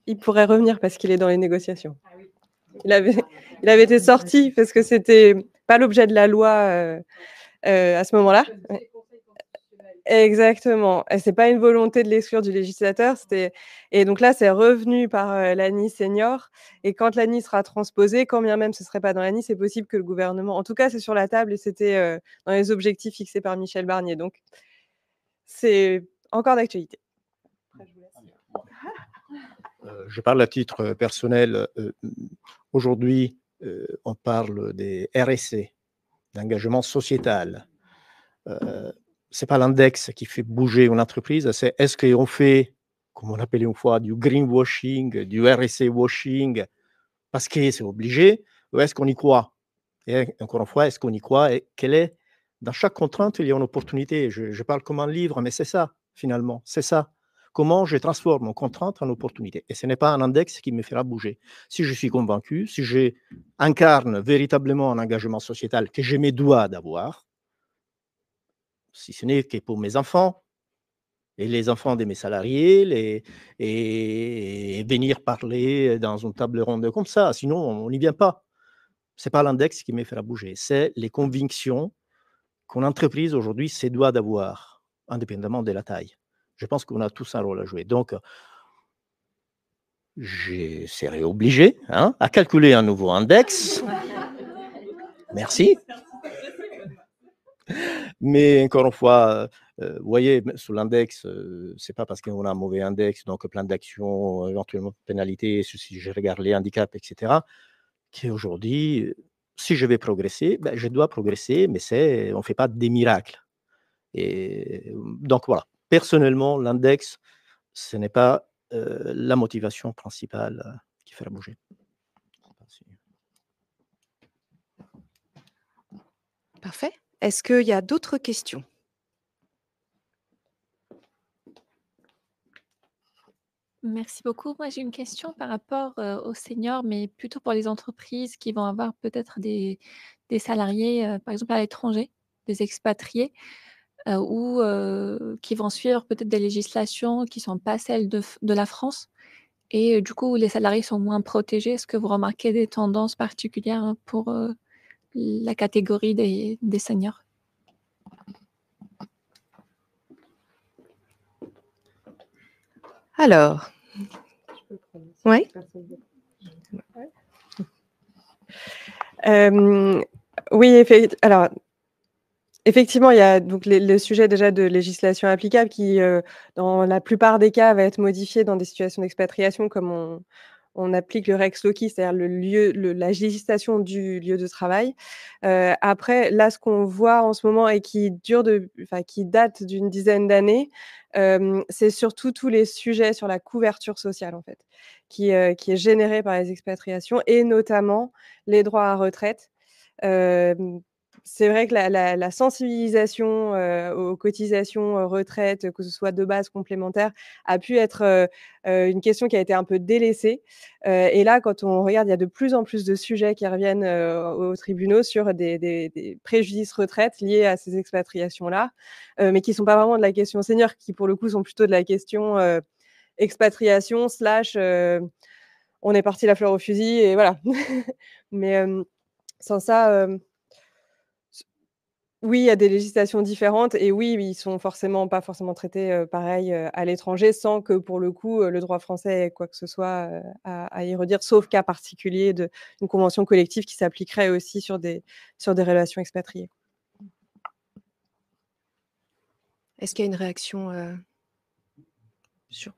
Il pourrait revenir parce qu'il est dans les négociations. Il avait été sorti parce que c'était pas l'objet de la loi, à ce moment-là. Ouais. Exactement, et c'est pas une volonté de l'exclure du législateur, et donc là, c'est revenu par, l'ANI senior, et quand l'ANI sera transposée, quand bien même ce serait pas dans l'ANI, c'est possible que le gouvernement, en tout cas, c'est sur la table et c'était, dans les objectifs fixés par Michel Barnier, donc c'est encore d'actualité. Je parle à titre personnel. Aujourd'hui, on parle des RSE, d'engagement sociétal. C'est pas l'index qui fait bouger une entreprise, c'est est-ce qu'on fait, comme on appelait une fois, du greenwashing, du RSE washing, parce que c'est obligé, ou est-ce qu'on y croit? Et encore une fois, est-ce qu'on y croit et quelle est, dans chaque contrainte, il y a une opportunité. Je parle comme un livre, mais c'est ça, finalement, c'est ça. Comment je transforme une contrainte en opportunité. Et ce n'est pas un index qui me fera bouger. Si je suis convaincu, si j'incarne véritablement un engagement sociétal que je me dois d'avoir, si ce n'est que pour mes enfants et les enfants de mes salariés, et venir parler dans une table ronde comme ça, sinon on n'y vient pas. Ce n'est pas l'index qui me fera bouger, c'est les convictions qu'une entreprise aujourd'hui se doit d'avoir, indépendamment de la taille. Je pense qu'on a tous un rôle à jouer. Donc, je serai obligé à calculer un nouveau index. Merci. Mais encore une fois, vous voyez, sur l'index, c'est pas parce qu'on a un mauvais index, donc plein d'actions, éventuellement pénalités, si je regarde les handicaps, etc., qu'aujourd'hui, si je vais progresser, ben, je dois progresser, mais on ne fait pas des miracles. Et donc voilà, personnellement, l'index, ce n'est pas la motivation principale qui fera bouger. Parfait. Est-ce qu'il y a d'autres questions? Merci beaucoup. Moi, j'ai une question par rapport, aux seniors, mais plutôt pour les entreprises qui vont avoir peut-être des salariés, par exemple à l'étranger, des expatriés, ou qui vont suivre peut-être des législations qui sont pas celles de la France et du coup, les salariés sont moins protégés. Est-ce que vous remarquez des tendances particulières, pour, la catégorie des seniors? Alors, oui? Oui, alors, effectivement, il y a donc le sujet déjà de législation applicable qui, dans la plupart des cas, va être modifié dans des situations d'expatriation comme on applique le Rex Loci, c'est-à-dire la législation du lieu de travail. Après, là, ce qu'on voit en ce moment et qui date d'une dizaine d'années, c'est surtout tous les sujets sur la couverture sociale, en fait, qui est générée par les expatriations et notamment les droits à retraite. Hem, c'est vrai que la sensibilisation, aux cotisations, retraite, que ce soit de base, complémentaires, a pu être, une question qui a été un peu délaissée. Et là, quand on regarde, il y a de plus en plus de sujets qui reviennent, aux tribunaux sur des préjudices retraite liés à ces expatriations-là, mais qui ne sont pas vraiment de la question senior, qui pour le coup sont plutôt de la question, expatriation slash, on est parti la fleur au fusil, et voilà. Mais, sans ça, Oui, il y a des législations différentes et oui, ils sont pas forcément traités, pareil, à l'étranger sans que pour le coup, le droit français ait quoi que ce soit, à y redire, sauf cas particulier d'une convention collective qui s'appliquerait aussi sur des relations expatriées. Est-ce qu'il y a une réaction, sur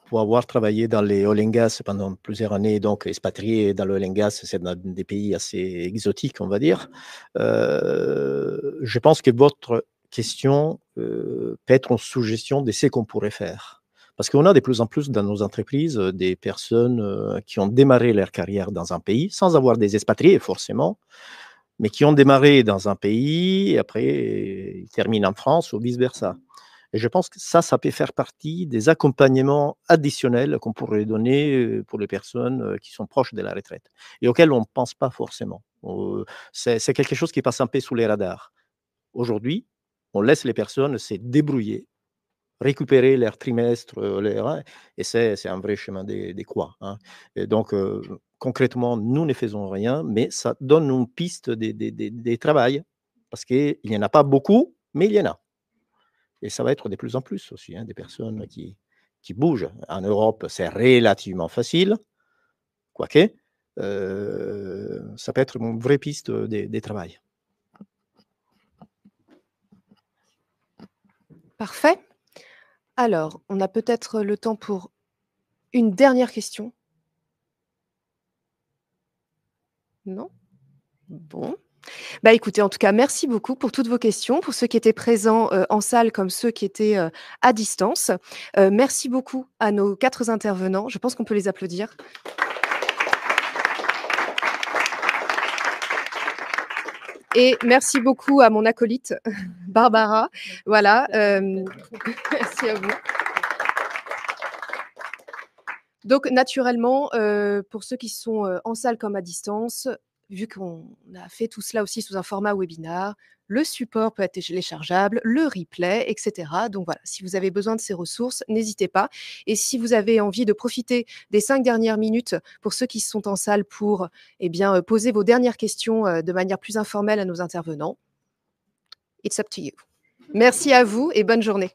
Pour avoir travaillé dans les oil and gas pendant plusieurs années, donc expatrié dans le oil and gas, c'est dans des pays assez exotiques, on va dire. Je pense que votre question peut être une suggestion de ce qu'on pourrait faire. Parce qu'on a de plus en plus dans nos entreprises des personnes qui ont démarré leur carrière dans un pays, sans avoir des expatriés forcément, mais qui ont démarré dans un pays et après ils terminent en France ou vice-versa. Et je pense que ça peut faire partie des accompagnements additionnels qu'on pourrait donner pour les personnes qui sont proches de la retraite et auxquels on ne pense pas forcément. C'est quelque chose qui passe un peu sous les radars. Aujourd'hui, on laisse les personnes se débrouiller, récupérer leur trimestre, et c'est un vrai chemin des croix, hein. Et donc, concrètement, nous ne faisons rien, mais ça donne une piste des travail parce qu'il n'y en a pas beaucoup, mais il y en a. Et ça va être de plus en plus aussi, hein, des personnes qui bougent. En Europe, c'est relativement facile, quoique, ça peut être une vraie piste des travail. Parfait. Alors, on a peut-être le temps pour une dernière question? Non? Bon. Bah, écoutez, en tout cas, merci beaucoup pour toutes vos questions, pour ceux qui étaient présents, en salle comme ceux qui étaient, à distance. Merci beaucoup à nos 4 intervenants. Je pense qu'on peut les applaudir. Et merci beaucoup à mon acolyte Barbara. Voilà, merci à vous. Donc naturellement, pour ceux qui sont, en salle comme à distance, vu qu'on a fait tout cela aussi sous un format webinar, le support peut être téléchargeable, le replay et cetera. Donc voilà, si vous avez besoin de ces ressources, n'hésitez pas et si vous avez envie de profiter des 5 dernières minutes, pour ceux qui sont en salle pour, eh bien, poser vos dernières questions, de manière plus informelle à nos intervenants, it's up to you. Merci à vous et bonne journée.